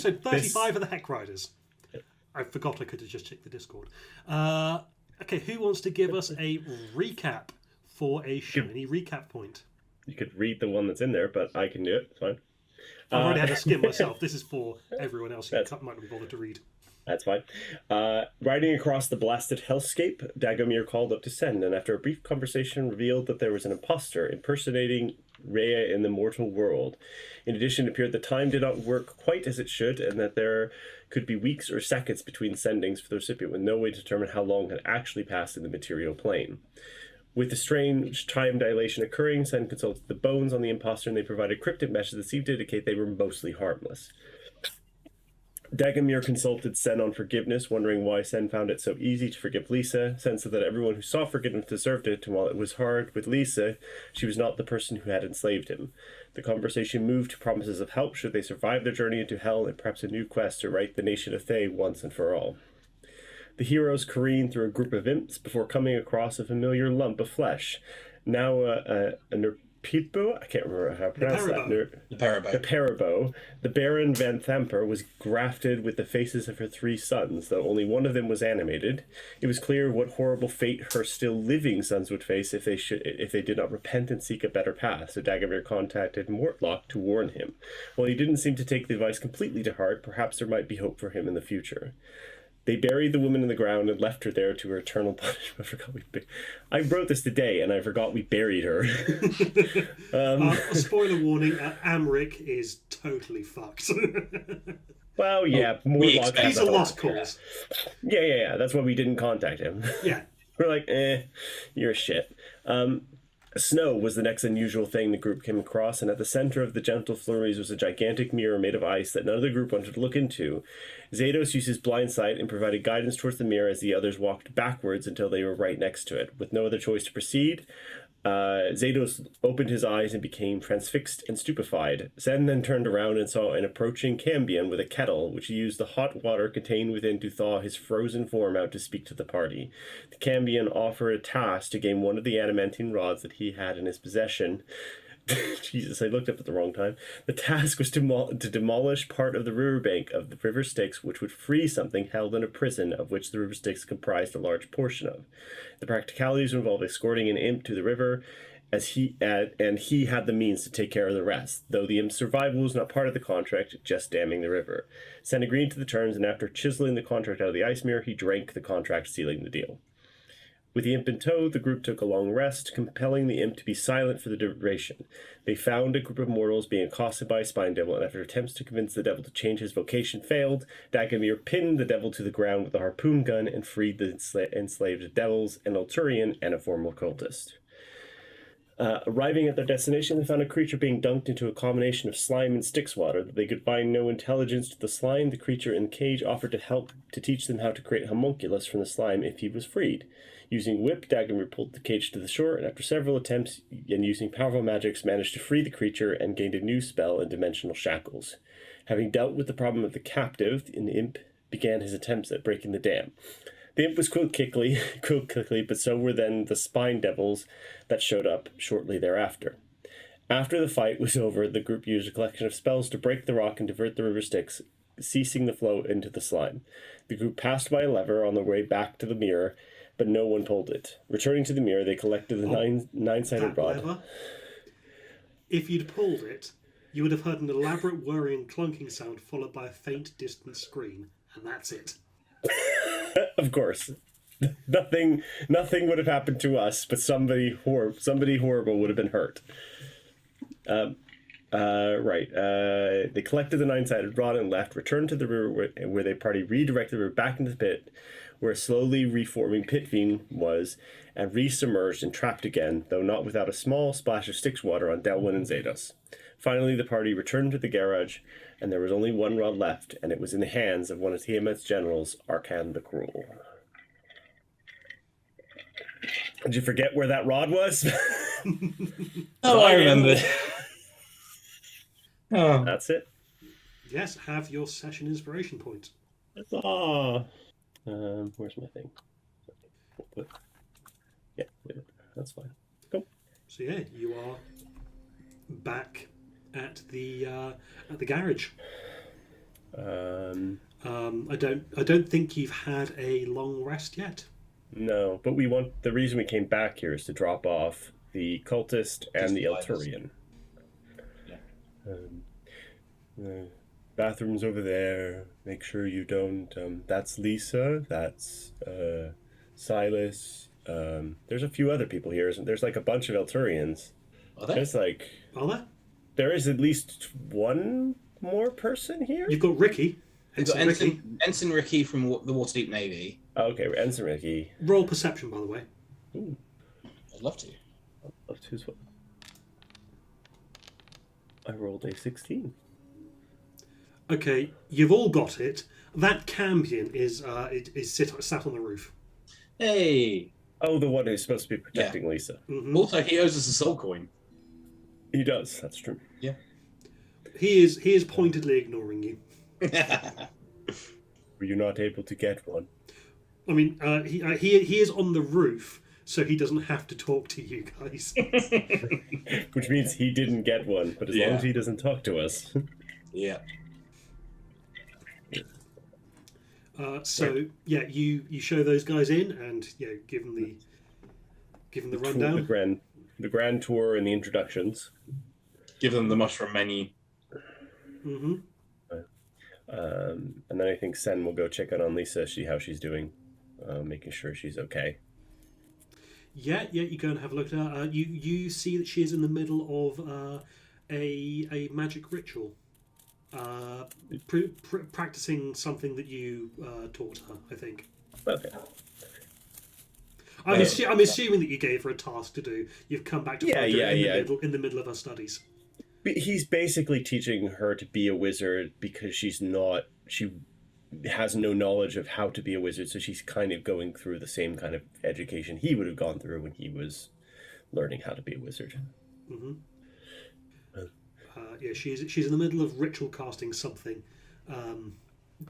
episode 35 of the Heck Riders. I forgot I could have just checked the Discord. Okay, who wants to give us a recap for a shiny recap point? You could read the one that's in there, but I can do it. It's fine. I've already had a skim myself. This is for everyone else who might not be bothered to read. That's fine. Riding across the blasted hellscape, Dagomir called up to Sen, and after a brief conversation revealed that there was an imposter impersonating Rhea in the mortal world. In addition, it appeared that time did not work quite as it should, and that there could be weeks or seconds between sendings for the recipient with no way to determine how long had actually passed in the material plane. With the strange time dilation occurring, Sen consulted the bones on the imposter, and they provided cryptic messages that seemed to indicate they were mostly harmless. Dagomir consulted Sen on forgiveness, wondering why Sen found it so easy to forgive Lisa. Sen said that everyone who sought forgiveness deserved it, and while it was hard with Lisa, she was not the person who had enslaved him. The conversation moved to promises of help should they survive their journey into hell, and perhaps a new quest to right the nation of Thay once and for all. The heroes careened through a group of imps before coming across a familiar lump of flesh. Now a Nerpipo? I can't remember how to pronounce that. Neparibo. The Baron Van Thamper was grafted with the faces of her 3 sons, though only one of them was animated. It was clear what horrible fate her still living sons would face if they did not repent and seek a better path, so Dagomir contacted Mortlock to warn him. While he didn't seem to take the advice completely to heart, perhaps there might be hope for him in the future. They buried the woman in the ground and left her there to her eternal punishment. I wrote this today, and I forgot we buried her. A spoiler warning, Amric is totally fucked. Well, yeah. He's a lost cause. Yeah. That's why we didn't contact him. Yeah. We're like, you're shit. Snow was the next unusual thing the group came across, and at the center of the gentle flurries was a gigantic mirror made of ice that none of the group wanted to look into. Zados used his blind sight and provided guidance towards the mirror as the others walked backwards until they were right next to it. With no other choice to proceed, Zados opened his eyes and became transfixed and stupefied. Zen then turned around and saw an approaching Cambion with a kettle, which he used the hot water contained within to thaw his frozen form out to speak to the party. The Cambion offered a task to gain one of the adamantine rods that he had in his possession. Jesus, I looked up at the wrong time. The task was to demolish part of the riverbank of the River Styx, which would free something held in a prison, of which the River Styx comprised a large portion of. The practicalities involved escorting an imp to the river, and he had the means to take care of the rest, though the imp's survival was not part of the contract, just damming the river. Sen agreed to the terms, and after chiseling the contract out of the ice mirror, he drank the contract, sealing the deal. With the imp in tow, the group took a long rest, compelling the imp to be silent for the duration. They found a group of mortals being accosted by a spine devil, and after attempts to convince the devil to change his vocation failed, Dagomir pinned the devil to the ground with a harpoon gun and freed the enslaved devils, an Alturian, and a former cultist. Arriving at their destination, they found a creature being dunked into a combination of slime and Styx water. They could find no intelligence to the slime. The creature in the cage offered to help to teach them how to create homunculus from the slime if he was freed. Using whip, Dagomir pulled the cage to the shore, and after several attempts and using powerful magics, managed to free the creature and gained a new spell in dimensional shackles. Having dealt with the problem of the captive, the imp began his attempts at breaking the dam. The imp was killed quickly, but so were then the spine devils that showed up shortly thereafter. After the fight was over, the group used a collection of spells to break the rock and divert the river Styx, ceasing the flow into the slime. The group passed by a lever on their way back to the mirror, but no one pulled it. Returning to the mirror, they collected the nine-sided rod. Lever, if you'd pulled it, you would have heard an elaborate whirring and clunking sound followed by a faint, distant scream, and that's it. Of course. Nothing would have happened to us, but somebody horrible would have been hurt. They collected the nine-sided rod and left, returned to the river where they party redirected the river back into the pit, where a slowly reforming pit vein was, and re-submerged and trapped again, though not without a small splash of Styx water on Delwyn and Zados. Finally, the party returned to the garage, and there was only one rod left, and it was in the hands of one of Tiamat's generals, Arkan the Cruel. Did you forget where that rod was? Oh, I remember. Oh. That's it. Yes, have your session inspiration point. Where's my thing? Yeah, that's fine. Cool. So yeah, you are back at the garage. I don't think you've had a long rest yet. No, but the reason we came back here is to drop off the cultist and the Elturian. Yeah. The bathroom's over there. Make sure you don't. That's Lisa. That's Silas. There's a few other people here. There's like a bunch of Elturians. Are there? There's like. Are there? There is at least one more person here. You've got Ricky. We've got Ricky. Ensign Ricky from the Waterdeep Navy. Oh, okay, Ensign Ricky. Roll perception, by the way. Ooh. I'd love to. I'd love to as well. I rolled a 16. Okay, you've all got it. That Cambion is sat on the roof. Hey. Oh, the one who's supposed to be protecting Lisa. Mm-hmm. Also, he owes us a soul coin. He does. That's true. Yeah. He is pointedly ignoring you. Were you not able to get one? I mean, he is on the roof, so he doesn't have to talk to you guys. Which means he didn't get one, but as long as he doesn't talk to us. Yeah. You show those guys in and give them the rundown. The grand tour and the introductions. Give them the mushroom menu. Mm-hmm. And then I think Sen will go check out on Lisa, see how she's doing, making sure she's okay. Yeah, you go and have a look at her. You see that she is in the middle of a magic ritual, practicing something that you taught her, I think. Okay. I'm assuming that you gave her a task to do. You've come back to find her in the middle of her studies. He's basically teaching her to be a wizard because she has no knowledge of how to be a wizard, so she's kind of going through the same kind of education he would have gone through when he was learning how to be a wizard. Mm-hmm. She's in the middle of ritual casting something.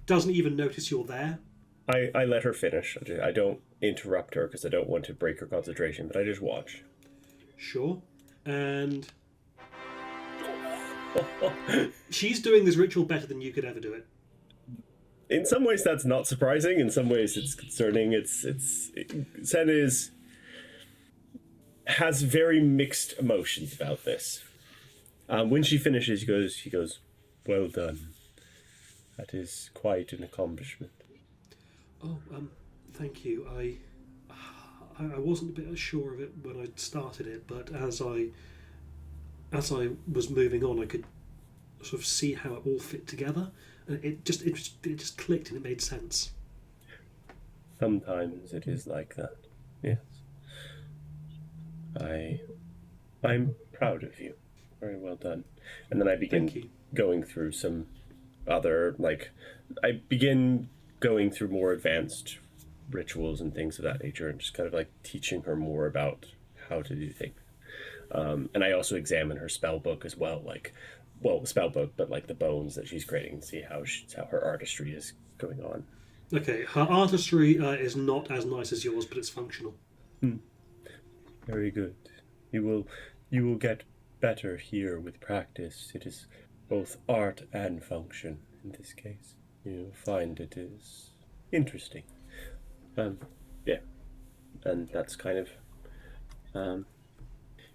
Doesn't even notice you're there. I let her finish. I don't interrupt her because I don't want to break her concentration, but I just watch. Sure. And she's doing this ritual better than you could ever do it. In some ways, that's not surprising. In some ways, it's concerning. Sen has very mixed emotions about this. When she finishes, he goes, "Well done. That is quite an accomplishment." Oh, thank you. I wasn't a bit sure of it when I started it, but as I was moving on, I could sort of see how it all fit together, and it just clicked and it made sense. Sometimes it is like that. Yes. I'm proud of you. Very well done. And then I begin going through some other going through more advanced rituals and things of that nature, and just kind of like teaching her more about how to do things. And I also examine her spell book as well, spell book, but like the bones that she's creating, and see how her artistry is going on. Okay, her artistry is not as nice as yours, but it's functional. Very good. You will get better here with practice. It is both art and function in this case. You'll find it is interesting. And that's kind of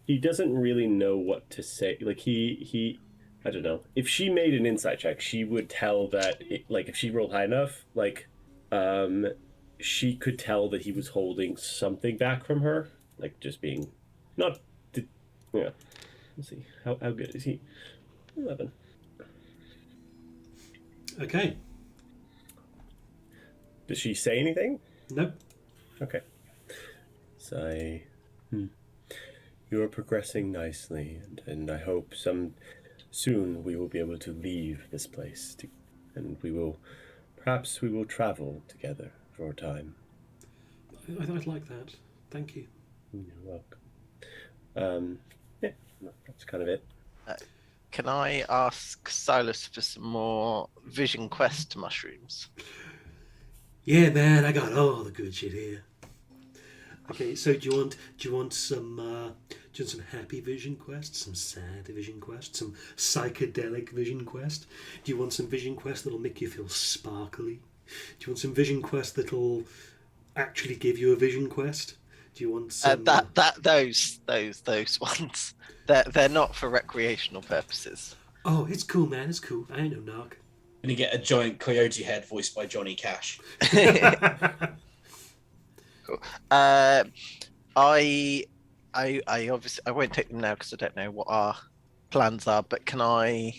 he doesn't really know what to say. Like he I don't know. If she made an insight check, she would tell that if she rolled high enough, she could tell that he was holding something back from her, like just being not let's see. How good is he? 11. Okay. Does she say anything? Nope. Okay. So you are progressing nicely, and I hope soon we will be able to leave this place, and perhaps we will travel together for a time. I'd like that. Thank you. You're welcome. That's kind of it. Can I ask Silas for some more Vision Quest mushrooms? Yeah, man, I got all the good shit here. Okay, so do you want some happy vision quest, some sad vision quest, some psychedelic vision quest? Do you want some vision quest that'll make you feel sparkly? Do you want some vision quest that'll actually give you a vision quest? Do you want some? Those ones. They're not for recreational purposes. Oh, it's cool, man. It's cool. I ain't no narc. And you get a giant coyote head voiced by Johnny Cash. Cool. I obviously I won't take them now because I don't know what our plans are. But can I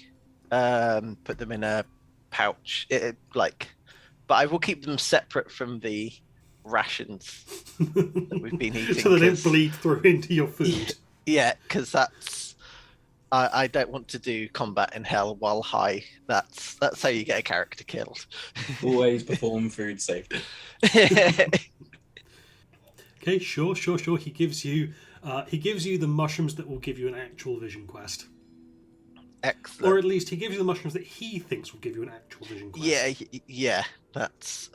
put them in a pouch? But I will keep them separate from the rations that we've been eating. So they don't bleed through into your food. Yeah, because I don't want to do combat in hell while high. That's how you get a character killed. Always perform food safety. Okay, sure. He gives you the mushrooms that will give you an actual vision quest. Excellent. Or at least he gives you the mushrooms that he thinks will give you an actual vision quest. Yeah. That's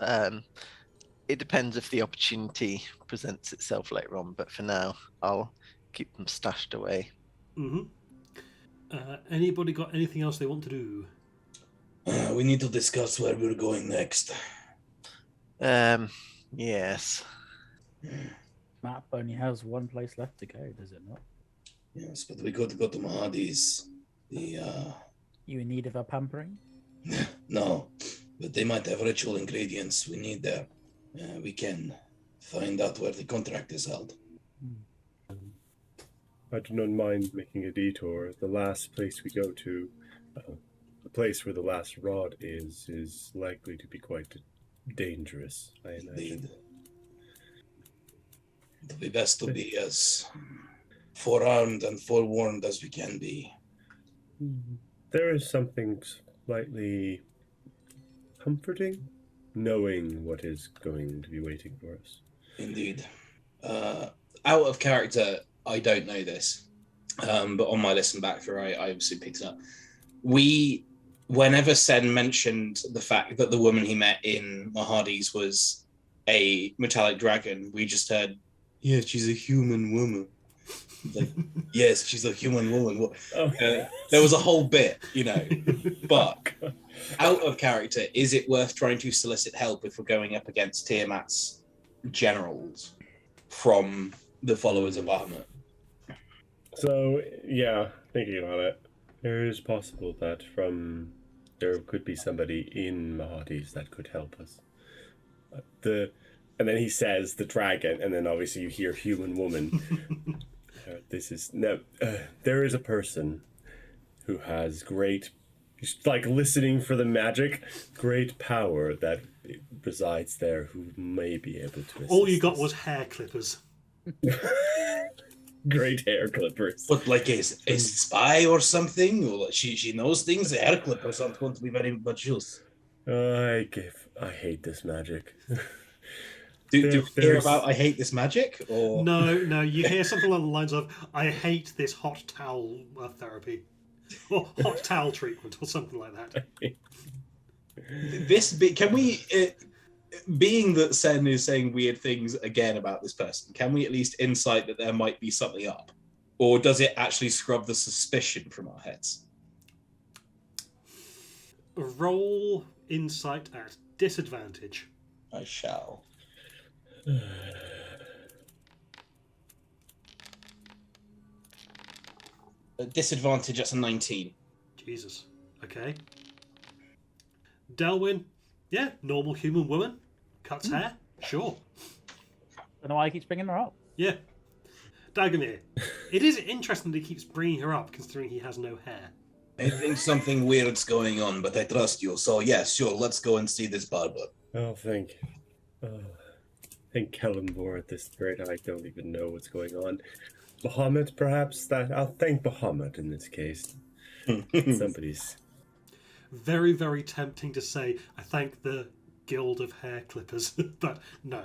it depends if the opportunity presents itself later on, but for now I'll keep them stashed away. Mm-hmm. Anybody got anything else they want to do? We need to discuss where we're going next. Yes. Map only has one place left to go, does it not? Yes, but we could go to Mahadi's. You in need of a pampering? No, but they might have ritual ingredients we need there. We can find out where the contract is held. I do not mind making a detour. The last place we go to, the place where the last rod is likely to be quite dangerous, I imagine. Indeed. It'll be best to be as forearmed and forewarned as we can be. There is something slightly comforting knowing what is going to be waiting for us. Indeed. Out of character, I don't know this, but on my listen back through, I obviously picked it up. Whenever Sen mentioned the fact that the woman he met in Mahadi's was a metallic dragon, we just heard, yeah, she's a human woman. Like, yes, she's a human woman. There was a whole bit, but out of character, is it worth trying to solicit help if we're going up against Tiamat's generals from the followers of Bahamut? So, yeah, thinking about it, there is possible that there could be somebody in Mahadi's that could help us. And then he says the dragon, and then obviously you hear human woman. There is a person who has he's like listening for the magic, great power that resides there who may be able to assist All you got us. was hair clippers. Great hair clippers. But like a spy or something? Or she knows things. The hair clippers aren't going to be very much use. I hate this magic. Do you hear about I hate this magic? Or No, you hear something along the lines of, I hate this hot towel therapy. Or hot towel treatment, or something like that. can we, being that Sen is saying weird things again about this person, can we at least insight that there might be something up? Or does it actually scrub the suspicion from our heads? Roll insight at disadvantage. I shall. Disadvantage, that's a 19. Jesus. Okay. Delwyn, yeah, normal human woman. Cuts hair, sure. Don't know why he keeps bringing her up. Yeah. Dagomir, it is interesting that he keeps bringing her up considering he has no hair. I think something weird's going on, but I trust you. So, yes, sure, let's go and see this barber. Thank Kellenbor at this rate. I don't even know what's going on. Bahamut, perhaps? I'll thank Bahamut in this case. Somebody's... Very, very tempting to say, I thank the Guild of Hair Clippers, but no.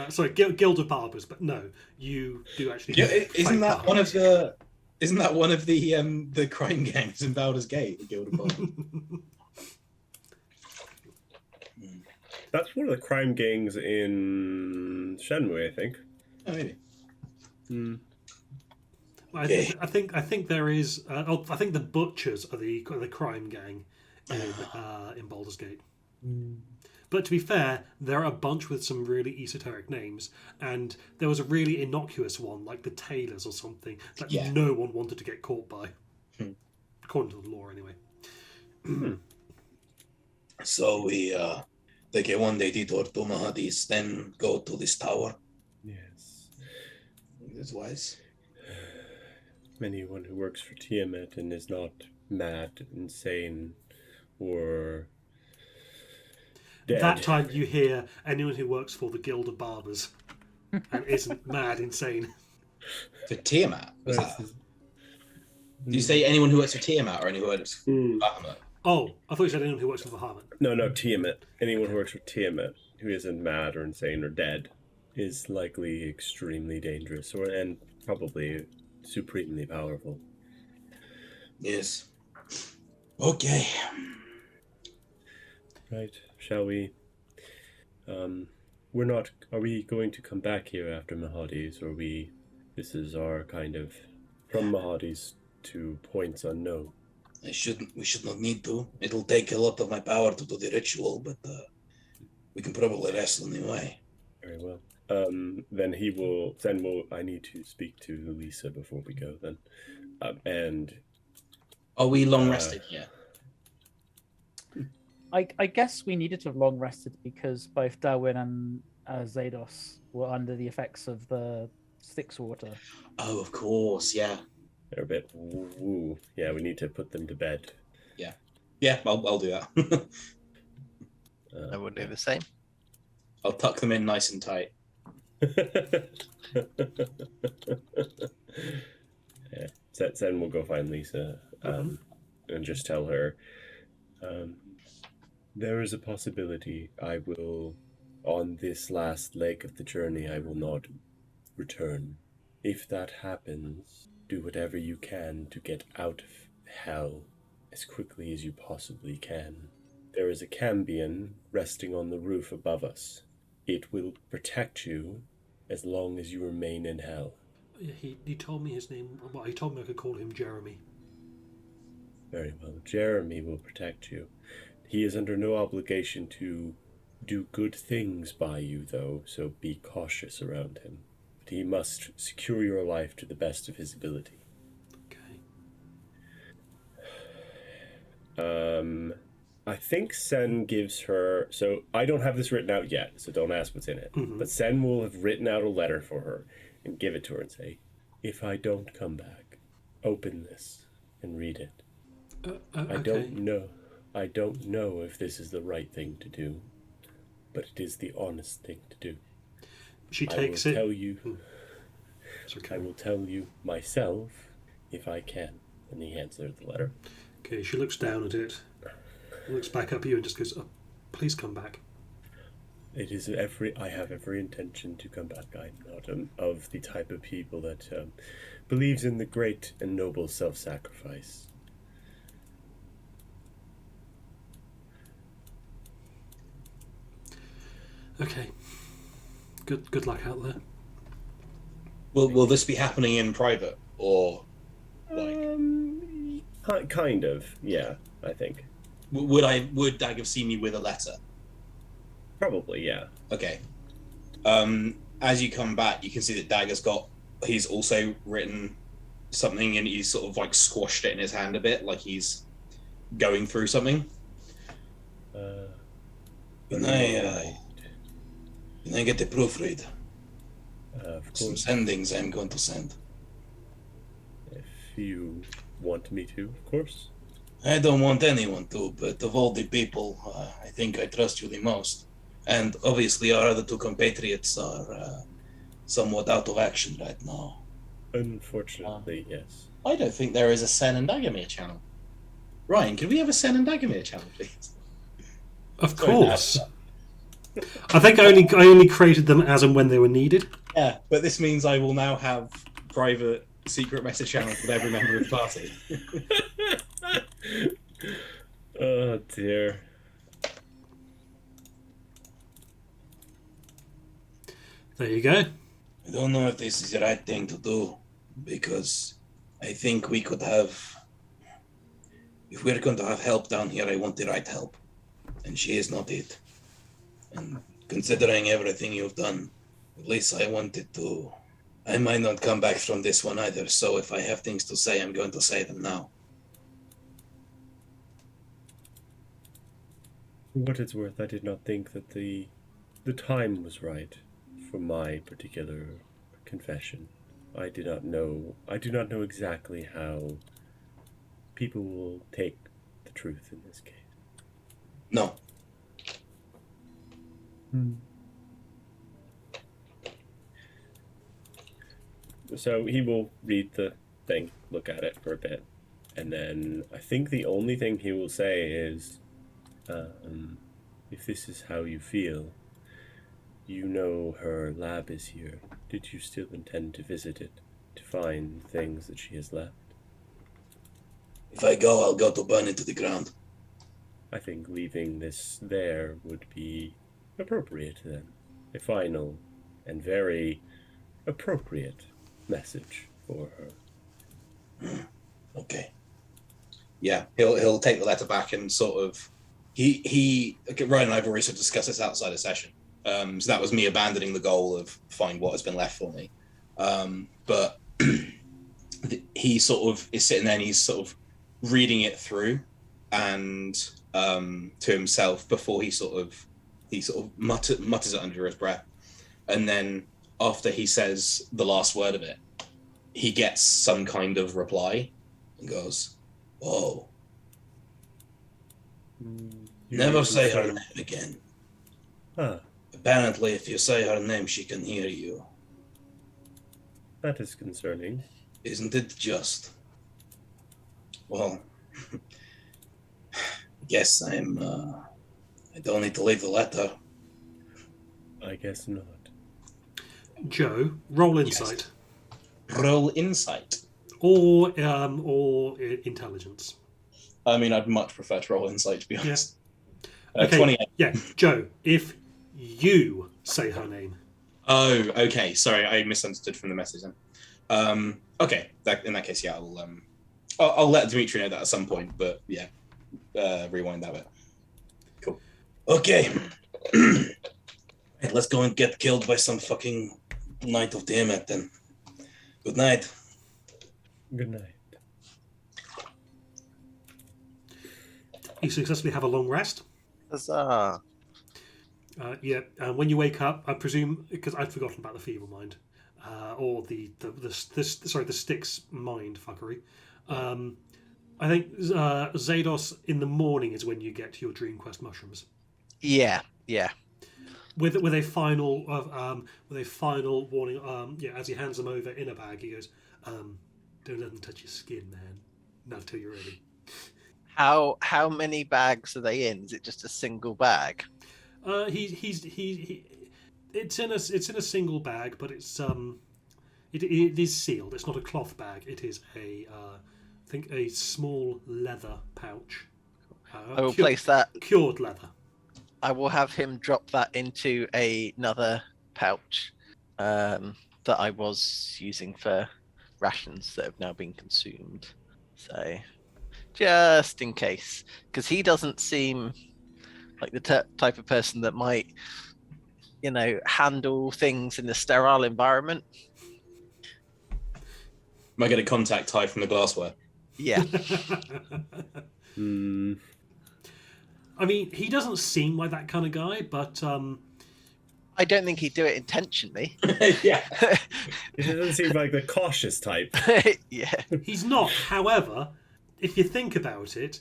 Sorry, Guild of Barbers, but no, you do actually... Yeah, isn't that one of the crime gangs in Baldur's Gate, the Guild of Barbers? That's one of the crime gangs in Shenmue, I think. Oh, maybe. I think there is. I think the butchers are the crime gang in Baldur's Gate. But to be fair, there are a bunch with some really esoteric names, and there was a really innocuous one, like the Tailors or something, that no one wanted to get caught by, according to the law, anyway. So we take a one-day detour to Mahadi's, then go to this tower. Yes. That's wise. Anyone who works for Tiamat and is not mad, insane, or dead. That time you hear anyone who works for the Guild of Barbers and isn't mad, insane. For Tiamat? Was that? Did you say anyone who works for Tiamat or anyone who works for Bahamut? Oh, I thought you said anyone who works for Bahamut. No, Tiamat. Anyone who works for Tiamat who isn't mad or insane or dead is likely extremely dangerous and probably supremely powerful. Yes. Okay. Right, shall we? Are we going to come back here after Mahadi's, or this is our kind of, from Mahadi's to points unknown? We should not need to. It'll take a lot of my power to do the ritual, but we can probably rest on the way. Very well. I need to speak to Lisa before we go then. And are we long rested here? I guess we needed to have long rested because both Darwin and Zados were under the effects of the Styx water. Oh, of course, yeah. They're a bit woo. Yeah, we need to put them to bed. Yeah, I'll do that. I would do the same. I'll tuck them in nice and tight. Yeah. Then we'll go find Lisa and just tell her there is a possibility I will, on this last leg of the journey, I will not return. If that happens, do whatever you can to get out of hell as quickly as you possibly can. There is a cambion resting on the roof above us. It will protect you as long as you remain in hell. He told me his name. Well, he told me I could call him Jeremy. Very well. Jeremy will protect you. He is under no obligation to do good things by you, though, so be cautious around him. But he must secure your life to the best of his ability. Okay. I think Sen gives her... So, I don't have this written out yet, so don't ask what's in it. Mm-hmm. But Sen will have written out a letter for her and give it to her and say, if I don't come back, open this and read it. Okay. I don't know if this is the right thing to do, but it is the honest thing to do. She takes it. Tell you. It's okay. I will tell you myself if I can. And he hands her the letter. Okay, she looks down at it, looks back up at you and just goes, oh, please come back. It is I have every intention to come back. I'm not of the type of people that believes in the great and noble self-sacrifice. Okay. Good luck out there. Will this be happening in private or like? Kind of, yeah. I think Would Dag have seen me with a letter? probably, yeah. Okay. As you come back, you can see that Dag he's also written something and he's sort of like squashed it in his hand a bit, like he's going through something. Can I get the proofread? Of Some course, sendings I'm going to send. if you want me to, of course. I don't want anyone to, but of all the people, I think I trust you the most. And obviously our other two compatriots are somewhat out of action right now. Unfortunately, yes. I don't think there is a Sen and Dagamir channel. Ryan, can we have a Sen and Dagamir channel, please? Of Sorry, course. I think I only created them as and when they were needed. Yeah, but this means I will now have private secret message channels with every member of the party. Oh dear. There you go. I don't know if this is the right thing to do, because I think we could have... If we're going to have help down here, I want the right help. And she is not it. And considering everything you've done, at least I wanted to... I might not come back from this one either, so if I have things to say, I'm going to say them now. For what it's worth, I did not think that the time was right for my particular confession. I do not know exactly how people will take the truth in this case. No. So he will read the thing, look at it for a bit, and then I think the only thing he will say is, if this is how you feel, you know her lab is here. Did you still intend to visit it, to find things that she has left? If I go, I'll go to burn it to the ground. I think leaving this there would be appropriate then. A final and very appropriate message for her. Okay. Yeah, he'll take the letter back and sort of... Ryan and I have already sort of discussed this outside of session. So that was me abandoning the goal of find what has been left for me. But he sort of is sitting there and he's sort of reading it through and to himself before he sort of mutters it under his breath. And then after he says the last word of it, he gets some kind of reply and goes, "Oh, never say her name again. Huh. Apparently, if you say her name, she can hear you. That is concerning. Isn't it just? Well, guess I don't need to leave the letter." I guess not. Joe, roll insight. Roll insight. Or intelligence. I mean, I'd much prefer to roll insight, to be honest. Okay. 28. Yeah, Joe, if you say her name. Oh, okay. Sorry, I misunderstood from the message then. Okay. In that case, yeah, I'll let Dimitri know that at some point, but yeah, rewind that bit. Cool. Okay. Let's go and get killed by some fucking Knight of Tiamat then. Good night. Good night. You successfully have a long rest. Huzzah. Yeah, and when you wake up, I presume, because I'd forgotten about the feeble mind, or the Styx mind fuckery. I think Zados in the morning is when you get your Dream Quest mushrooms. Yeah. With a final warning. As he hands them over in a bag, he goes, "Don't let them touch your skin, man. Not until you're ready." How many bags are they in? Is it just a single bag? It's in a single bag, but it is sealed. It's not a cloth bag. It is I think a small leather pouch. I will place that. Cured leather. I will have him drop that into another pouch that I was using for rations that have now been consumed. So, just in case, because he doesn't seem like the type of person that might, handle things in a sterile environment. Am I going to contact Ty from the glassware? Yeah. I mean, he doesn't seem like that kind of guy, but I don't think he'd do it intentionally. Yeah. He doesn't seem like the cautious type. Yeah. he's not. However, if you think about it,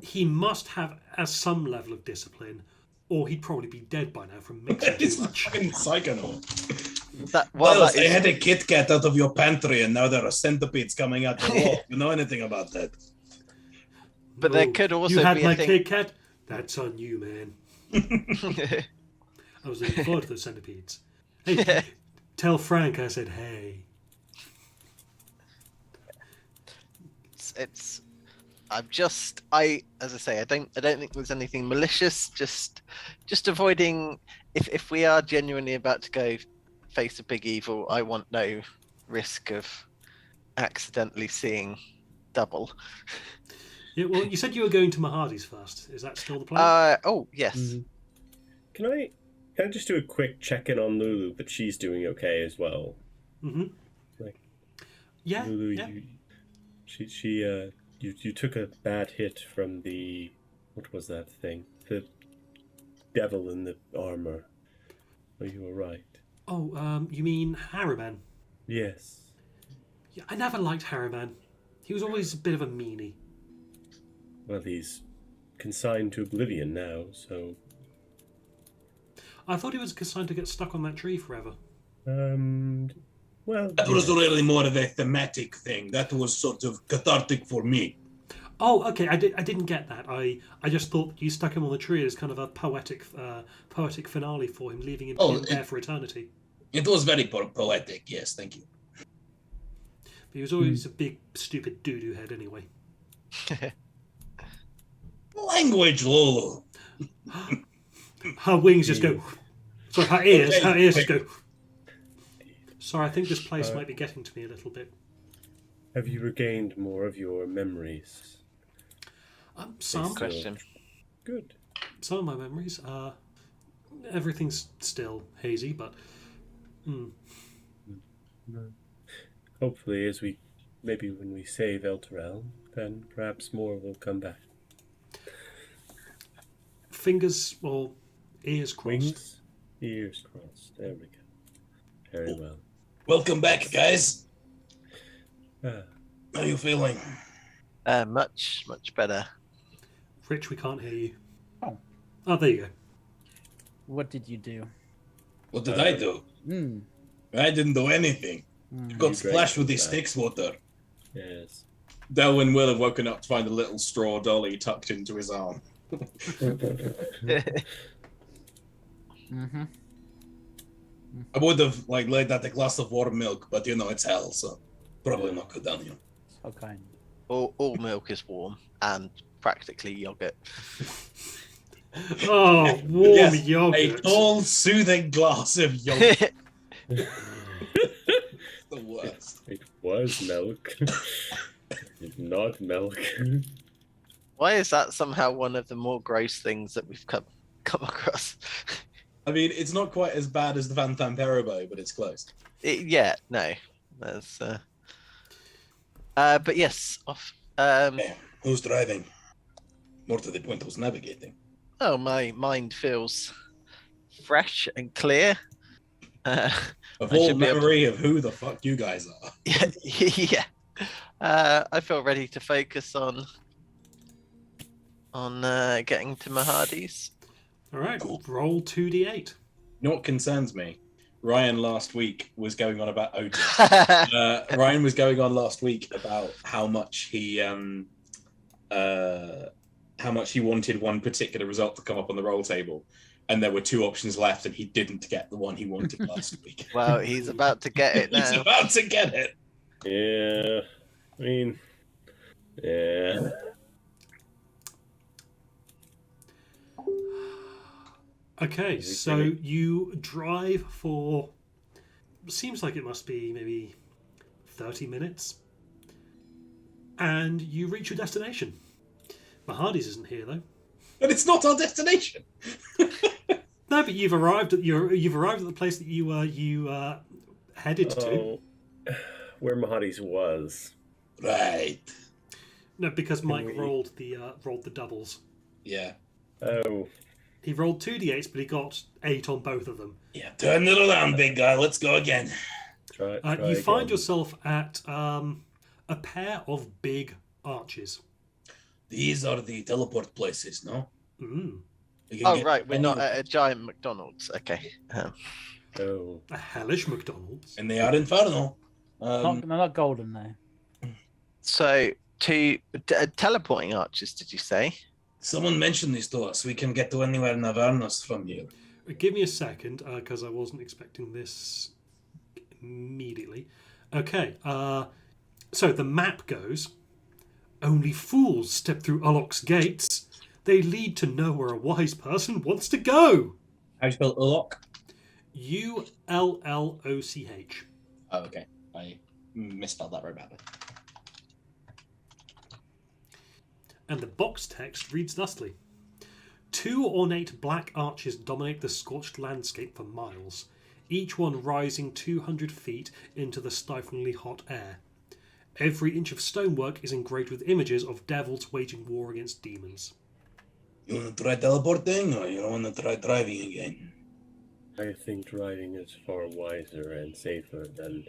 he must have some level of discipline, or he'd probably be dead by now from mixing It's too much. fucking psychonaut. That I had a Kit Kat out of your pantry, and now there are centipedes coming out the wall. You know anything about that? But there could also you had be my a thing. Kit Kat? That's on you, man. I was looking forward to those centipedes. Hey, tell Frank I said hey. It's as I say, I don't think there's anything malicious. Just avoiding if we are genuinely about to go face a big evil, I want no risk of accidentally seeing double. Yeah, well, you said you were going to Mahadi's first. Is that still the plan? Oh yes. Mm. Can I just do a quick check-in on Lulu that she's doing okay as well? Mm-hmm. Like, Yeah, Lulu, yeah. you took a bad hit from the, what was that thing? The devil in the armor. Are you alright? Oh, you mean Harriman? Yes. Yeah, I never liked Harriman. He was always a bit of a meanie. Well, he's consigned to oblivion now, so... I thought he was consigned to get stuck on that tree forever. Well... That was really more of a thematic thing. That was sort of cathartic for me. Oh, okay. I didn't get that. I just thought you stuck him on the tree as kind of a poetic finale for him, leaving him there for eternity. It was very poetic, yes, thank you. But he was always a big, stupid doo-doo head anyway. Language, Lulu. Her wings just go... Sorry, her ears just go... Sorry, I think this place might be getting to me a little bit. Have you regained more of your memories? Some. Question. Good. Some of my memories. Everything's still hazy, but... Hopefully, maybe when we save Elturel, then perhaps more will come back. Fingers or ears crossed. Wings, ears crossed. There we go. Very well. Welcome back, guys. Ah, How are you feeling? Much better. Rich, we can't hear you. Oh. There you go. What did you do? What did I do? I didn't do anything. Got splashed with the Styx water. yes. Delwyn will have woken up to find a little straw dolly tucked into his arm. Mm-hmm. I would have laid out a glass of warm milk, but it's hell, so probably not good down here. So kind. All milk is warm and practically yogurt. Oh, warm Yes, a yogurt. tall, soothing glass of yogurt. The worst. It was milk. Not milk. Why is that somehow one of the more gross things that we've come across? I mean, it's not quite as bad as the Van Tamperibo, but it's close. No. That's but yes, off. Okay, who's driving? More to the point, who's navigating? Oh, my mind feels fresh and clear. A I full should be able memory of who the fuck you guys are. yeah. I feel ready to focus on getting to Mahadi's. All right, Cool. roll 2d8. You know what concerns me? Ryan last week was going on about Odin. Ryan was going on last week about how much he wanted one particular result to come up on the roll table, and there were two options left, and he didn't get the one he wanted last week. Well, he's about to get it He's now. about to get it. Yeah. I mean, yeah. Okay, so you drive for... Seems like it must be maybe 30 minutes. And you reach your destination. Mahadi's isn't here, though. But it's not our destination. No, but you've arrived at the place that you headed to. Oh, where Mahadi's was. Right. No, because Mike we- rolled the doubles. Yeah. Oh, He rolled 2d8s, but he got 8 on both of them. Yeah. Turn it around, big guy. Let's go again. try You find again. yourself at a pair of big arches. These are the teleport places, no? Mm, We can Oh get right, we're not anywhere. at a giant McDonald's. Okay. Oh, a hellish McDonald's. And they are infernal. Not golden though. So teleporting arches, did you say? Someone mentioned this to us. We can get to anywhere in Avernus from here. Give me a second, because I wasn't expecting this immediately. Okay, so the map goes, only fools step through Ulok's gates. They lead to nowhere a wise person wants to go. How do you spell Ulok? ULLOCH. Oh, okay. I misspelled that very badly. And the box text reads thusly: 2 ornate black arches dominate the scorched landscape for miles, each one rising 200 feet into the stiflingly hot air. Every inch of stonework is engraved with images of devils waging war against demons. You want to try teleporting, or you want to try driving again? I think driving is far wiser and safer than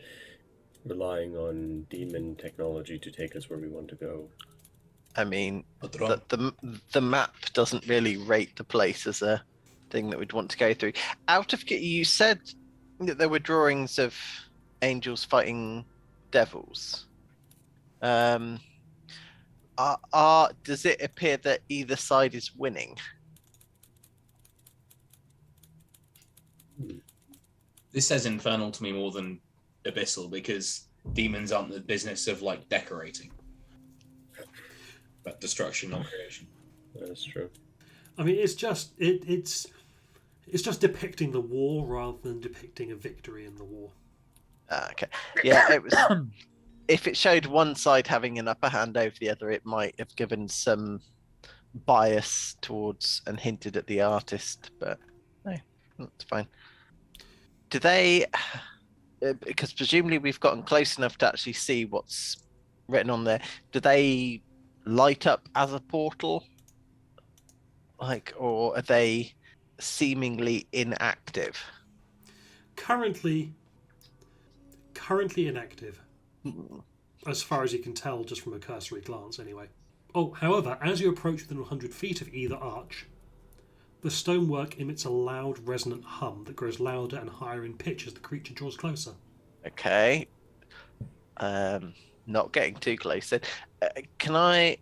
relying on demon technology to take us where we want to go. I mean, What's wrong? the map doesn't really rate the place as a thing that we'd want to go through. You said that there were drawings of angels fighting devils. Does it appear that either side is winning? This says infernal to me more than abyssal, because demons aren't the business of like decorating, but destruction, not creation. That's true. I mean, it's just it's just depicting the war rather than depicting a victory in the war. Okay. Yeah, it was. If it showed one side having an upper hand over the other, it might have given some bias towards and hinted at the artist, but no, that's fine. Do they, because presumably we've gotten close enough to actually see what's written on there, do they light up as a portal? Like, or are they seemingly inactive? Currently inactive, as far as you can tell just from a cursory glance anyway. Oh, however, as you approach within 100 feet of either arch, the stonework emits a loud, resonant hum that grows louder and higher in pitch as the creature draws closer. Okay. Not getting too close then. Can I...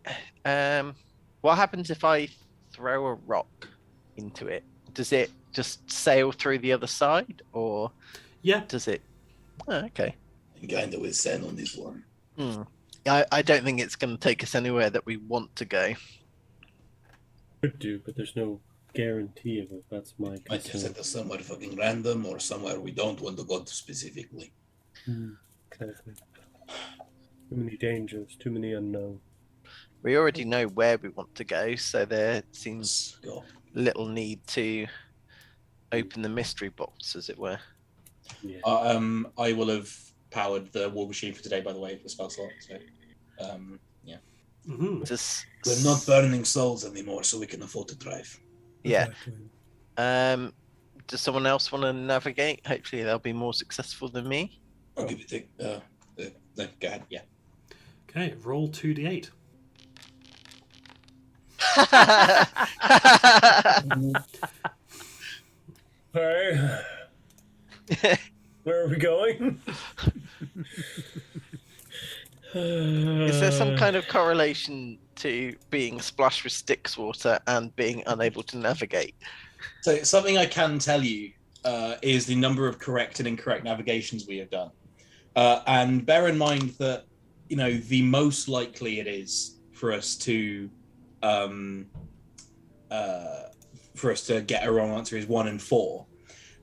what happens if I throw a rock into it? Does it just sail through the other side, or Yeah. does it... Oh, okay. Kind of with sand on this one. I don't think it's going to take us anywhere that we want to go. Could do, but there's no guarantee of it. That's my Might have concern. set us somewhere fucking random, or somewhere we don't want to go to specifically. Exactly. Too many dangers, too many unknowns. We already know where we want to go, so there seems Let's go. little need to open the mystery box, as it were. Yeah. I will have powered the war machine for today, by the way, for spell slot. So, yeah. Mm-hmm. We're not burning souls anymore, so we can afford to drive. Yeah. Exactly. Does someone else want to navigate? Hopefully they'll be more successful than me. I'll give it a... no, go ahead, yeah. Okay, roll 2d8. Hey, where are we going? Is there some kind of correlation to being splashed with Styx water and being unable to navigate? So something I can tell you is the number of correct and incorrect navigations we have done. And bear in mind that, the most likely it is for us to get a wrong answer is 1 and 4.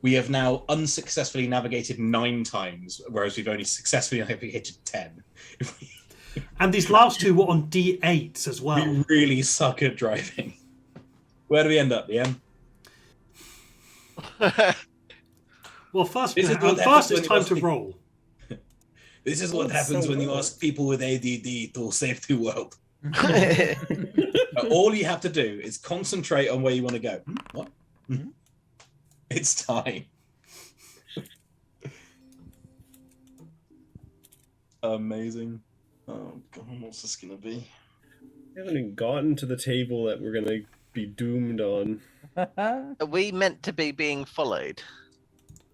We have now unsuccessfully navigated 9 times, whereas we've only successfully navigated 10. And these last two were on d8s as well. We really suck at driving. Where do we end up, Ian? Well, first This is what happens it's when you time ask to people- roll. This is what That's happens so when you low. ask people with ADD to save the world. All you have to do is concentrate on where you want to go. What? It's time. Amazing. Oh god, what's this gonna be? We haven't even gotten to the table that we're gonna be doomed on. Are we meant to be being followed?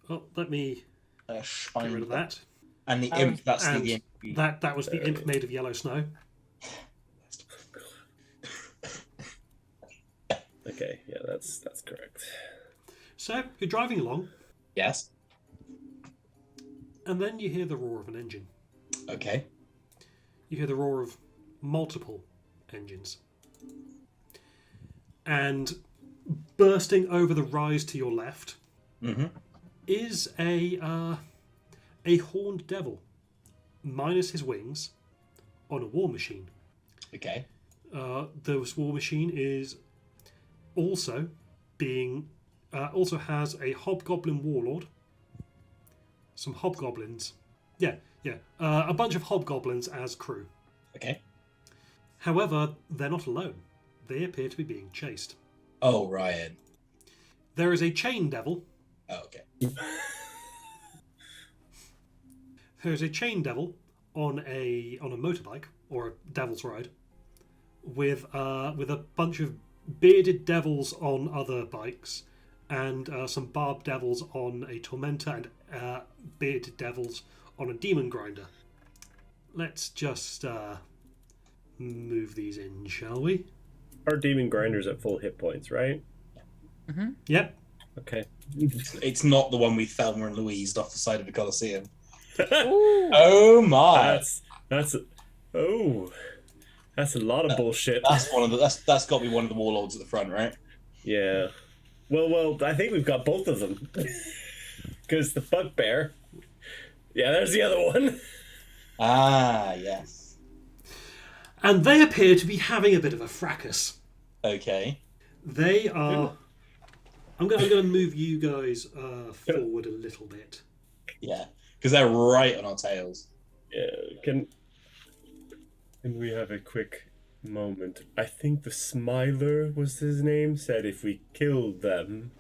Oh, let me get rid of that. And the imp, that's And the imp. that was the imp made of yellow snow. Okay, yeah, that's correct. So you're driving along, Yes. and then you hear the roar of an engine. Okay. You hear the roar of multiple engines. And bursting over the rise to your left Mm-hmm. is a horned devil, minus his wings, on a war machine. Okay. This war machine is also also has a hobgoblin warlord, some hobgoblins, a bunch of hobgoblins as crew. Okay. However, they're not alone. They appear to be being chased. Oh, Ryan. There is a chain devil. Oh, okay. There is a chain devil on a motorbike or a devil's ride, with a bunch of bearded devils on other bikes, and some barbed devils on a tormentor, and bearded devils on a demon grinder. Let's just move these in, shall we? Our demon grinders at full hit points, right? Mm-hmm. Yep. Okay. It's not the one we Thelma and Louise off the side of the Colosseum. Ooh. Oh my! That's a lot of bullshit. That's one of the that's got to be one of the warlords at the front, right? Yeah. Well, I think we've got both of them. Because the bugbear. Yeah, there's the other one. Ah, yes. And they appear to be having a bit of a fracas. Okay. They are. I'm going to move you guys forward a little bit. Yeah, because they're right on our tails. Yeah, can we have a quick moment? I think the Smiler was his name, said if we killed them.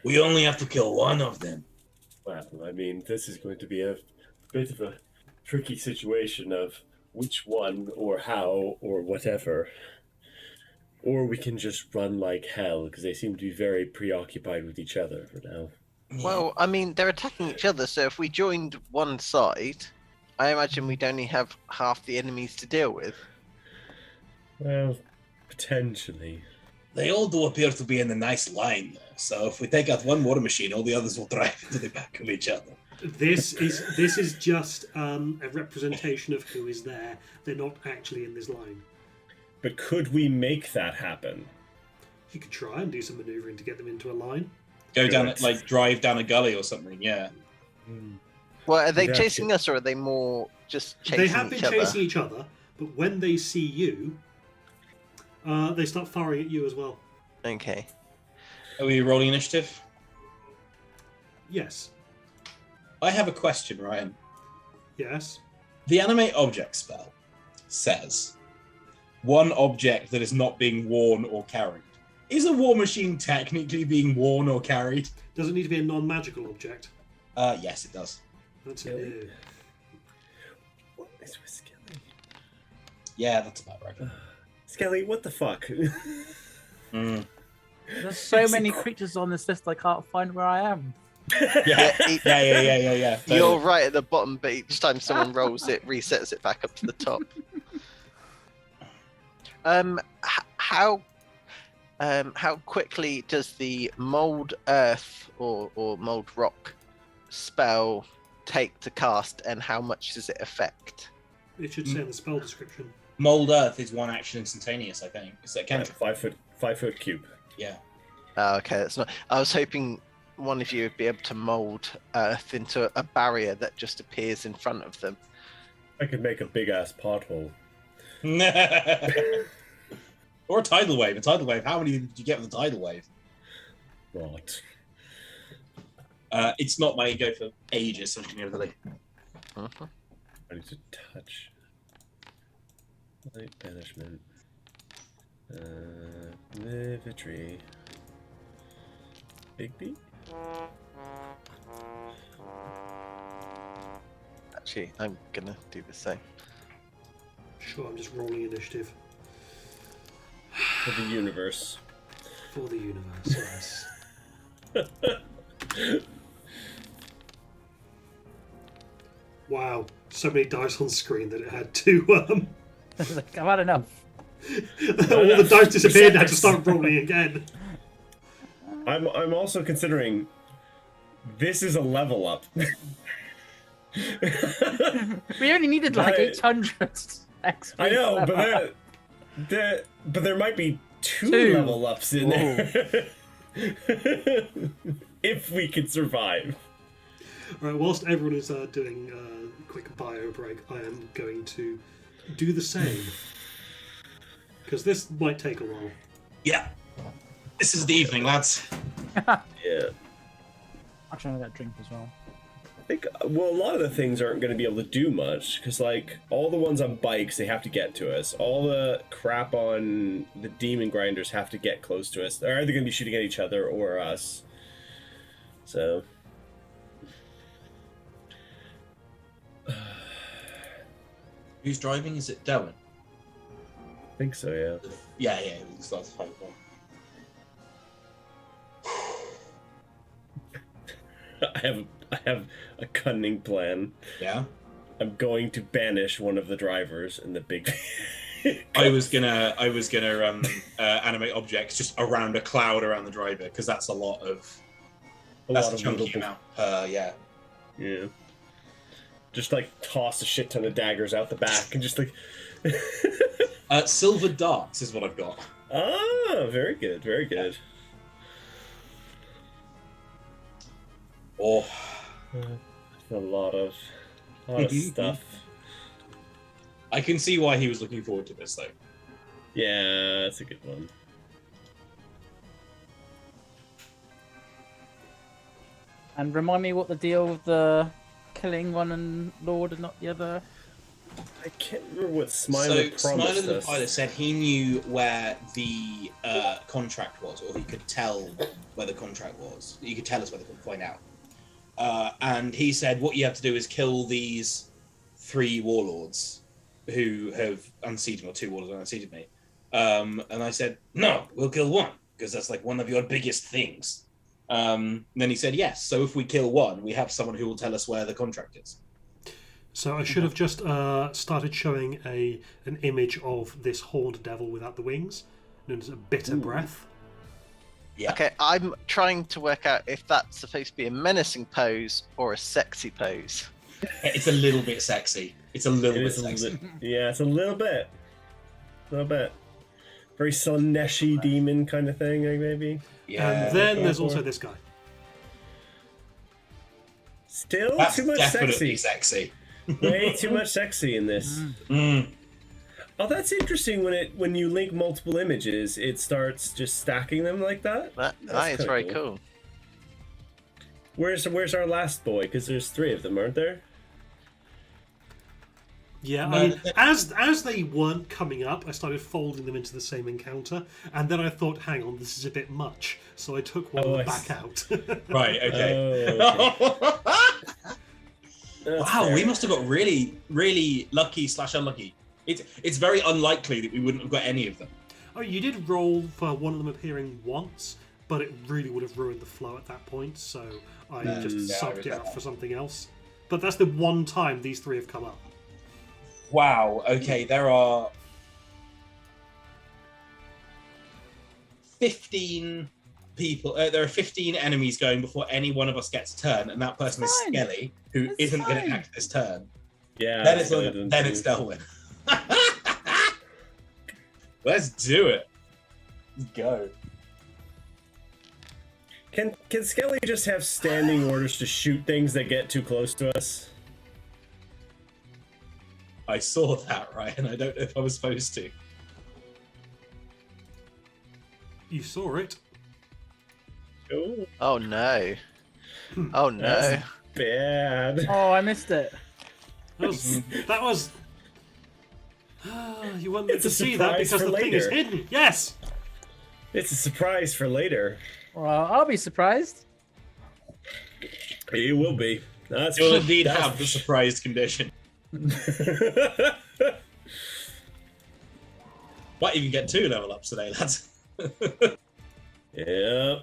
We only have to kill one of them. Well, I mean, this is going to be a bit of a tricky situation of which one or how or whatever. Or we can just run like hell, because they seem to be very preoccupied with each other for now. Well, I mean, they're attacking each other, so if we joined one side, I imagine we'd only have half the enemies to deal with. Well, potentially. They all do appear to be in a nice line, though. So if we take out one war machine, all the others will drive into the back of each other. This is just a representation of who is there. They're not actually in this line. But could we make that happen? You could try and do some maneuvering to get them into a line. Go down, Correct. like drive down a gully or something. Yeah. Well, are they Yeah. chasing us, or are they more just chasing They have been each other? chasing each other, but when they see you, they start firing at you as well. Okay. Are we rolling initiative? Yes. I have a question, Ryan. Yes. The animate object spell says one object that is not being worn or carried. Is a war machine technically being worn or carried? Does it need to be a non-magical object? Yes, it does. That's Really? it. What is with Skelly? Yeah, that's about right. Skelly, what the fuck? Mm. There's so many creatures on this list I can't find where I am. Yeah, Yeah, yeah. You're right at the bottom, but each time someone rolls it, resets it back up to the top. How quickly does the mold earth or mold rock spell take to cast, and how much does it affect? It should say in the spell description. Mold Earth is one action instantaneous, I think. Is that cantrip? 5 foot cube. Yeah. Oh, okay, that's not. I was hoping one of you would be able to mold earth into a barrier that just appears in front of them. I could make a big ass pothole. Or a tidal wave. A tidal wave. How many did you get with a tidal wave? What? It's not my go for ages, unfortunately. Mhm. I need to touch. Light banishment. Victory. Big B? Actually, I'm gonna do the same. Sure, I'm just rolling initiative For the universe. for the universe. Yes. Wow, so many dice on screen that it had to. Like, I've had enough. All the dice disappeared. And I had to start rolling again. I'm also considering this is a level up. We only needed like Right. 800 XP. I know, for that. but there might be two Two. level ups in there. If we can survive. All right, whilst everyone is doing a quick bio break, I am going to do the same. Because this might take a while. Yeah. This is the evening, lads. Yeah. Actually, I'm gonna get a drink as well. I think, well, a lot of the things aren't going to be able to do much, because, like, all the ones on bikes, they have to get to us. All the crap on the demon grinders have to get close to us. They're either going to be shooting at each other or us. So... Who's driving? Is it Delwyn? I think so, yeah. Yeah, it starts to fight. I have a cunning plan. Yeah. I'm going to banish one of the drivers in the big. I was gonna animate objects just around a cloud around the driver, because that's that's a chunky little- amount. Yeah. Yeah. Just like toss a shit ton of daggers out the back and just like. Silver darts is what I've got. Ah, very good, very good. Oh. A lot of stuff. I can see why he was looking forward to this, though. Yeah, that's a good one. And remind me what the deal with the killing one and Lord and not the other. I can't remember what Smiler promised Smiler the us. pilot said he knew where the contract was, or he could tell where the contract was. He could tell us where they could find out. And he said what you have to do is kill these 3 warlords who have unseated me, or 2 warlords who unseated me. And I said, no, we'll kill one, because that's like one of your biggest things. Then he said, yes, so if we kill one, we have someone who will tell us where the contract is. So I should have just started showing an image of this horned devil without the wings, known as a bitter breath. Yeah. Okay, I'm trying to work out if that's supposed to be a menacing pose or a sexy pose. It's a little bit sexy. It's a little It bit is a sexy. yeah, it's a little bit. A little bit. Very Slaneshi demon kind of thing, like, maybe. Yeah. And then there's for. also this guy. Still That's too much definitely sexy. sexy. Way too much sexy in this. Mm. Oh, that's interesting. When you link multiple images, it starts just stacking them like that. That That's is kinda very cool. Where's our last boy? Because there's 3 of them, aren't there? Yeah, No, I mean, as they weren't coming up, I started folding them into the same encounter, and then I thought, hang on, this is a bit much, so I took one Oh, I back see. out. Right, okay. Oh, That's Wow, fair. we must have got really, really lucky / unlucky. It's very unlikely that we wouldn't have got any of them. Oh, you did roll for one of them appearing once, but it really would have ruined the flow at that point, so I just yeah, I subbed it regret out that. for something else. But that's the one time these 3 have come up. Wow, okay, there are 15 people. There are 15 enemies going before any one of us gets a turn, and that person is Fine. Skelly, who It's isn't going fine. to act this turn. Yeah. Then that's it's what I did then too. it's Delwyn. Let's do it. Let's go. Can Skelly just have standing orders to shoot things that get too close to us? I saw that, right, and I don't know if I was supposed to. You saw it. Oh, Oh no. Hmm. Oh no. That's bad. Oh, I missed it. That was. You weren't meant It's to a see that surprise because for the thing is later. hidden. Yes. It's a surprise for later. Well, I'll be surprised. It will be. That's You'll indeed that's- have the surprised condition. Might even get 2 level ups today, lads. Yep.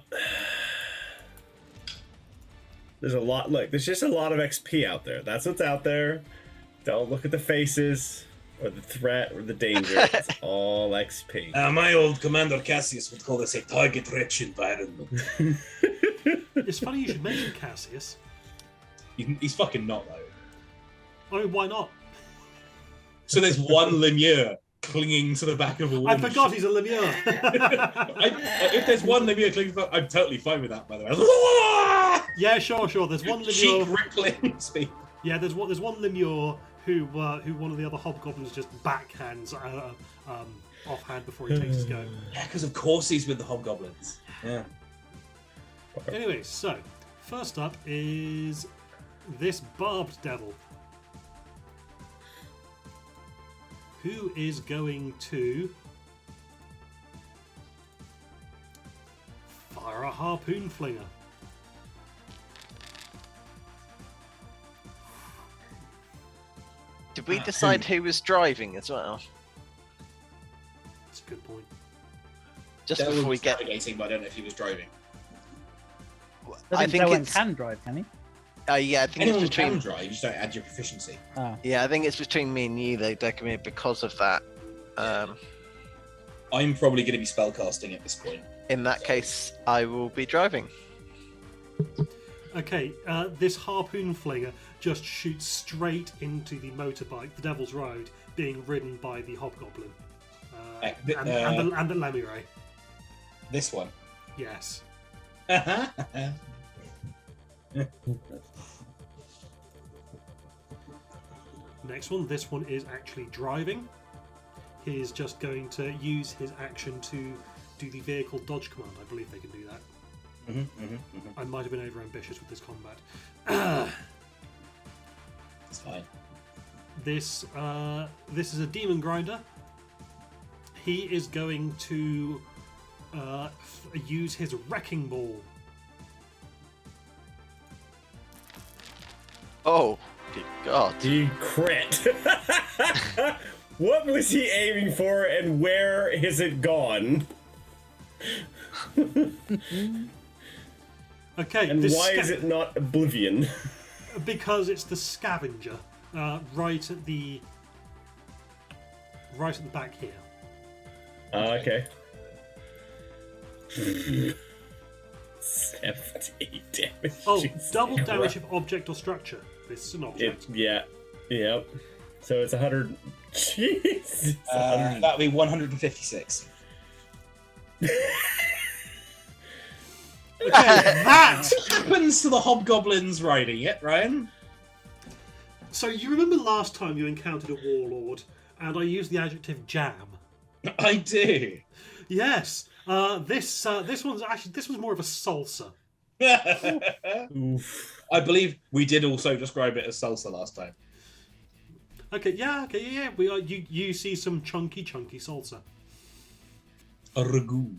There's a lot. Look, there's just a lot of XP out there. That's what's out there. Don't look at the faces or the threat or the danger. It's all XP. My old Commander Cassius would call this a target-rich environment. It's funny you should mention Cassius. He's fucking not, though. I mean, why not? So there's one Lemure clinging to the back of a war I forgot machine. he's a Lemure. If there's one Lemure clinging to the, I'm totally fine with that, by the way. Yeah, sure. There's one Cheek Lemure. rippling speed. Yeah, there's one Lemure who one of the other hobgoblins just backhands offhand before he takes his go. Yeah, because of course he's with the hobgoblins. Yeah. Anyway, so first up is this barbed devil, who is going to fire a harpoon flinger. Did we decide who was driving as well? That's a good point. Just That before we was get. navigating, but I don't know if he was driving. I think Darwin it's. can drive, can he? Yeah, I think Anyone it's can between. drive, you just don't add your proficiency. Ah. Yeah, I think it's between me and you, though, Decimir, because of that. I'm probably going to be spellcasting at this point. In that case, I will be driving. Okay, this harpoon flinger just shoots straight into the motorbike, the Devil's Road, being ridden by the hobgoblin and the Lemure. This one. Yes. Next one. This one is actually driving. He's just going to use his action to do the vehicle dodge command. I believe they can do that. I might have been over ambitious with this combat. It's fine. This is a demon grinder. He is going to use his wrecking ball. Oh, good God. He crit. What was he aiming for, and where is it gone? Okay, And this why is it not Oblivion? Because it's the scavenger, right at the back here. Okay. 70 damage. Oh, Jesus. double damage of object or structure. This is an object. Yep. So it's 100. Jeez. It's 100. That would be 156. Okay, that. Happens to the hobgoblins riding it, Ryan. So you remember last time you encountered a warlord, and I used the adjective jam. I do. Yes. This one's more of a salsa. Oof. I believe we did also describe it as salsa last time. Okay. Yeah. We are. You see some chunky salsa. A ragu.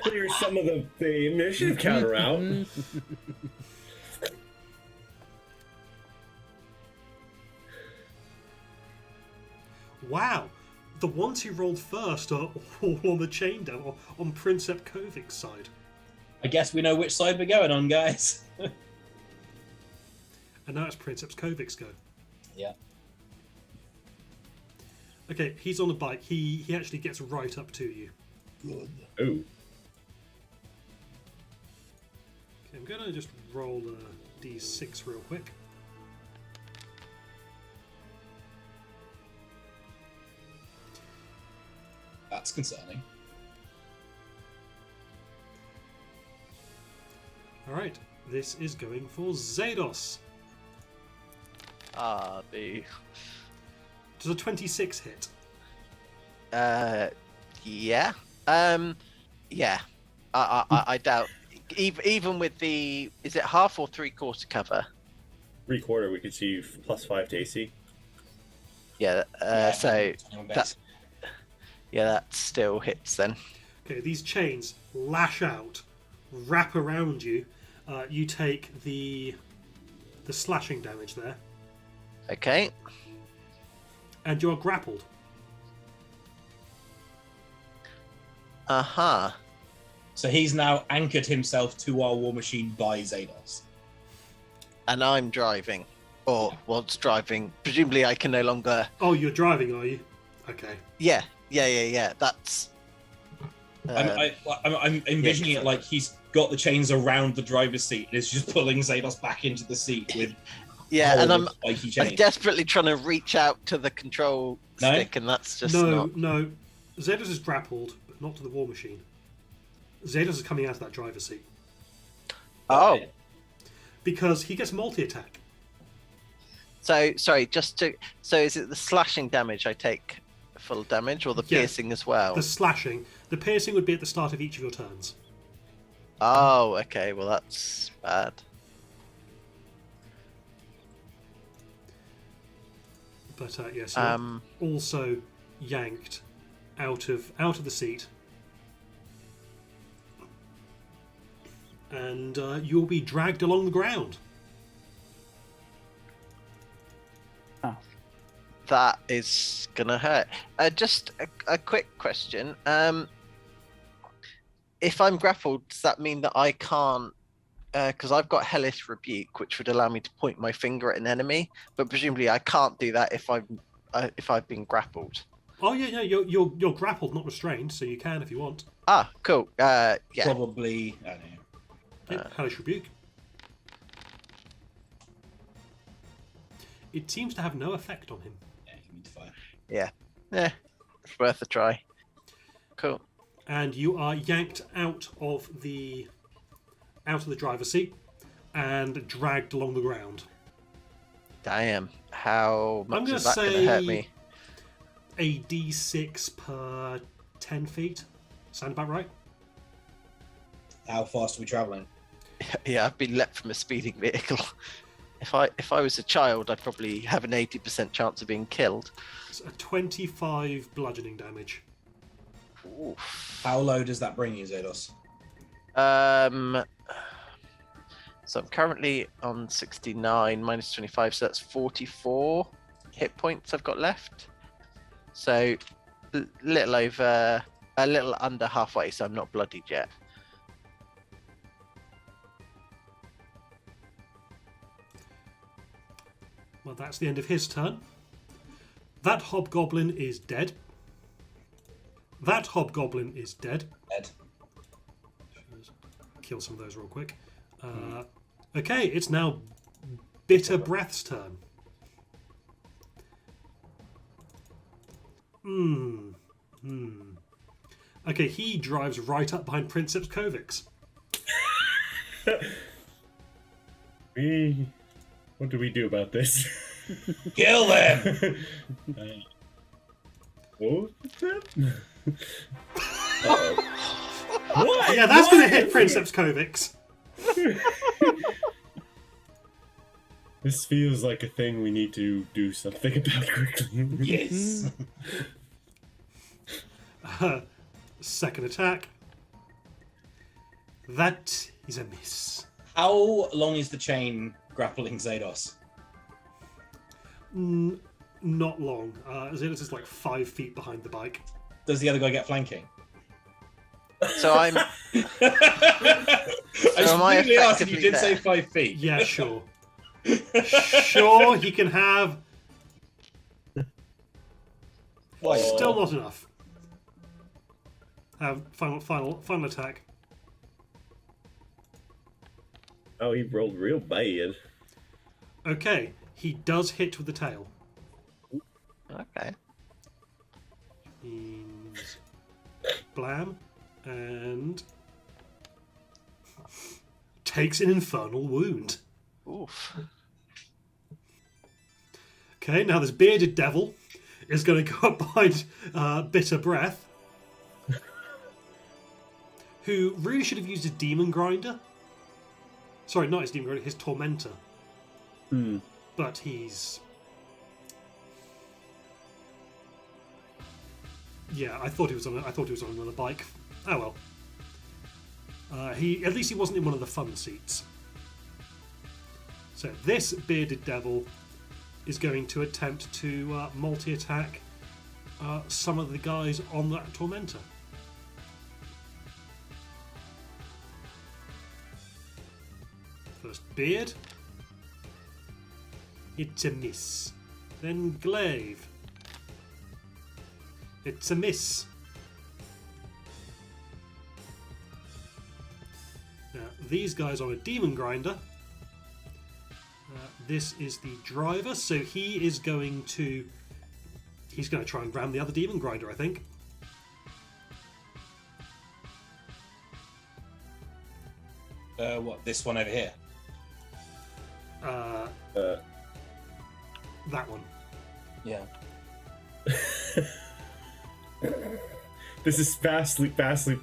Clear some of the initiative counter out. Wow. The ones who rolled first are all on the chain down, on Princep Kovic's side. I guess we know which side we're going on, guys. And now it's Princep Kovic's go. Yeah. Okay, he's on a bike. He actually gets right up to you. Good. Ooh. Okay, I'm going to just roll a d6 real quick. That's concerning. Alright, this is going for Zados. Ah, boo. Does a 26 hit? Yeah. Yeah. I doubt. Even with the, is it half or 3/4 cover? 3/4, we could see +5 to AC. Yeah. So On that, base. yeah, that still hits then. Okay, these chains lash out, wrap around you. You take the slashing damage there, Okay. and you are grappled. Uh-huh. So he's now anchored himself to our war machine by Zados. And I'm driving. Or was driving. Presumably I can no longer... Oh, you're driving, are you? Okay. Yeah. That's... I'm envisioning it like he's got the chains around the driver's seat and is just pulling Zados back into the seat with Yeah, hole and I'm with spiky chain. desperately trying to reach out to the control No? stick, and that's just No, not. no. Zedos is grappled, but not to the war machine. Zedos is coming out of that driver's seat Oh, because he gets multi-attack. so sorry. So is it the slashing damage I take full damage, or the Yeah. piercing as well? The slashing, the piercing would be at the start of each of your turns. Oh, okay. Well, that's bad. But yes, you're Um, also yanked out of the seat, and you'll be dragged along the ground. that is gonna hurt. Just a quick question. If I'm grappled, does that mean that I can't? Because I've got Hellish Rebuke, which would allow me to point my finger at an enemy, but presumably I can't do that if I've been grappled. Oh yeah, you're grappled, not restrained, so you can if you want. Ah, cool. Yeah. Probably. I don't know. Yeah, Hellish Rebuke. It seems to have no effect on him. Yeah, you need to fire. Yeah. It's worth a try. Cool. And you are yanked out of the driver's seat and dragged along the ground. Damn. How I'm much gonna is that say gonna hurt me? a d6 per 10 feet. Sound about right? How fast are we traveling? Yeah, I've been let from a speeding vehicle. If I was a child, I'd probably have an 80% chance of being killed. It's a 25 bludgeoning damage. Oof. How low does that bring you, Zedos? So I'm currently on 69 minus 25, so that's 44 hit points I've got left. So a little under halfway, so I'm not bloodied yet. Well, that's the end of his turn. That hobgoblin is dead. That hobgoblin is dead. Ed. Kill some of those real quick. Okay, it's now Bitter Breath's turn. Okay, he drives right up behind Princeps Kovics. What do we do about this? Kill them! What? What? Yeah, that's going to hit Princeps Kovics. This feels like a thing we need to do something about quickly. Yes. Second attack. That is a miss. How long is the chain grappling Zedos? Not long. Zenos is like 5 feet behind the bike. Does the other guy get flanking? So I'm. I am I specifically asked if you effectively did say there? 5 feet. Yeah, sure. Sure, he can have. Why? Still not enough. Final attack. Oh, he rolled real bad. Okay, he does hit with the tail. Okay. Means blam and takes an infernal wound. Oof. Okay, now this bearded devil is going to go up behind Bitter Breath, who really should have used his Demon Grinder. Sorry, not his Demon Grinder, his Tormentor. But he's... Yeah, I thought he was on another bike. Oh well. At least he wasn't in one of the fun seats. So this bearded devil is going to attempt to multi-attack some of the guys on that Tormentor. First Beard. It's a miss. Then Glaive. It's a miss. Now, these guys on a Demon Grinder This is the driver, so he's going to try and ram the other demon grinder, I think. What, this one over here? That one. Yeah. This is fastly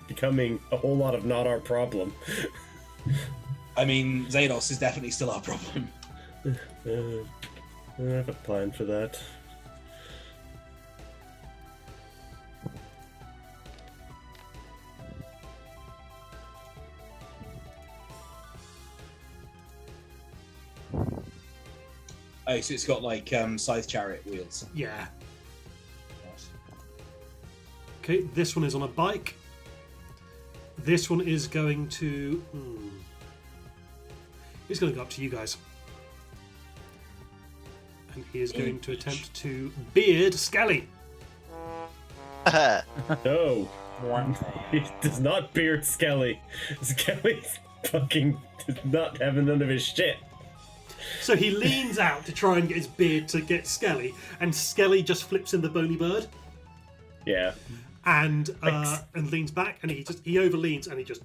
becoming a whole lot of not our problem. I mean, Zados is definitely still our problem. I have a plan for that. Oh, so it's got like scythe chariot wheels. Yeah. Nice. Okay, this one is on a bike. This one is going to... He's going to go up to you guys. And he is going to attempt to beard Skelly. No. He does not beard Skelly. Skelly fucking does not have none of his shit. So he leans out to try and get his beard to get Skelly, and Skelly just flips in the bony bird Yeah. and Thanks. leans back, and he overleans and he just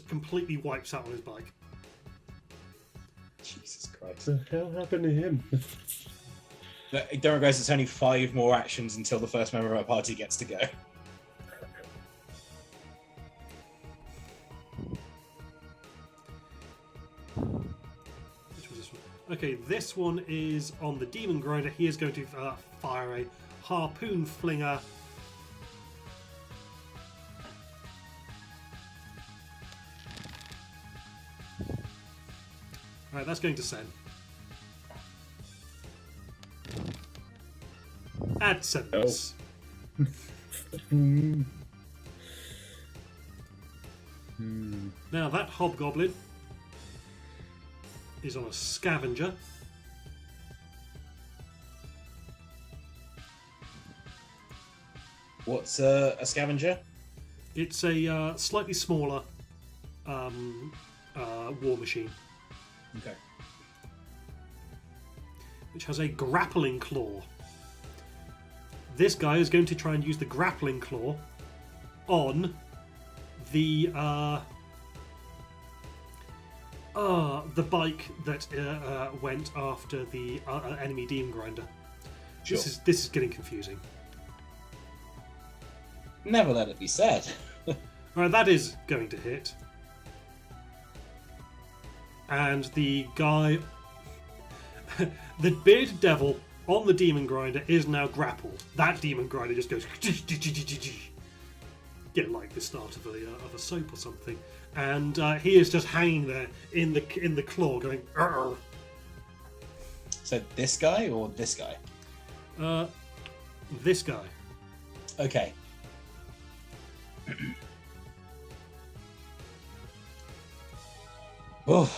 completely wipes out on his bike. Jesus Christ. What the hell happened to him? Don't worry, guys, it's only 5 more actions until the first member of our party gets to go. Which was this one? Okay, this one is on the demon grinder. He is going to fire a harpoon flinger. Right, that's going to Sen. Add sentence. Now that hobgoblin is on a scavenger. What's a scavenger? It's a slightly smaller war machine, Okay. which has a grappling claw. This guy is going to try and use the grappling claw on the bike that went after the enemy demon grinder. Sure. This is getting confusing. Never let it be said. Alright, that is going to hit. And the guy... the bearded devil on the demon grinder is now grappled. That demon grinder just goes... Get like the start of a soap or something. And he is just hanging there in the claw going... Arr! So this guy or this guy? This guy. Okay. Oh.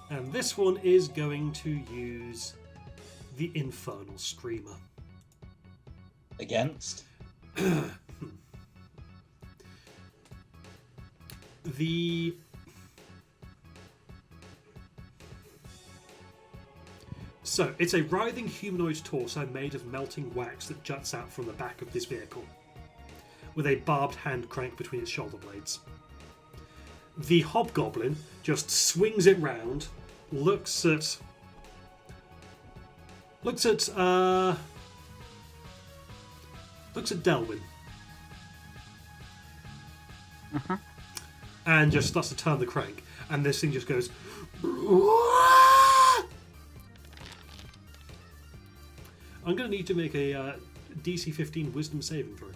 And this one is going to use the Infernal Screamer. Against? The... So, it's a writhing humanoid torso made of melting wax that juts out from the back of this vehicle, with a barbed hand crank between its shoulder blades. The hobgoblin just swings it round, looks at Delwyn, and just starts to turn the crank, and this thing just goes. I'm going to need to make a DC 15 Wisdom saving throw.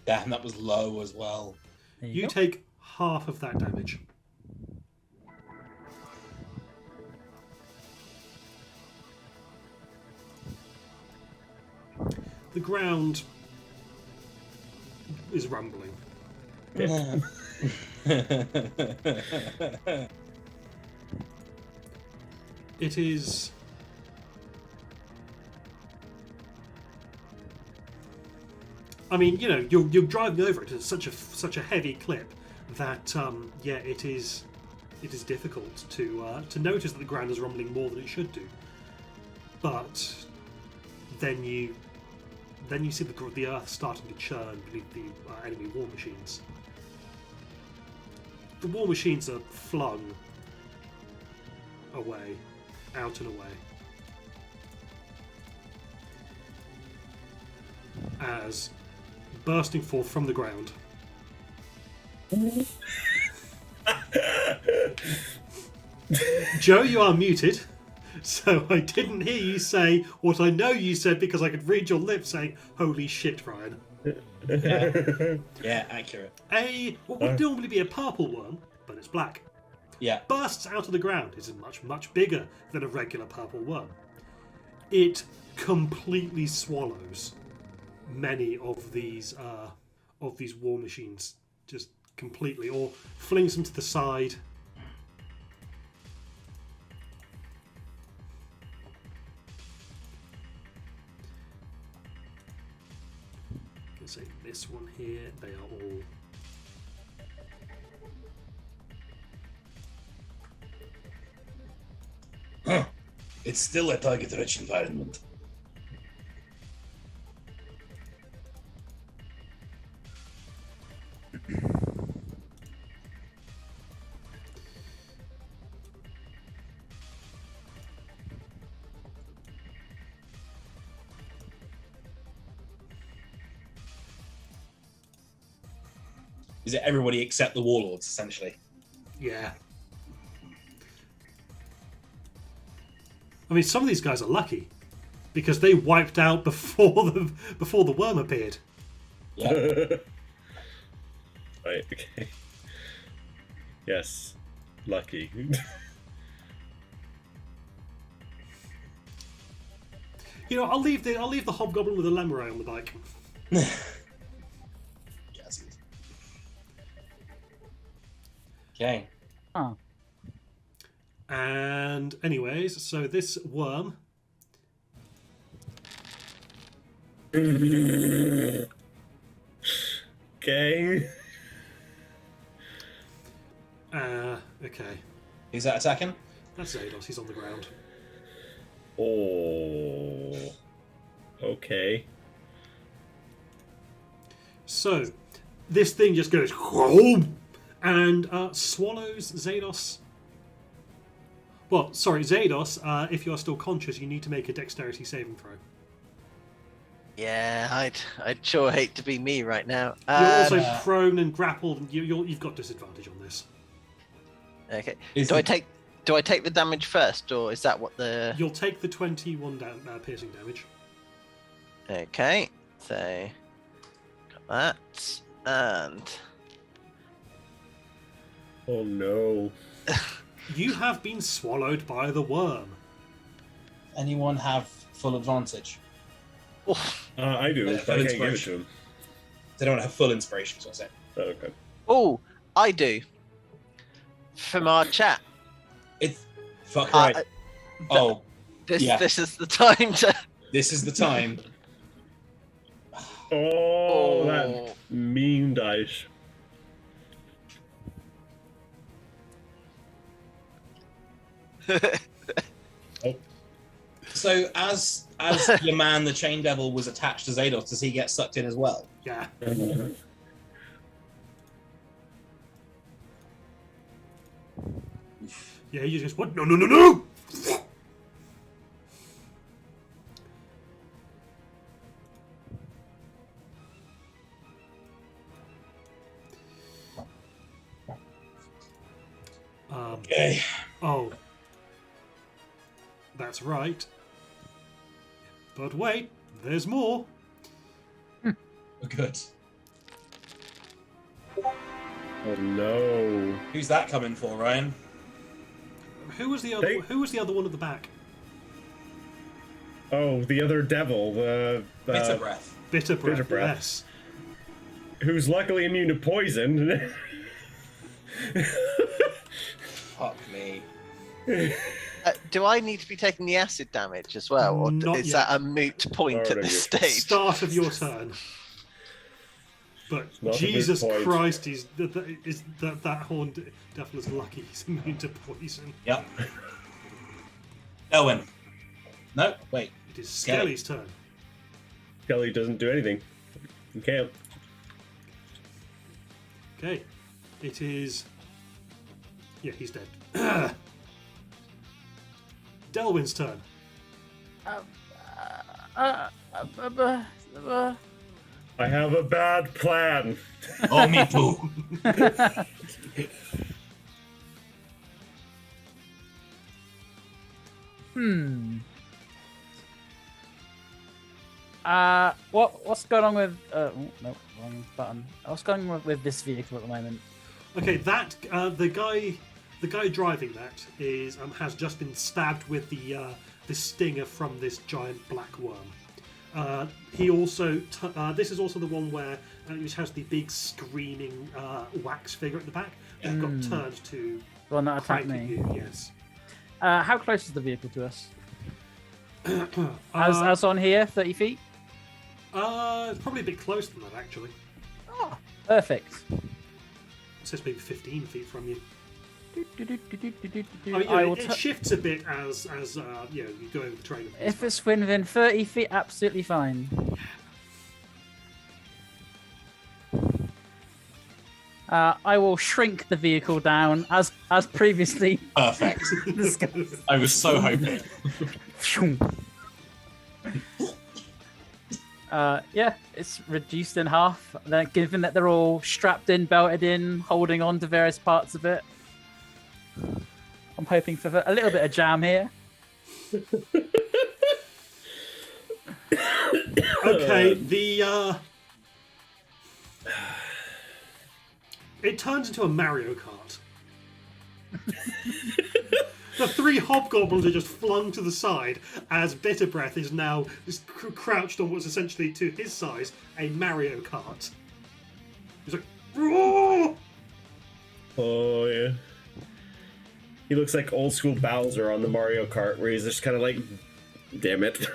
Damn, that was low as well. There You go. take half of that damage. The ground is rumbling. It is I mean, you're driving over it at such a heavy clip that it is difficult to notice that the ground is rumbling more than it should do. But then you see the earth starting to churn beneath the enemy war machines. The war machines are flung away, out and away, as bursting forth from the ground. Joe, you are muted, so I didn't hear you say what I know you said because I could read your lips saying, "Holy shit, Ryan." Yeah, accurate. What would normally be a purple worm, but it's black, Yeah. bursts out of the ground. It's much bigger than a regular purple worm. It completely swallows many of these war machines, just completely, or flings them to the side. Say this one here, they are all It's still a target-rich environment. Is it everybody except the warlords, essentially? yeah. I mean, some of these guys are lucky because they wiped out before the worm appeared. Yeah. Right. Okay. Yes. Lucky. I'll leave the hobgoblin with a lemur on the bike. Yes. Okay. Oh. And anyways, so this worm Okay. okay. Who's that attacking? That's Zados, he's on the ground. Oh. Okay. So this thing just goes and swallows Zados. Well, sorry, Zados, if you are still conscious, you need to make a dexterity saving throw. Yeah, I'd sure hate to be me right now. You're also prone and grappled, and you've got disadvantage on this. Okay. Is Do I the- take the damage first, or is that what the? You'll take the 21 piercing damage. Okay, so got that, and Oh no. You have been swallowed by the worm. Anyone have full advantage? I do, Yeah, but I can't give it to inspiration. him. They don't have full inspiration, so I say. Oh, okay. oh, I do. From our chat, It's fuck right. Oh, this Yeah. this is the time to. this is the time. Oh, that mean dice. Oh, So as your man, the Chain Devil, was attached to Zados, does he get sucked in as well? Yeah. Yeah, he just goes, what? No, no, no, no! Okay. Oh. That's right. But wait, there's more. Good. oh no. Who's that coming for, Ryan? Who was the other? Hey. Who was the other one at the back? Oh, the other devil, the Bitter breath. Bitter breath. Bitter breath. Yes. who's luckily immune to poison. Fuck me. Do I need to be taking the acid damage as well, or Not is yet. that a moot point at Already. this stage? Start of your turn. But Not a Jesus moot point. Christ, that horn devil is lucky he's immune to poison. Yep. Elwyn. No, wait. It is Skelly. Skelly's turn. Kelly doesn't do anything. You can't. Okay. It is. Yeah, he's dead. Delwyn's turn. I have a bad plan. Oh, me too. What's going on with? Oh, no, wrong button. What's going on with this vehicle at the moment? Okay, that the guy driving that has just been stabbed with the stinger from this giant black worm. He also this is also the one where which has the big screaming wax figure at the back. That got turned to The one that attacked crank at me. you, yes. How close is the vehicle to us? As on here, 30 feet. It's probably a bit closer than that actually. Oh, perfect. It says maybe 15 feet from you. I I mean, will it shifts a bit as you go over the terrain. If it's within 30 feet, absolutely fine. I will shrink the vehicle down as previously Perfect. discussed. I was so hoping. Yeah, it's reduced in half. Then, given that they're all strapped in, belted in, holding on to various parts of it, I'm hoping for a little bit of jam here. Okay, it turns into a Mario Kart. The three hobgoblins are just flung to the side as Bitter Breath is now just crouched on what's essentially to his size a Mario Kart. He's like, "Roar!" Oh yeah. He looks like old school Bowser on the Mario Kart, where he's just kind of like, "Damn it."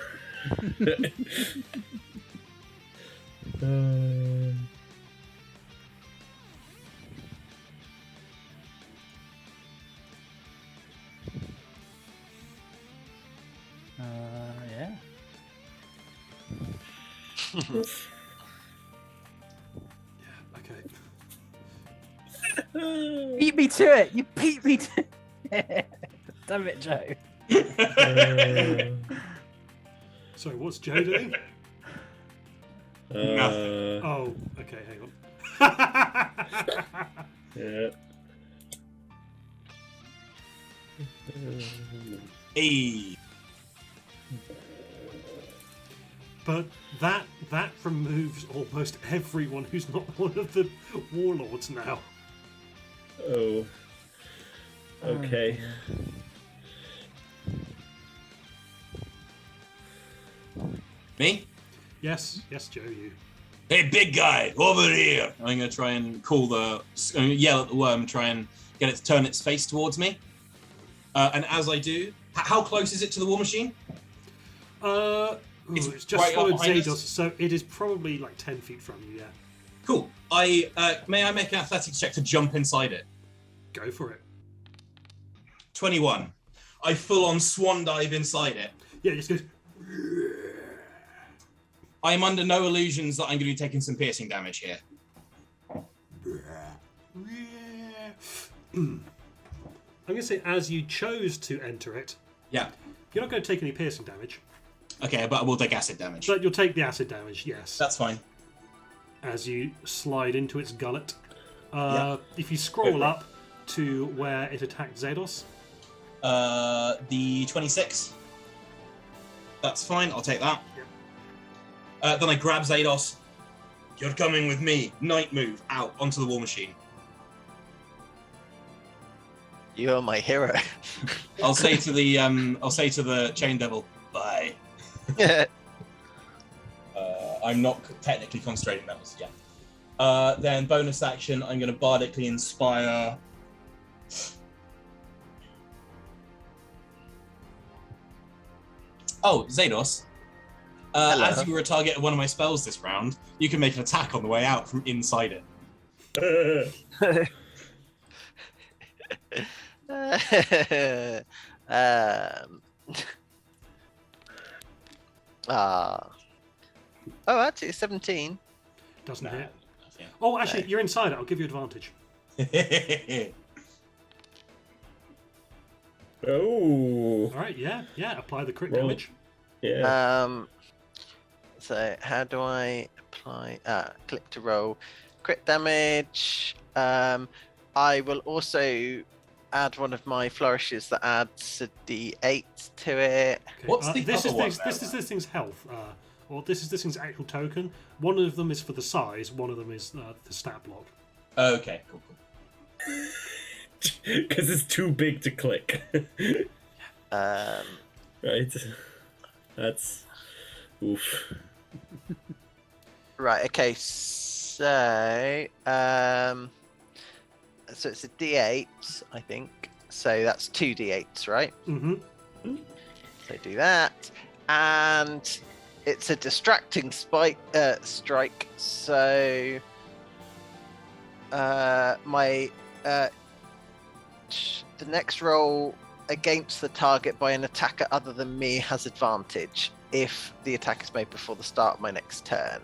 Yeah. Okay. Beat me to it! You beat me to it! Damn it, Joe. Sorry, what's Joe doing? Oh, okay, hang on. Yeah. Hey. But that removes almost everyone who's not one of the warlords now. Oh. Okay. Me? Yes, Joe, you. Hey, big guy, over here! I'm gonna try and yell at the worm, try and get it to turn its face towards me. And as I do, how close is it to the war machine? It's just right up followed behind Zados, us. so it is probably like 10 feet from you, yeah. Cool. May I make an athletics check to jump inside it? Go for it. 21. I full on swan dive inside it. Yeah, just goes. I am under no illusions that I'm going to be taking some piercing damage here. I'm going to say, as you chose to enter it, Yeah. you're not going to take any piercing damage, Okay, but I will take acid damage. but you'll take the acid damage, yes, That's fine. as you slide into its gullet. Yeah. If you scroll up to where it attacked Zados, The 26. That's fine. I'll take that. Yep. Then I grab Zados. You're coming with me. Night move out onto the war machine. You're my hero. I'll say to the chain devil, bye. I'm not technically concentrating those yet. Then bonus action, I'm going to bardically inspire. Oh, Zados. Hello. As you were a target of one of my spells this round, you can make an attack on the way out from inside it. Oh, actually, it's 17. Doesn't hit. Yeah. Oh, actually, you're inside it. I'll give you advantage. Oh, All right, yeah. Apply the crit Roll. damage. yeah. So how do I apply? Click to roll. Crit damage. I will also add one of my flourishes that adds a d8 to it. Okay. What's the this other is one this, there, this is this thing's health, or this is this thing's actual token. One of them is for the size. One of them is the stat block. Okay, cool. Because it's too big to click. Right? That's oof. Right. Okay. So so it's a d8, I think. So that's 2 d8s, right? Mm-hmm. So do that, and it's a distracting strike. So my the next roll against the target by an attacker other than me has advantage if the attack is made before the start of my next turn.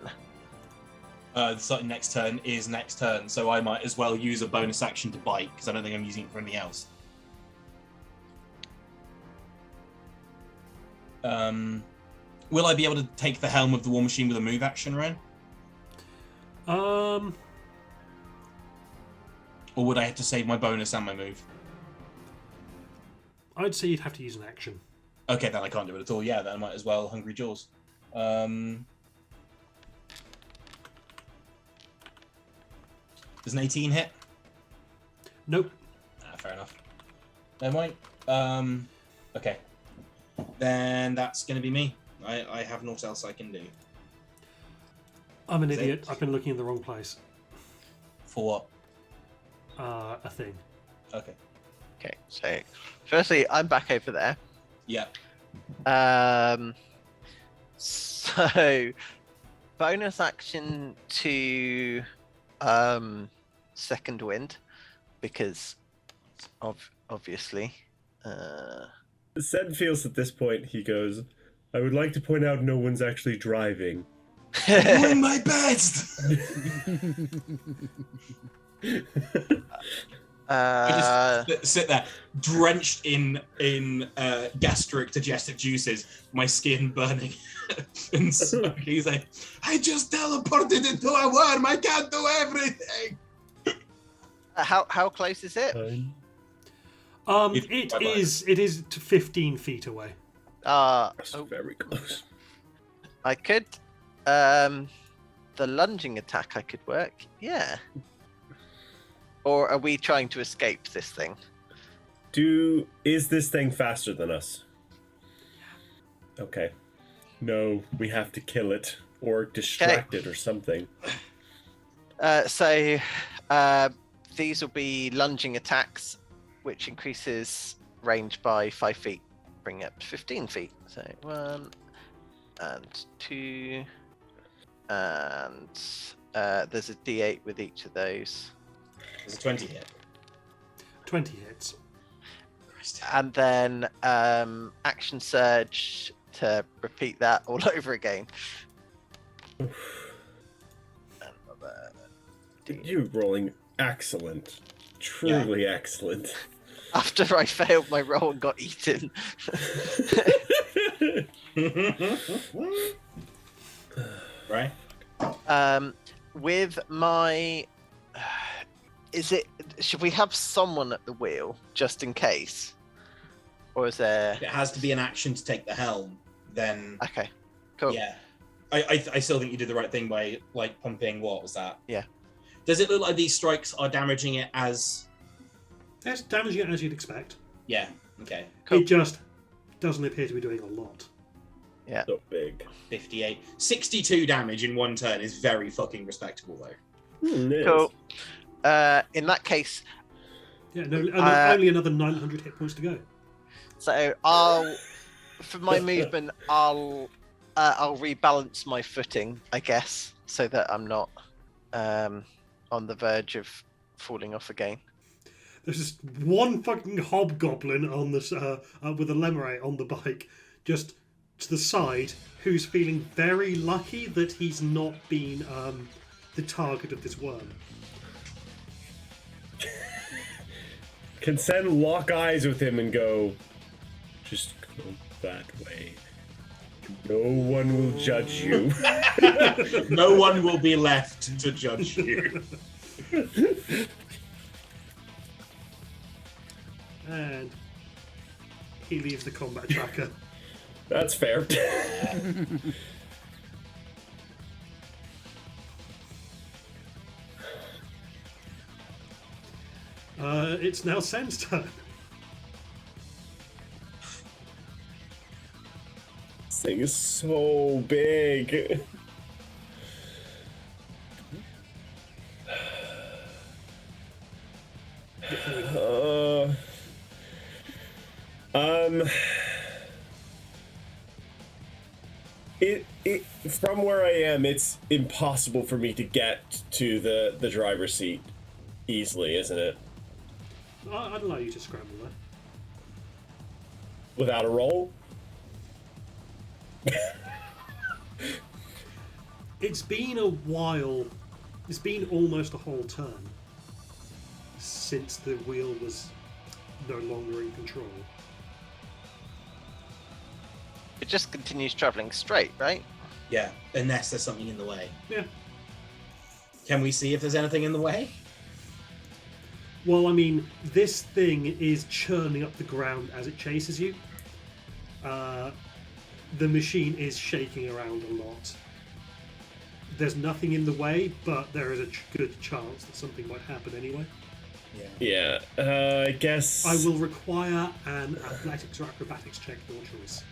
The next turn is next turn, so I might as well use a bonus action to bite because I don't think I'm using it for anything else. Will I be able to take the helm of the war machine with a move action, Ren? Or would I have to save my bonus and my move? I'd say you'd have to use an action. Okay, then I can't do it at all. Yeah, then I might as well Hungry Jaws. Does an 18 hit? Nope. Fair enough. Never mind. Okay. Then that's going to be me. I have naught else I can do. I'm an Is idiot. it? I've been looking in the wrong place. For what? A thing. Okay. Okay, so firstly, I'm back over there. Yeah. So bonus action to second wind because obviously Sen feels at this point, he goes, I would like to point out no one's actually driving. Doing my best! I just sit there, drenched in gastric digestive juices, my skin burning and smoky. He's like, I just teleported into a worm. I can't do everything. how close is it? It is 15 feet away. That's very close. I could the lunging attack I could work. Yeah. Or are we trying to escape this thing? Is this thing faster than us? Okay. No, we have to kill it or distract it or something. So these will be lunging attacks, which increases range by 5 feet, bring it up to 15 feet. So 1 and 2, and there's a D8 with each of those. There's a 20 hit. 20 hits. And then action surge to repeat that all over again. You're rolling excellent. Truly excellent. After I failed my roll and got eaten. Right? With my... should we have someone at the wheel just in case? Or is there... If it has to be an action to take the helm, then Okay, cool. yeah. I still think you did the right thing by like pumping. What was that? Yeah. Does it look like these strikes are damaging it as? It's damaging it as you'd expect. Yeah. Okay. Cool. It just doesn't appear to be doing a lot. Yeah. So big. 58, 62 damage in one turn is very fucking respectable though. It is. Cool. In that case, Yeah, no, only another 900 hit points to go. so for my movement, I'll I'll rebalance my footing, I guess, so that I'm not on the verge of falling off again. There's just one fucking hobgoblin on this with a lemurite on the bike, just to the side, who's feeling very lucky that he's not been the target of this worm. Can Sen lock eyes with him and go, just go that way. No one will judge you. No one will be left to judge you. And he leaves the combat tracker. That's fair. It's now Sen's turn. This thing is so big. It from where I am, it's impossible for me to get to the driver's seat easily, isn't it? I'd allow you to scramble there. Without a roll? It's been a while. It's been almost a whole turn since the wheel was no longer in control. It just continues travelling straight, right? Yeah, unless there's something in the way. Yeah. Can we see if there's anything in the way? Well, I mean, this thing is churning up the ground as it chases you. The machine is shaking around a lot. There's nothing in the way, but there is a good chance that something might happen anyway. Yeah. Yeah, I guess... I will require an athletics or acrobatics check, your choice.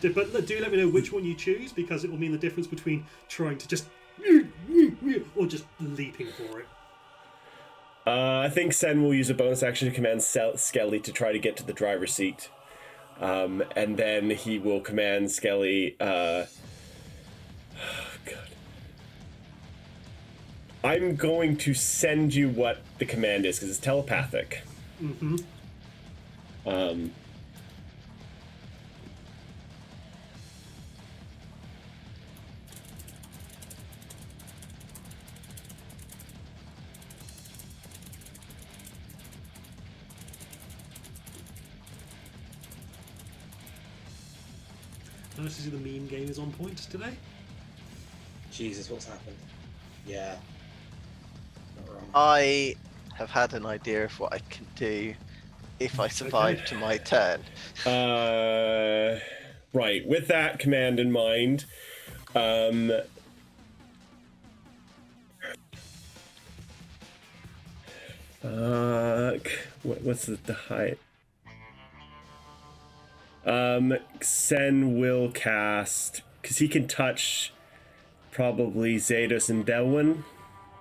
But do let me know which one you choose, because it will mean the difference between trying to just or just leaping for it. I think Sen will use a bonus action to command Skelly to try to get to the driver's seat. And then he will command Skelly... God. I'm going to send you what the command is, because it's telepathic. Mm-hmm. Nice to see the meme game is on point today. Jesus, what's happened? Yeah. Not wrong. I have had an idea of what I can do if I survive to my turn. Right, with that command in mind, what's the height? Sen will cast, because he can touch probably Zados and Delwyn.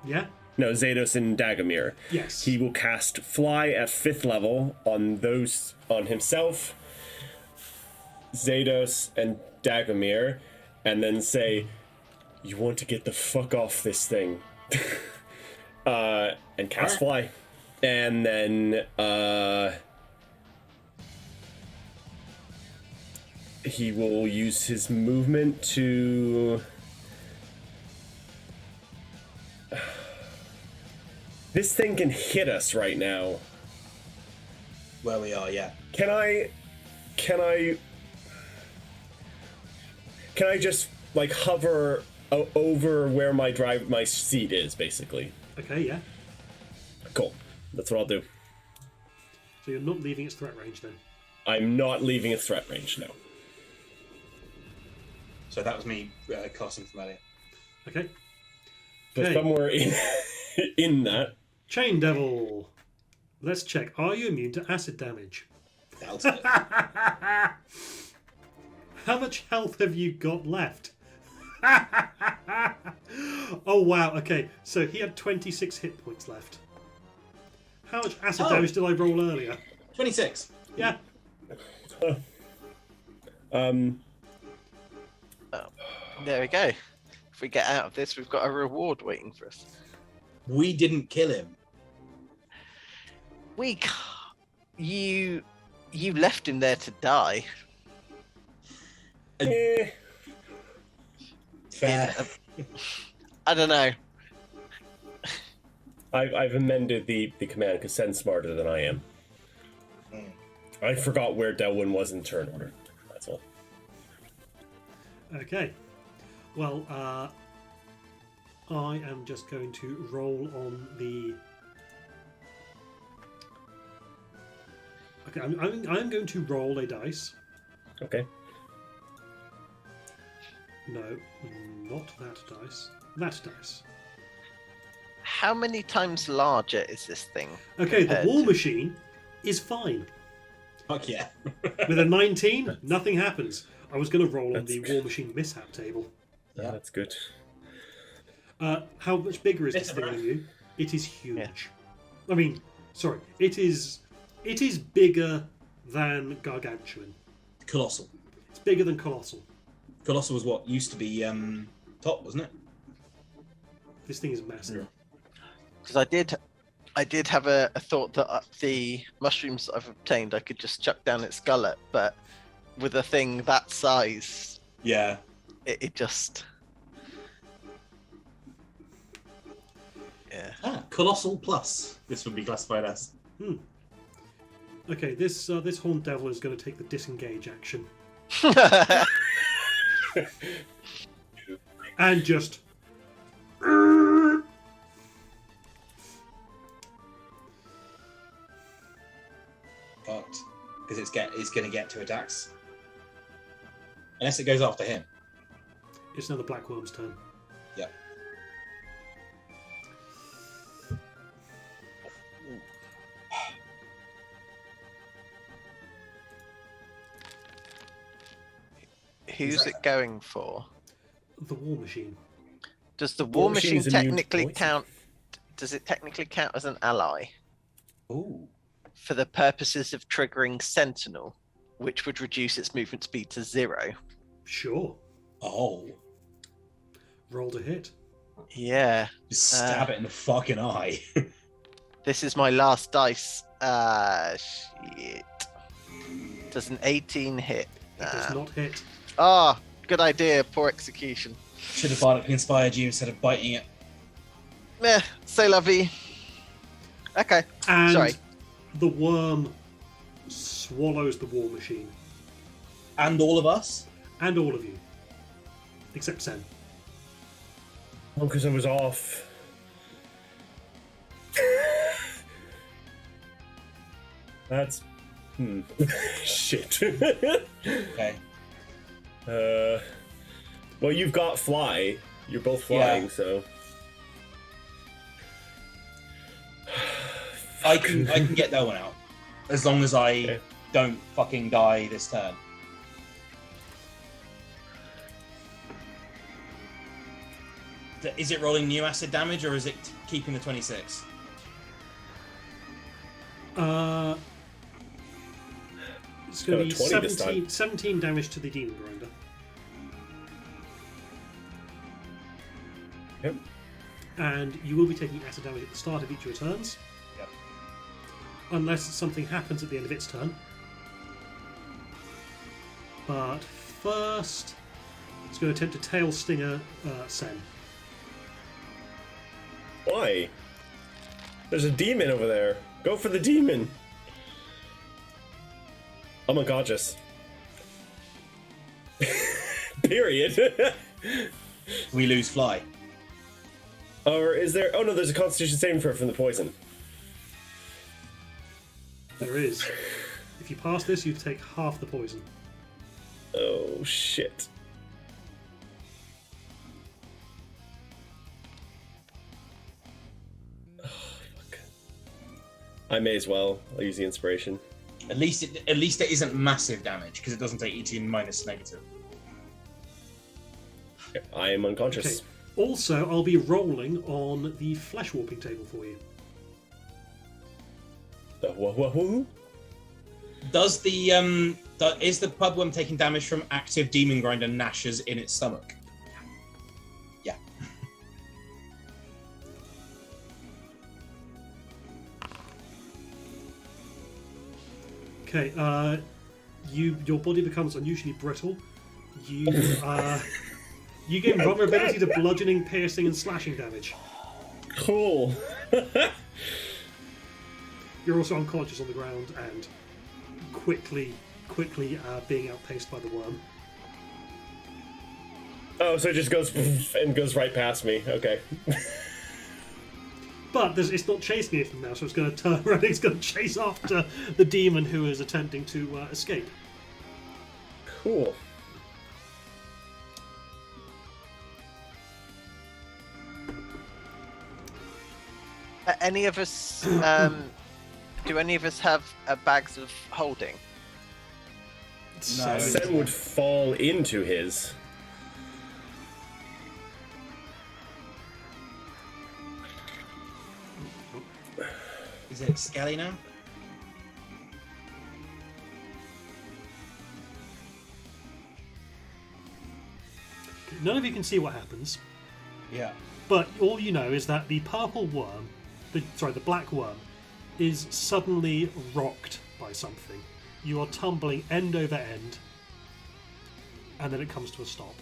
Yeah? No, Zados and Dagomir. Yes. He will cast Fly at 5th level on himself, Zados, and Dagomir, and then say, "You want to get the fuck off this thing," and cast Fly, and then he will use his movement to. This thing can hit us right now. Where we are, yeah. Can I just like hover over where my seat is, basically? Okay, yeah. Cool. That's what I'll do. So you're not leaving its threat range then? I'm not leaving a threat range, no. So that was me casting from earlier. Okay. But Okay. somewhere in that. Chain Devil. Let's check. Are you immune to acid damage? Doubt it. How much health have you got left? Oh wow, okay. So he had 26 hit points left. How much acid damage did I roll earlier? 26. Yeah. There we go. If we get out of this, we've got a reward waiting for us. We didn't kill him. We, you left him there to die. Fair. I don't know. I've amended the command because Sen's smarter than I am. I forgot where Delwyn was in turn order. That's all. Okay. Well, I am just going to roll on the. Okay, I'm going to roll a dice. Okay. No, not that dice. That dice. How many times larger is this thing? Okay, the compared war to- machine is fine. Fuck yeah. With a 19, nothing happens. I was going to roll on That's the good. war machine mishap table. Yeah, that's good. How much bigger is this thing than you? It is huge. Yeah. I mean, sorry, it is bigger than gargantuan. Colossal. It's bigger than colossal. Colossal was what used to be top, wasn't it? This thing is massive. Because I did have a thought that the mushrooms I've obtained I could just chuck down its gullet, but with a thing that size, Yeah. it just. Yeah. Ah, Colossal Plus. This would be classified as. Okay, this horned devil is going to take the disengage action and just. Fucked. Because it's going to get 2 attacks. Unless it goes after him. It's now the black worm's turn. Yep. Who's it going for? The war machine. Does the war machine machine's immune to technically poison. count? Does it technically count as an ally Ooh. for the purposes of triggering Sentinel, which would reduce its movement speed to 0? Sure. Oh. Rolled a hit. Yeah. Just stab it in the fucking eye. This is my last dice. Shit. Does an 18 hit? It does not hit. Ah, good idea. Poor execution. Should have bardic inspired you instead of biting it. Meh, c'est la vie. Okay. And Sorry. the worm swallows the war machine. And all of us? And all of you. Except Sen. Oh, because I was off. That's. Shit. Okay. Well, you've got fly. You're both flying, Yeah. so. I can get that one out. As long as I Okay. don't fucking die this turn. Is it rolling new acid damage or is it keeping the 26? It's going to be 20 this 17 damage to the demon grinder. Yep. And you will be taking acid damage at the start of each of your turns. Yep. Unless something happens at the end of its turn. But first, it's going to attempt to tail stinger Sen. Why? There's a demon over there. Go for the demon. I'm unconscious. Period. We lose fly. Or is there? Oh no, there's a Constitution saving throw from the poison. There is. If you pass this, you take half the poison. Oh shit. Oh, fuck. I may as well. I'll use the inspiration. At least it isn't massive damage because it doesn't take 18 minus negative. I am unconscious. Okay. Also, I'll be rolling on the flesh warping table for you. Whoa. Does the is the pudworm taking damage from active demon grinder gnashes in its stomach? Yeah. Okay, your body becomes unusually brittle. You you gain vulnerability to bludgeoning, piercing, and slashing damage. Cool. You're also unconscious on the ground and quickly being outpaced by the worm. Oh, so it just goes and goes right past me. Okay. But it's not chasing anything now, so it's going to turn around. It's going to chase after the demon who is attempting to escape. Cool. Any of us? Do any of us have bags of holding? No. Sen would fall into his. Is it Skelly now? None of you can see what happens, Yeah. but all you know is that the purple worm, the black worm, is suddenly rocked by something. You are tumbling end over end, and then it comes to a stop.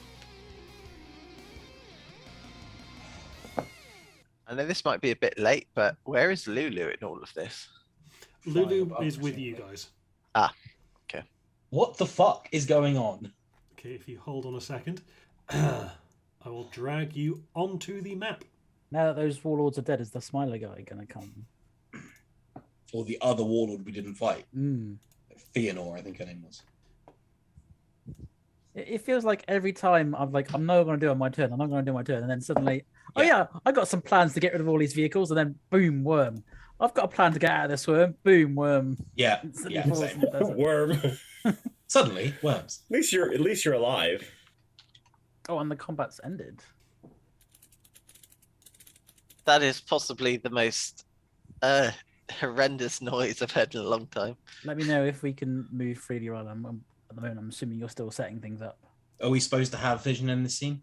I know this might be a bit late, but where is Lulu in all of this? Lulu above, is with you presumably. guys. What the fuck is going on? Okay, if you hold on a second, I will drag you onto the map. Now that those warlords are dead, is the Smiler guy going to come? Or the other warlord we didn't fight. Mm. Theonor, I think her name was. It feels like every time I'm like, I'm not going to do it on my turn. I'm not going to do my turn, and then suddenly, oh yeah, I got some plans to get rid of all these vehicles, and then boom, worm. I've got a plan to get out of this worm. Boom, worm. Yeah, Instantly yeah, falls same. in the desert. Worm. Suddenly, worms. At least you're alive. Oh, and the combat's ended. That is possibly the most horrendous noise I've heard in a long time. Let me know if we can move freely while I'm at the moment. I'm assuming you're still setting things up. Are we supposed to have vision in this scene?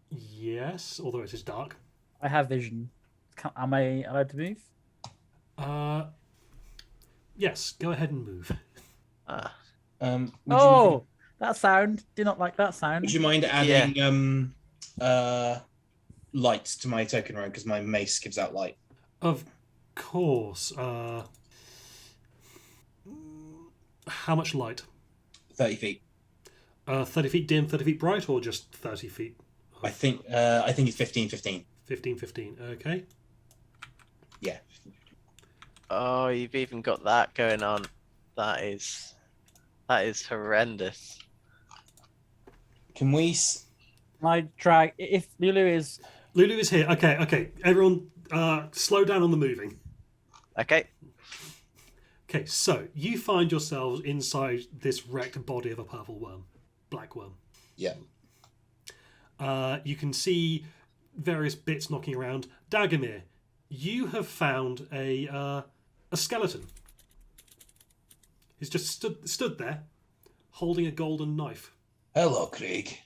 Yes, although it is dark. I have vision. Am I allowed to move? Yes, go ahead and move. Would That sound. Do not like that sound. would you mind adding light to my token room because my mace gives out light? Of course. How much light? 30 feet. 30 feet dim, 30 feet bright, or just 30 feet? I think it's 15, 15. 15, 15. Okay. Yeah. Oh, you've even got that going on. That is horrendous. Can we? I drag. If Lulu is. Lulu is here. Okay. Everyone, slow down on the moving. Okay. Okay, so you find yourselves inside this wrecked body of a purple worm, black worm. Yeah. You can see various bits knocking around. Dagomir, you have found a skeleton. He's just stood there, holding a golden knife. Hello, Craig.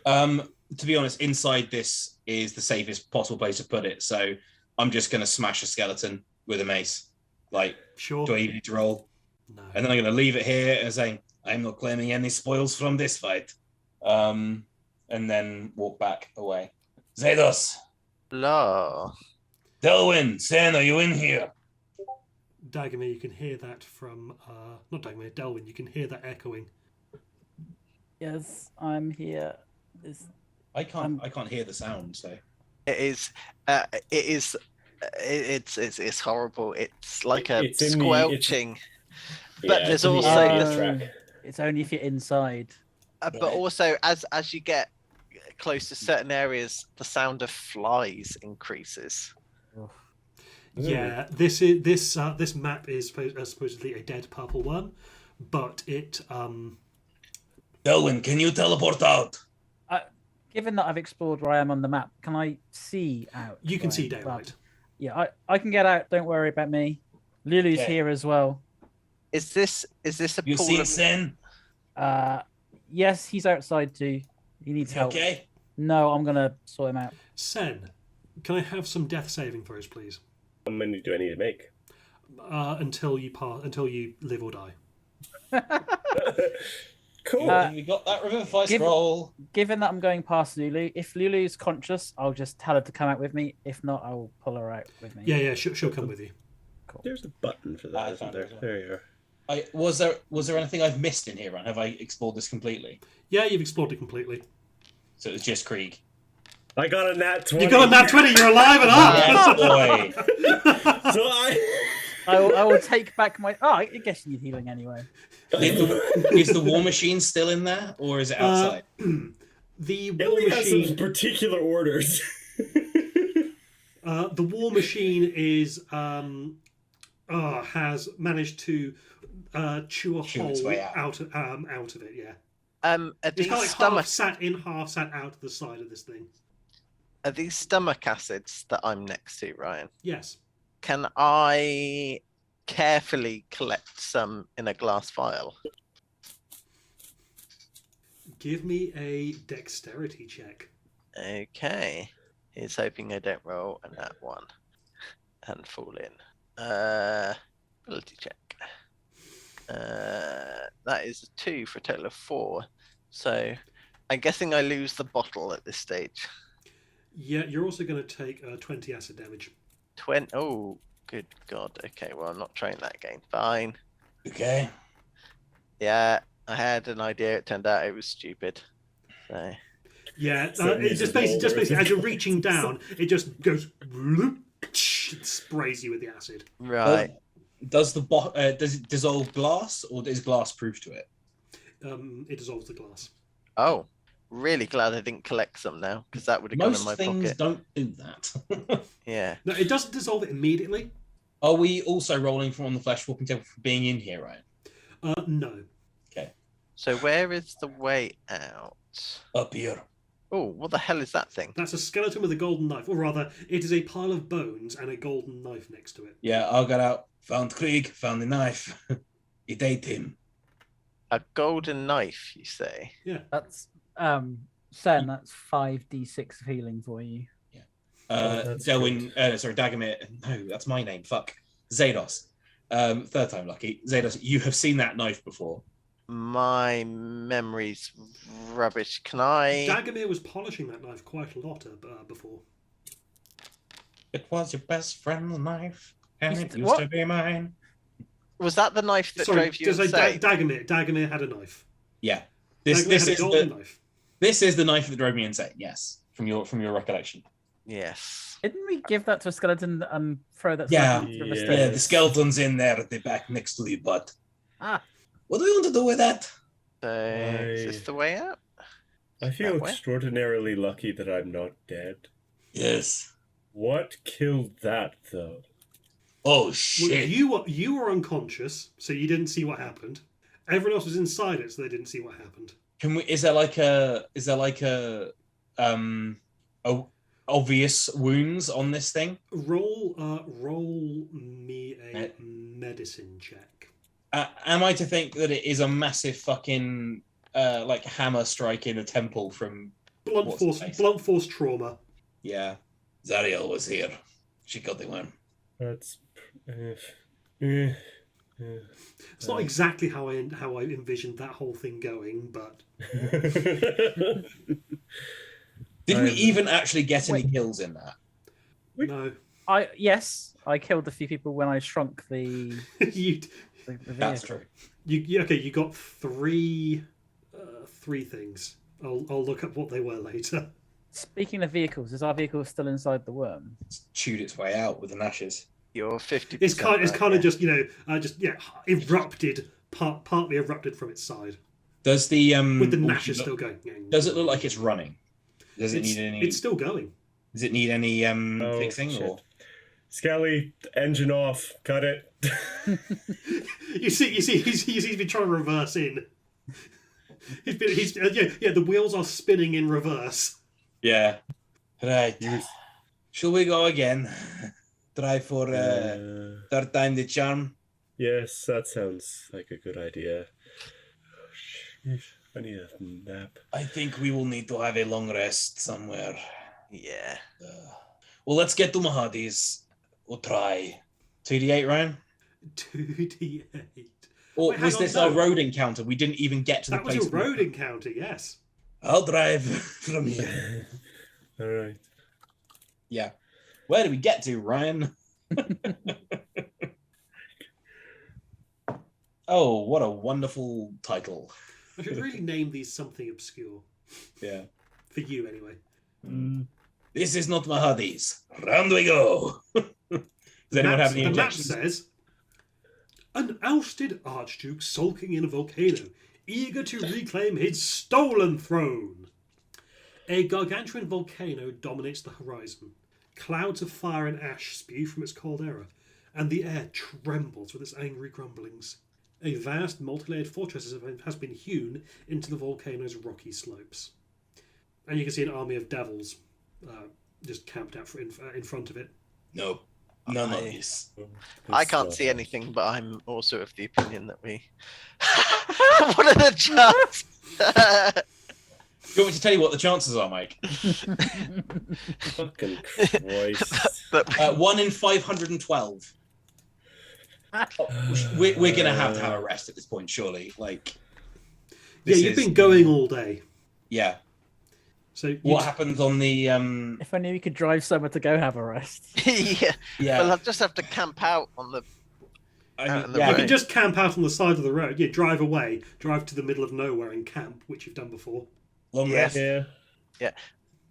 To be honest, inside this is the safest possible place to put it. So I'm just going to smash a skeleton with a mace. Like, Sure. do I even need to roll? No. And then I'm going to leave it here and saying, I'm not claiming any spoils from this fight. And then walk back away. Zedos, La. Delwyn, Sen, are you in here? Dagomir, you can hear that from not Dagomir, Delwyn. You can hear that echoing. Yes, I'm here. I can't hear the sound, so It's horrible. It's like a It's in the- squelching. But Yeah, there's it's in the also audio the- track. It's only if you're inside. But Right. also as you get close to certain areas, the sound of flies increases. Yeah, this map is supposedly a dead purple worm, but it Delwyn, can you teleport out? Given that I've explored where I am on the map, can I see out? you can where see I am? daylight. Yeah, I can get out. Don't worry about me. Lulu's Okay. here as well. Is this a You pool see of... Sen? Yes, he's outside too. He needs You help. okay? No, I'm gonna sort him out. Sen, can I have some death saving throws, please? How many do I need to make? Until you live or die. Cool. We got that revivify give- scroll. Given that I'm going past Lulu, if Lulu's conscious, I'll just tell her to come out with me. If not, I'll pull her out with me. Yeah, she'll come with you. There's a button for I that, isn't found there? it as well. There you are. Was there anything I've missed in here, Ryan? Have I explored this completely? Yeah, you've explored it completely. So it was just Krieg. I got a nat 20. You got a nat 20. You're alive and up. Yes, boy. So I will take back my. Oh, I guess you need healing anyway. Is the war machine still in there, or is it outside? The It war only has some machine. particular orders. The war machine has managed to chew a Chew its hole way out. out of it. Yeah, Are it's these kind of like stomach half sat in, half sat out of the side of this thing. are these stomach acids that I'm next to, Ryan? Yes. Can I carefully collect some in a glass vial? Give me a dexterity check. Okay. He's hoping I don't roll a nat 1 and fall in. Ability check. That is a 2 for a total of 4. So I'm guessing I lose the bottle at this stage. Yeah, you're also going to take 20 acid damage. 20. Oh, good God. Okay, well, I'm not trying that again. Fine. Okay. Yeah, I had an idea. It turned out it was stupid. So Yeah, So it it's just basically boulders. as you're reaching down, it just goes bloop, it sprays you with the acid. right. Does does it dissolve glass, or is glass proof to it? It dissolves the glass. Oh, really glad I didn't collect some now, because that would have gone in Most my things pocket. don't do that. Yeah. No, it doesn't dissolve it immediately. Are we also rolling from on the flesh walking table for being in here, Ryan? No. So where is the way out? Up here. Oh, what the hell is that thing? That's a skeleton with a golden knife, or rather, it is a pile of bones and a golden knife next to it. Yeah, I got out. Found Krieg. Found the knife. It ate him. A golden knife, you say? That's Sen. That's 5d6 of healing for you. that's Delwyn. Dagomir. No, that's my name. Fuck. Zados. Third time lucky. Zados, you have seen that knife before. My memory's rubbish. Can I? Dagomir was polishing that knife quite a lot before. It was your best friend's knife, and it used What? to be mine. Was that the knife that Sorry, drove you just insane? Dagomir had a knife. Yeah. This Dagomir had a is golden the knife. this is the knife that drove me insane. Yes, from your recollection. Yes. Didn't we give that to a skeleton and throw that? Yeah. skeleton through the Yeah. Yeah, stairs? the skeleton's in there at the back next to the butt. Ah, What do we want to do with that? So is this the way out? I feel That way? extraordinarily lucky that I'm not dead. Yes. What killed that, though? Oh Well, shit! you were unconscious, so you didn't see what happened. Everyone else was inside it, so they didn't see what happened. Can we? Is there like a obvious wounds on this thing? Roll me a medicine check. Am I to think that it is a massive fucking like hammer strike in a temple from? What's the face? Blunt force trauma. Yeah, Zariel was here. She got the worm. That's. It's not exactly how I envisioned that whole thing going, but Did we even actually get any kills in that? no. I killed a few people when I shrunk the you That's vehicle. true. you got three things. I'll look up what they were later. Speaking of vehicles, is our vehicle still inside the worm? It's chewed its way out with the ashes. You're 50%. It's kind of right, just erupted, partly erupted from its side Does the with the orchid gnashes look- still going. Does it look like it's running? Does it It's, need any? it's still going. Does it need any Oh, fixing shit. or? Skelly, engine off. Cut it. You see, he's been trying to reverse in. The wheels are spinning in reverse. Yeah. Right. You- Shall we go again? Try for third time the charm. Yes, that sounds like a good idea. Oh, shit. I need a nap. I think we will need to have a long rest somewhere. Yeah. Well, let's get to Mahadi's. We'll try. 2d8, Ryan? 2d8. Or Wait, hang was on, this no. our road encounter? We didn't even get to That the was place. your road encounter, yes. I'll drive from here. All right. Yeah. Where do we get to, Ryan? Oh, what a wonderful title. I should really name these something obscure. Yeah. For you, anyway. This is not Mahadi's. Round we go. Does anyone have any The map objections? says, an ousted archduke sulking in a volcano, eager to reclaim his stolen throne. A gargantuan volcano dominates the horizon. Clouds of fire and ash spew from its caldera, and the air trembles with its angry grumblings. A vast, multi-layered fortress has been hewn into the volcano's rocky slopes. And you can see an army of devils just camped out in front of it. No. None of this. I can't see anything, but I'm also of the opinion that we. What are the chances? You want me to tell you what the chances are, Mike? Fucking Christ. 1 in 512. We're gonna have a rest at this point, surely. Like, Yeah, you've been going all day. Yeah. So What happens on the If only we could drive somewhere to go have a rest. Yeah. Yeah. Well, I'll just have to camp out on the. I out mean, in the yeah, You road. can just camp out on the side of the road. Yeah, drive away. Drive to the middle of nowhere and camp, which you've done before. long Yeah. rest. Yeah.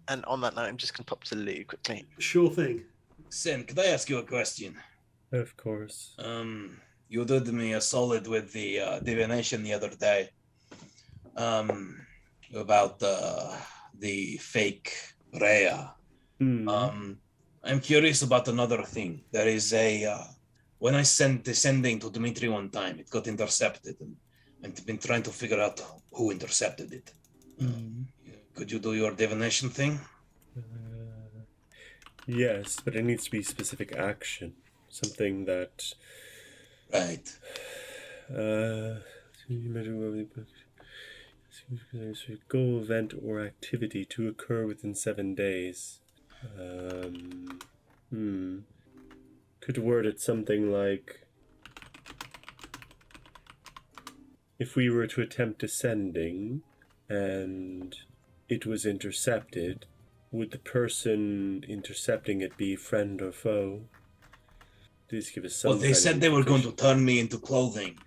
And on that note, I'm just gonna pop to Lou quickly. Sure thing. Sen, could I ask you a question? Of course. You did me a solid with the divination the other day. About the fake Rhea. I'm curious about another thing. There is a when I sent the sending to Dmitry one time, it got intercepted, and I've been trying to figure out who intercepted it. Could you do your divination thing? Yes, but it needs to be specific action. Something that. Right. Goal, event, or activity to occur within 7 days. Could word it something like, if we were to attempt descending and it was intercepted, would the person intercepting it be friend or foe? Please give us some. Well, they said they were going to turn me into clothing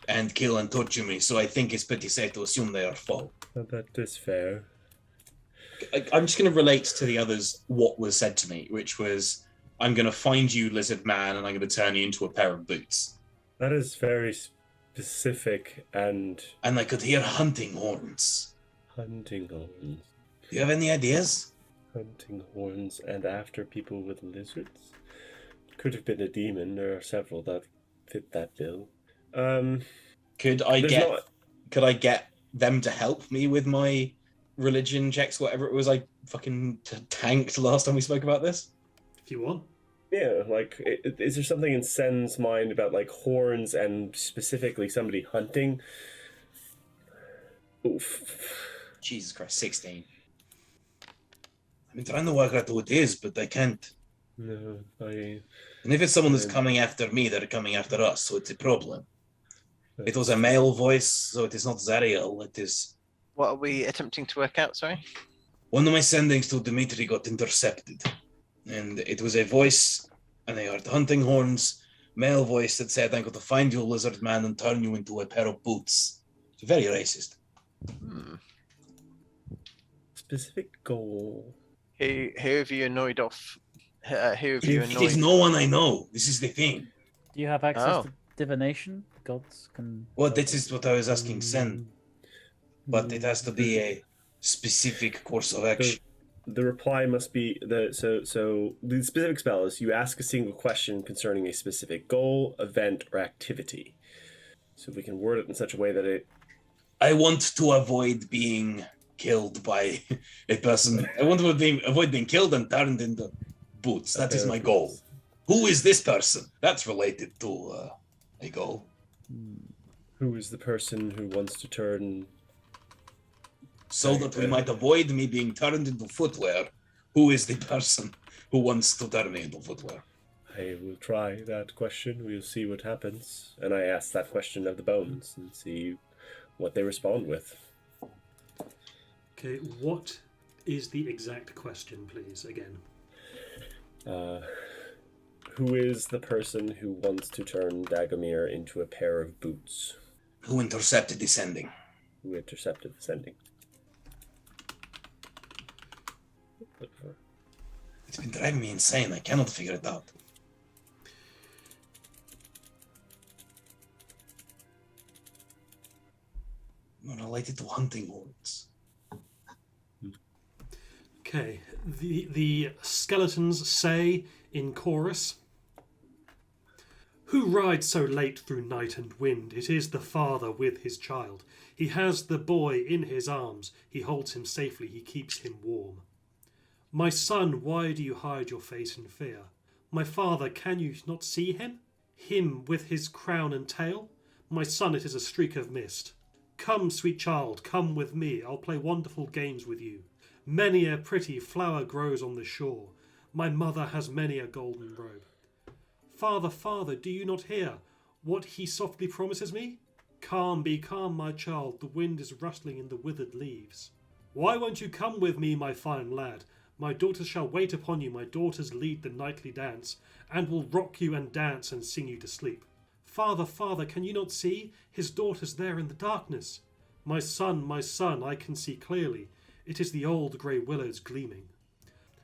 and kill and torture me, so I think it's pretty safe to assume they are foe. That is fair. I'm just going to relate to the others what was said to me, which was, I'm going to find you, lizard man, and I'm going to turn you into a pair of boots. That is very specific and And I could hear hunting horns. hunting horns. Do you have any ideas? Hunting horns and after people with lizards? Could have been a demon. There are several that fit that bill. Could I There's get not- could I get them to help me with my religion checks, whatever it was I fucking tanked last time we spoke about this? If you want. Yeah, like, is there something in Sen's mind about, like, horns and specifically somebody hunting? Oof. Jesus Christ, 16. I've been trying to work out who it is, but I can't. No, I... And if it's someone that's Yeah. coming after me, they're coming after us, so it's a problem. It was a male voice, so it is not Zariel. It is What are we attempting to work out? Sorry. one of my sendings to Dmitry got intercepted, and it was a voice, and I heard hunting horns, male voice that said, "I'm going to find you, lizard man, and turn you into a pair of boots." It's very racist. Specific goal. Who have you annoyed off? Who have you It is annoyed? no one I know. This is the thing. Do you have access Oh. to divination? Gods can. Well, this is what I was asking Sen, but it has to be a specific course of action. The reply must be so the specific spell is you ask a single question concerning a specific goal, event, or activity. So if we can word it in such a way that it I want to avoid being killed by a person. I want to avoid being killed and turned into boots. That is my goal. Who is this person? That's related to I go. Who is the person who wants to turn... So that we might avoid me being turned into footwear, who is the person who wants to turn me into footwear? I will try that question. We'll see what happens. And I ask that question of the bones and see what they respond with. Okay, what is the exact question, please, again? Who is the person who wants to turn Dagomir into a pair of boots? Who intercepted the sending? Who intercepted the sending? It's been driving me insane. I cannot figure it out. Not related to hunting horns. Okay, the skeletons say in chorus, "Who rides so late through night and wind? It is the father with his child. He has the boy in his arms. He holds him safely. He keeps him warm. My son, why do you hide your face in fear? My father, can you not see him? Him with his crown and tail? My son, it is a streak of mist. Come, sweet child, come with me. I'll play wonderful games with you. Many a pretty flower grows on the shore. My mother has many a golden robe. Father, father, do you not hear what he softly promises me? Calm, be calm, my child. The wind is rustling in the withered leaves. Why won't you come with me, my fine lad? My daughters shall wait upon you. My daughters lead the nightly dance, and will rock you and dance and sing you to sleep. Father, father, can you not see his daughters there in the darkness? My son, I can see clearly. It is the old grey willows gleaming.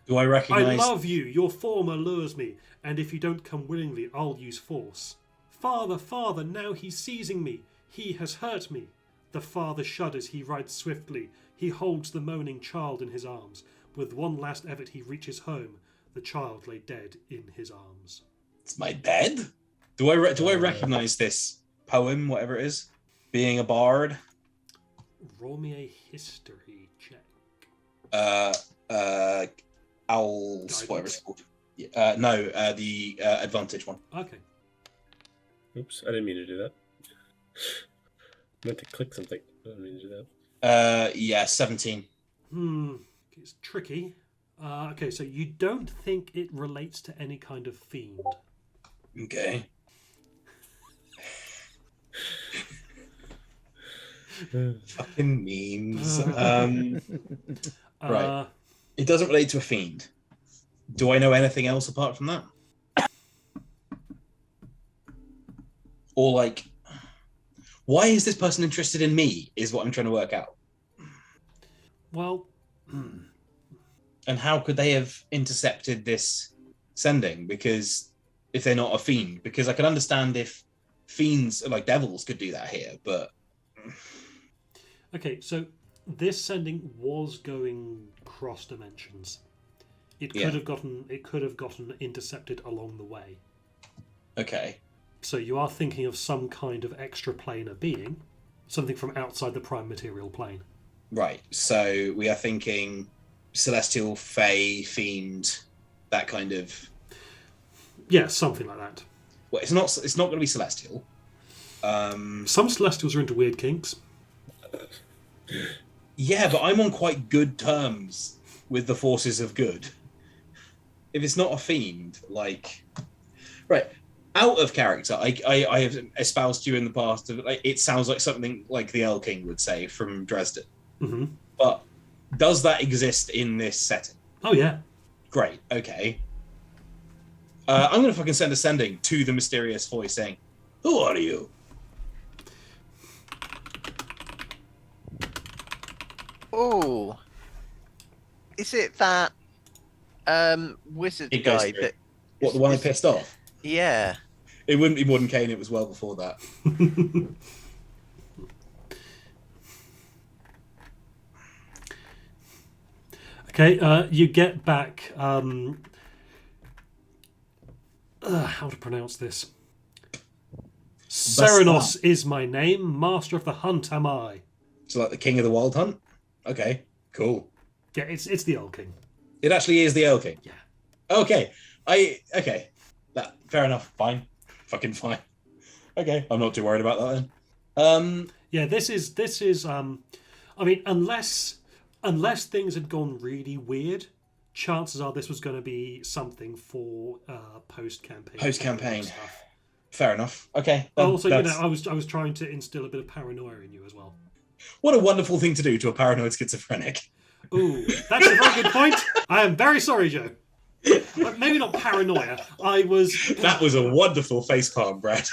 Do I recognize... I love you. Your form allures me, and if you don't come willingly, I'll use force. Father, father, now he's seizing me. He has hurt me. The father shudders. He rides swiftly. He holds the moaning child in his arms. With one last effort, he reaches home. The child lay dead in his arms." It's my dad? Do I recognize this poem, whatever it is? Being a bard? Roll me a history check. Owls, whatever it's called. The advantage one. Okay. Oops, I didn't mean to do that. I meant to click something. I didn't mean to do that. 17. It's tricky. Okay, so you don't think it relates to any kind of fiend. Okay. Fucking memes. Right. It doesn't relate to a fiend. Do I know anything else apart from that? Or like, why is this person interested in me is what I'm trying to work out. Well... And how could they have intercepted this sending? Because if they're not a fiend, because I can understand if fiends like devils could do that here, but Okay, so this sending was going cross dimensions. It could have gotten intercepted along the way. okay. So you are thinking of some kind of extraplanar being, something from outside the prime material plane. Right. So we are thinking celestial, fey, fiend, that kind of. Yeah, something like that. Well, it's not. It's not going to be celestial. Some celestials are into weird kinks. Yeah, but I'm on quite good terms with the forces of good. If it's not a fiend, like, right, out of character, I have espoused you in the past. Like, it sounds like something like the El King would say from Dresden. Mm-hmm. But does that exist in this setting? Oh yeah. Great. Okay. I'm gonna fucking send a sending to the mysterious voice saying, "Who are you?" Oh, is it that wizard It goes guy through. that? What, the one I pissed off? Yeah. It wouldn't be more than Kane. It was well before that. Okay, you get back. How to pronounce this? Serenos is my name. Master of the hunt am I. So, like the King of the Wild Hunt. Okay, cool. Yeah, it's the old king. It actually is the El King. Yeah. Okay. Okay. That fair enough. Fine. Fucking fine. Okay, I'm not too worried about that then. Yeah, this is. I mean, unless things had gone really weird, chances are this was going to be something for post campaign. Post campaign. Stuff. Fair enough. Okay. Also, I was trying to instill a bit of paranoia in you as well. What a wonderful thing to do to a paranoid schizophrenic. Ooh, that's a very good point. I am very sorry, Joe. Maybe not paranoia. That was a wonderful face palm, Brad.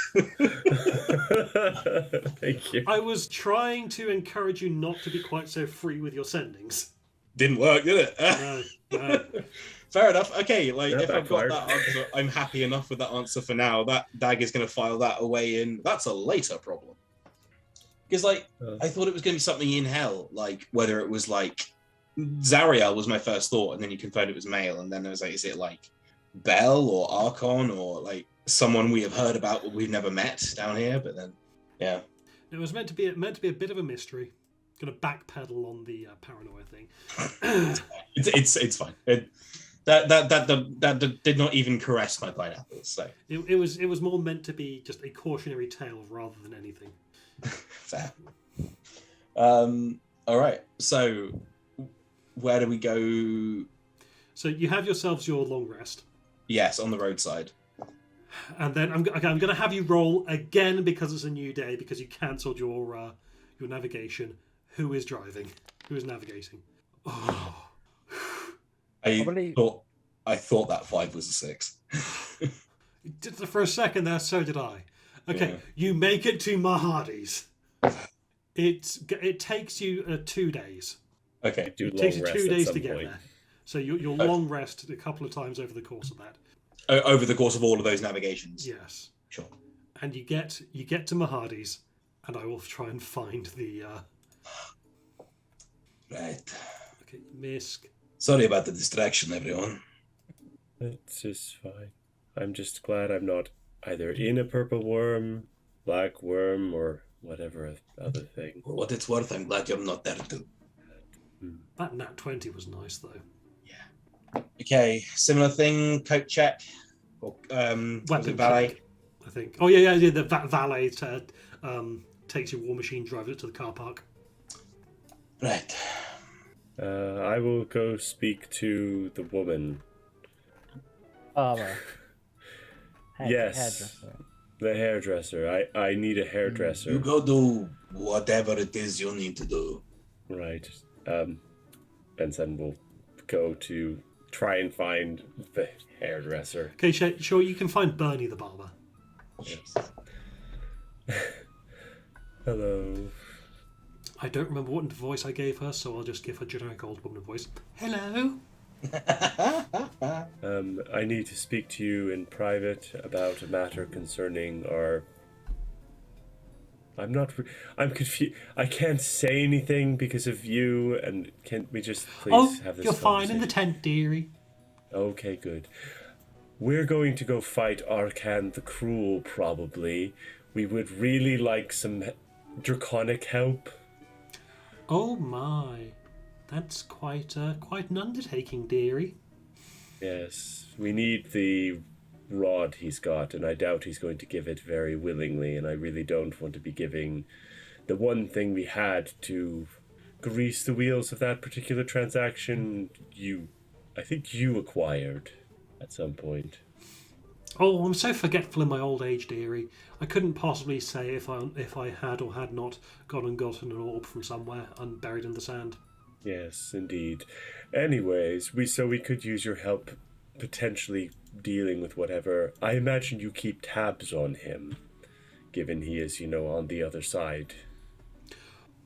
Thank you. I was trying to encourage you not to be quite so free with your sendings. Didn't work, did it? No. Fair enough. Okay, like Yeah, if I've got backfired. that answer, I'm happy enough with that answer for now. That Dag is going to file that away in. That's a later problem. Because I thought it was going to be something in hell, like whether it was like Zariel was my first thought, and then you confirmed it was male, and then I was like, is it like Bell or Archon or like someone we have heard about but we've never met down here? But then, yeah, It was meant to be a bit of a mystery. Going to backpedal on the paranoia thing. it's fine. That did not even caress my pineapples. So It was more meant to be just a cautionary tale rather than anything. fair. All right. So where do we go? So you have yourselves your long rest, Yes, on the roadside. and then I'm going to have you roll again because it's a new day because you cancelled your navigation. Who is driving? Who is navigating? Oh. Probably- I thought that 5 was a 6. For a second there, so did I. Okay, Yeah. you make it to Mahadi's. It takes you 2 days. Okay. Do It long takes you rest 2 at days some to get point. there. So you'll long rest a couple of times over the course of that. Over the course of all of those navigations. Yes, Sure. and you get to Mahadi's, and I will try and find the. Right. Okay, Misk. Sorry about the distraction, everyone. It's just fine. I'm just glad I'm not either in a purple worm, black worm, or whatever other thing. For what it's worth, I'm glad you're not there too. That nat 20 was nice though. Okay, similar thing, coat check. Or, was Weapon it valet? check, I think. Oh yeah. The valet takes your war machine, drives it to the car park. Right. I will go speak to the woman. Barber. Yes. Hairdresser. The hairdresser. I need a hairdresser. You go do whatever it is you need to do. Right. Benson will go to try and find the hairdresser. Okay, sure. You can find Bernie the barber. Yes. Hello. I don't remember what voice I gave her, so I'll just give her generic old woman voice. Hello. I need to speak to you in private about a matter concerning our... I'm confused. I can't say anything because of you, and can't we just please have this You're fine in the conversation? tent, dearie. Okay, good. We're going to go fight Arkan the Cruel, probably. We would really like some draconic help. Oh my, that's quite an undertaking, dearie. Yes, we need the rod he's got, and I doubt he's going to give it very willingly, and I really don't want to be giving the one thing we had to grease the wheels of that particular transaction I think you acquired at some point. Oh, I'm so forgetful in my old age, dearie. I couldn't possibly say if I had or had not gone and gotten an orb from somewhere unburied in the sand. Yes, indeed. Anyways, we could use your help potentially dealing with whatever. I imagine you keep tabs on him, given he is, on the other side.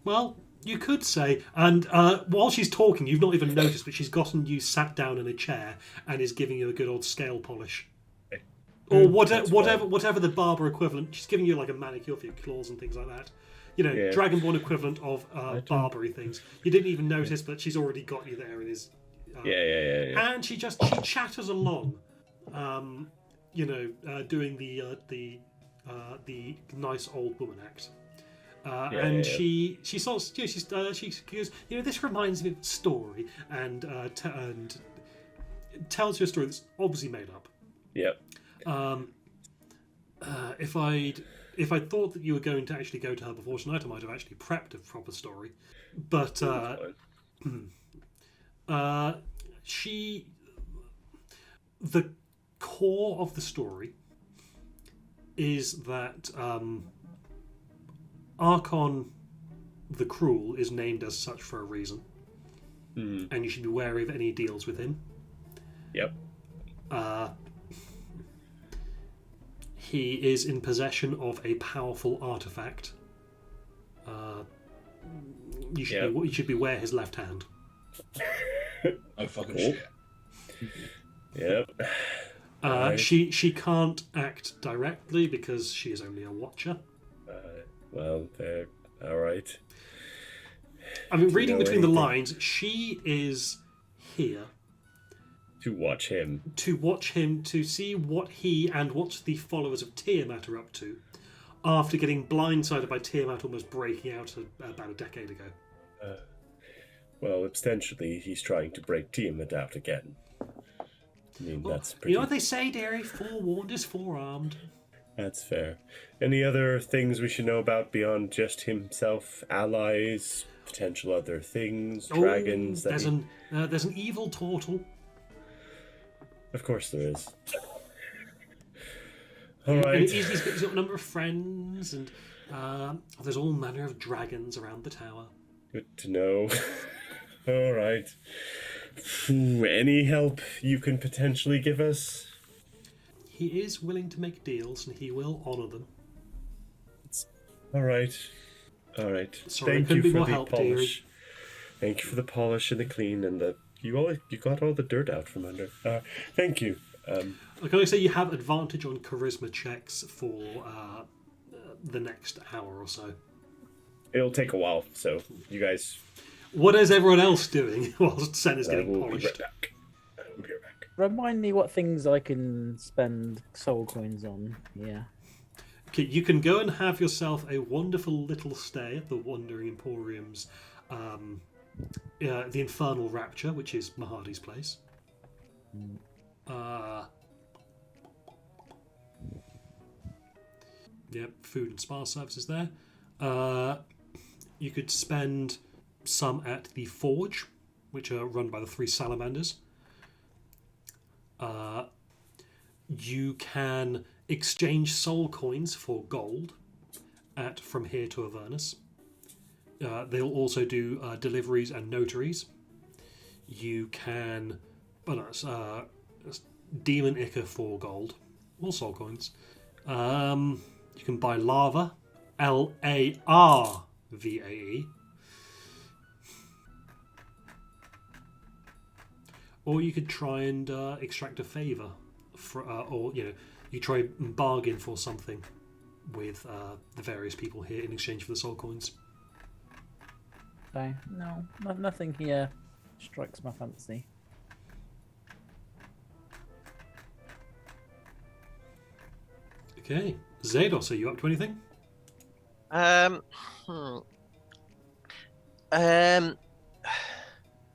Well, you could say, and while she's talking, you've not even noticed, but she's gotten you sat down in a chair and is giving you a good old scale polish. Or whatever the barber equivalent. She's giving you like a manicure for your claws and things like that. Yeah. Dragonborn equivalent of barbery things. You didn't even notice, but she's already got you there and is. Yeah. And she chatters along, doing the nice old woman act. She sort of, she goes, this reminds me of a story, and tells you a story that's obviously made up. Yep. If I'd if I thought that you were going to actually go to her before tonight, I might have actually prepped a proper story. But she, the core of the story is that Archon the Cruel is named as such for a reason, and you should be wary of any deals with him. Yep. He is in possession of a powerful artifact. You should beware his left hand. Oh fucking Cool. shit. Yep. Right. She can't act directly because she is only a watcher. Well, all right. I mean, reading know between the anything? lines, she is here To watch him. to watch him, to see what he and what the followers of Tiamat are up to after getting blindsided by Tiamat almost breaking out about a decade ago. Well, essentially, he's trying to break Tiamat out again. I mean, that's pretty. You know what they say, dearie? Forewarned is forearmed. That's fair. Any other things we should know about beyond just himself? Allies, potential other things, dragons? That There's an evil turtle. Of course there is. All And right. he's got a number of friends, and there's all manner of dragons around the tower. Good to know. All right. Any help you can potentially give us? He is willing to make deals, and he will honour them. All right. All right. Sorry, Thank couldn't you be for more the help, polish. dearie. Thank you for the polish and the clean and the you got all the dirt out from under. Thank you. I can only say you have advantage on charisma checks for the next hour or so. It'll take a while, so you guys. What is everyone else doing whilst Sen is I getting will be polished? right back. I will be right back. Remind me what things I can spend soul coins on. Yeah. Okay, you can go and have yourself a wonderful little stay at the Wandering Emporium's, the Infernal Rapture, which is Mahadi's place. Yep, food and spa services there. You could spend some at the Forge, which are run by the three salamanders. You can exchange soul coins for gold at From Here to Avernus. They'll also do deliveries and notaries. You can... Demon Ichor for gold. More soul coins. You can buy lava. Larvae. Or you could try and extract a favour. Or, you try and bargain for something with the various people here in exchange for the soul coins. So, no, nothing here strikes my fancy. Okay. Zados, are you up to anything?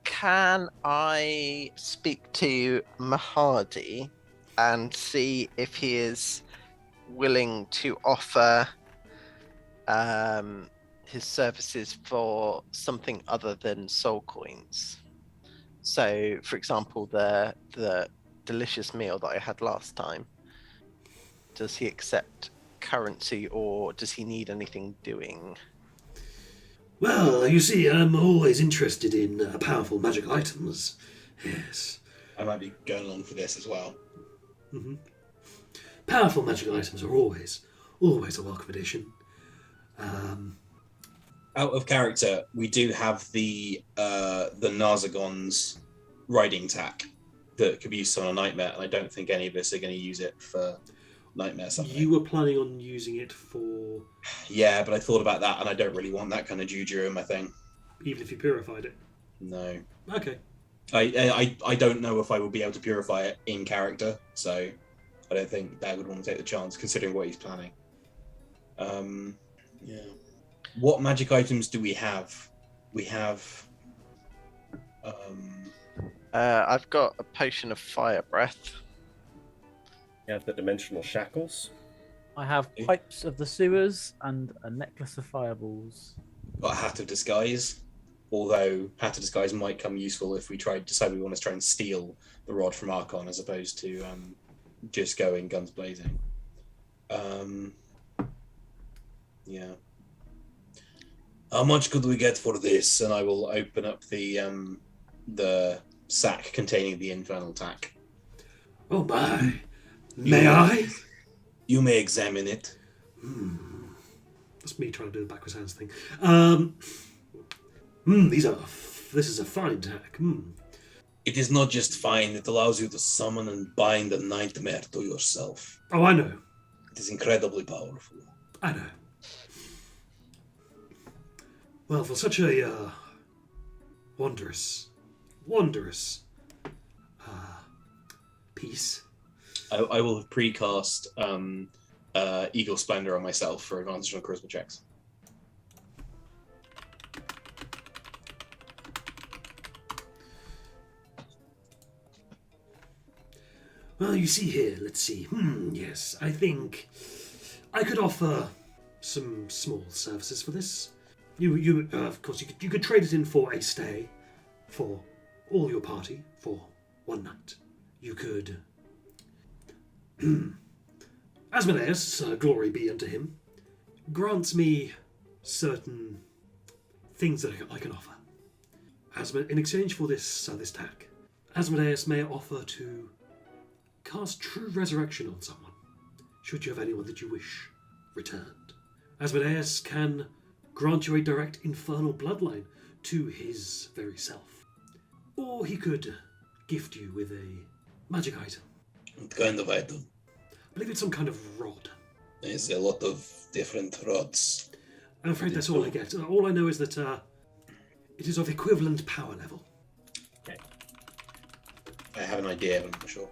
Can I speak to Mahadi and see if he is willing to offer his services for something other than soul coins? So, for example, the delicious meal that I had last time. Does he accept currency, or does he need anything doing? Well, you see, I'm always interested in powerful magic items. Yes. I might be going along for this as well. Mm-hmm. Powerful magic items are always a welcome addition. Out of character, we do have the Narzagon's riding tack that could be used on a nightmare, and I don't think any of us are going to use it for nightmare something. You were planning on using it for... Yeah, but I thought about that, and I don't really want that kind of juju in my thing. Even if you purified it? No. Okay. I don't know if I will be able to purify it in character, so I don't think Dad would want to take the chance, considering what he's planning. Yeah. What magic items do we have? We have... I've got a potion of fire breath. You have the dimensional shackles. I have Okay. pipes of the sewers and a necklace of fireballs. Got a hat of disguise, although hat of disguise might come useful if we decide we want to try and steal the rod from Archon as opposed to just going guns blazing. Yeah. How much could we get for this? And I will open up the sack containing the infernal tack. Oh my! May I? You may examine it. That's me trying to do the backwards hands thing. This is a fine tack. It is not just fine, it allows you to summon and bind a nightmare to yourself. Oh, I know. It is incredibly powerful. I know. Well, for such a wondrous piece. I will have precast Eagle Splendor on myself for advantage on charisma checks. Well, you see here, let's see. Yes, I think I could offer some small services for this. Of course, you could trade it in for a stay for all your party for one night. You could... Asmodeus, glory be unto him, grants me certain things that I can offer. In exchange for this tack, Asmodeus may offer to cast true resurrection on someone, should you have anyone that you wish returned. Asmodeus can grant you a direct infernal bloodline to his very self. Or he could gift you with a magic item. What kind of item? I believe it's some kind of rod. There's a lot of different rods. I'm afraid that's all I get. All I know is that it is of equivalent power level. Okay. I have an idea, but I'm not sure.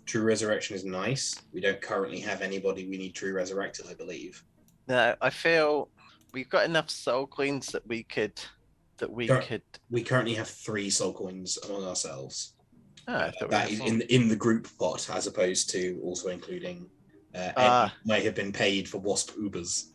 True Resurrection is nice. We don't currently have anybody we need True Resurrected, I believe. No, I feel we've got enough soul coins that we could. We currently have 3 soul coins among ourselves. Oh, I thought we That had is more. in the group pot, as opposed to also including any may have been paid for Wasp Ubers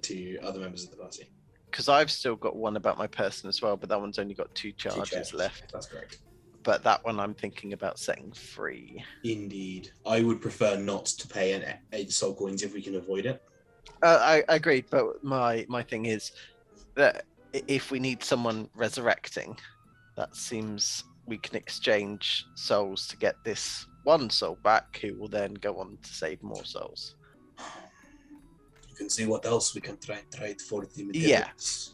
to other members of the party. Because I've still got one about my person as well, but that one's only got 2 charges left. That's correct. But that one I'm thinking about setting free. Indeed. I would prefer not to pay a soul coins if we can avoid it. I agree, but my thing is that if we need someone resurrecting, that seems we can exchange souls to get this one soul back, who will then go on to save more souls. You can see what else we can trade for the Yeah. materials.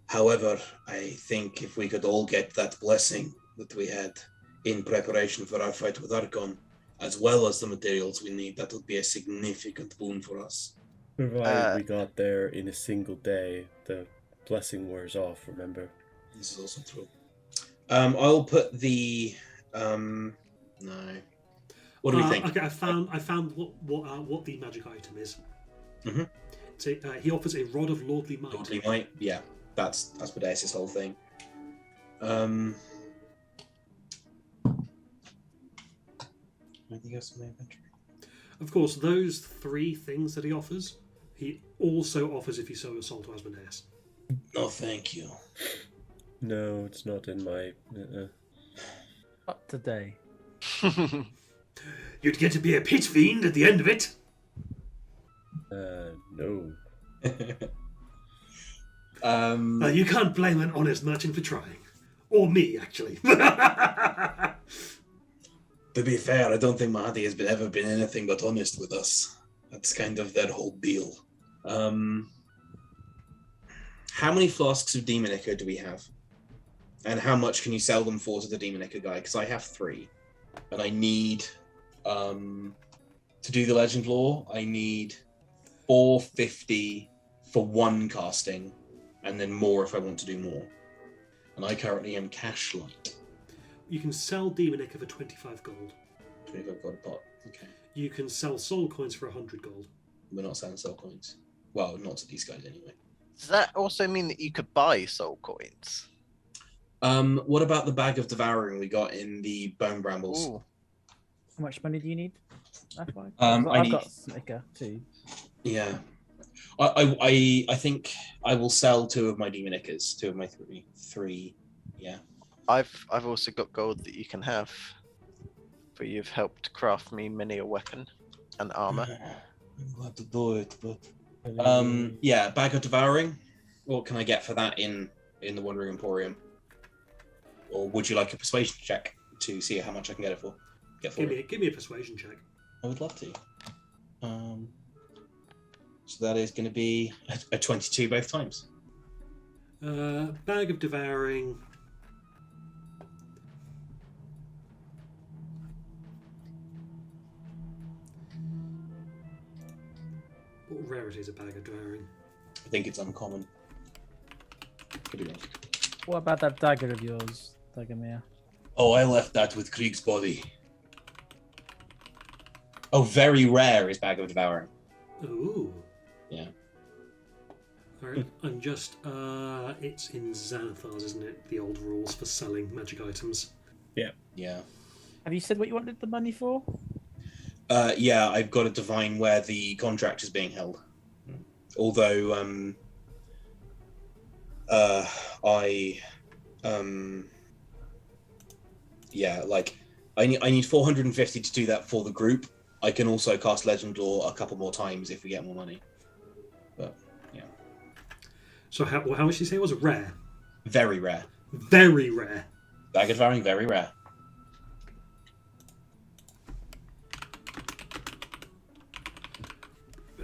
However, I think if we could all get that blessing that we had in preparation for our fight with Archon, as well as the materials we need, that would be a significant boon for us. Provided we got there in a single day, the blessing wears off, remember? This is also true. I'll put the no. What do we think? Okay, I found what the magic item is. Mhm. So, he offers a rod of lordly might. Lordly Might? Yeah, that's Asmodeus' whole thing. Anything else in my inventory? Of course, those 3 things that he offers, he also offers if you sell your soul to Asmodeus. No, thank you. No, it's not in my... Up today. You'd get to be a pit fiend at the end of it. No. You can't blame an honest merchant for trying. Or me, actually. To be fair, I don't think Mahadi has ever been anything but honest with us. That's kind of their whole deal. How many flasks of Demon Echo do we have? And how much can you sell them for to the Demon Echo guy? Because I have 3. And I need, to do the Legend Lore, I need 450 for 1 casting, and then more if I want to do more. And I currently am cash light. You can sell Demon Echo for 25 gold. 25 gold a pot. Okay. You can sell soul coins for 100 gold. We're not selling soul coins. Well, not to these guys anyway. Does that also mean that you could buy soul coins? What about the bag of devouring we got in the bone brambles? Ooh. How much money do you need? I I've need- got Snicker too. Yeah. I think I will sell 2 of my demonicas, 2 of my three. Yeah. I've also got gold that you can have, for you've helped craft me many a weapon and armor. I'm glad to do it, but yeah, bag of devouring. What can I get for that in the Wandering Emporium? Or would you like a persuasion check to see how much I can get for Give me a persuasion check. I would love to. So that is going to be a 22 both times. Bag of devouring. What rarity is a bag of devouring? I think it's uncommon. Could be wrong. What about that dagger of yours, Dagamir? Oh, I left that with Krieg's body. Oh, very rare is bag of devouring. Ooh. Yeah. Alright, I'm just it's in Xanathar's, isn't it? The old rules for selling magic items. Yeah. Have you said what you wanted the money for? Yeah, I've got a divine where the contract is being held. Although yeah, like I need 450 to do that for the group. I can also cast Legend Lore a couple more times if we get more money. But yeah. So how much did you say it was? Rare? Very rare. Very rare. Bag of devouring, very rare.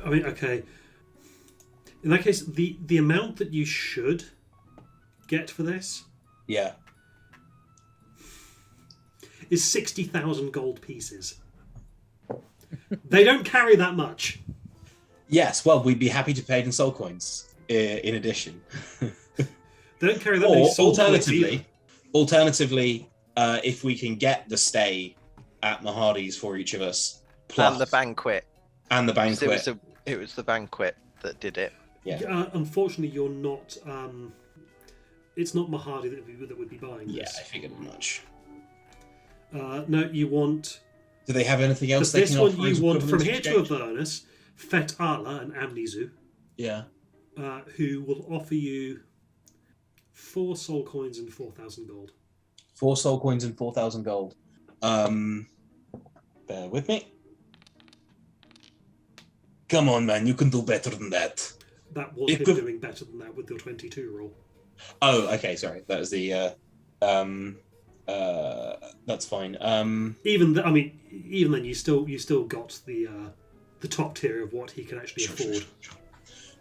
I mean, okay. In that case, the amount that you should get for this Yeah. is 60,000 gold pieces. They don't carry that much. Yes, well, we'd be happy to pay it in soul coins in addition. They don't carry that many Or soul coins either. alternatively, if we can get the stay at Mahadi's for each of us, plus And the banquet. and the 'Cause banquet. It was the banquet that did it. Yeah. Unfortunately, you're not. It's not Mahadi that would be buying Yeah, this. I figured as much. No, you want. Do they have anything else Because they this can one offer you as want from equivalent here to exchange? Avernus, Fet Ala and Amnizu, Yeah. who will offer you 4 soul coins and 4,000 gold. 4 soul coins and 4,000 gold. Bear with me. Come on, man, you can do better than that. That was him Equiv- doing better than that with your 22 roll. Oh, okay, sorry. That was the that's fine. Even then, you still got the top tier of what he can actually afford. Sure.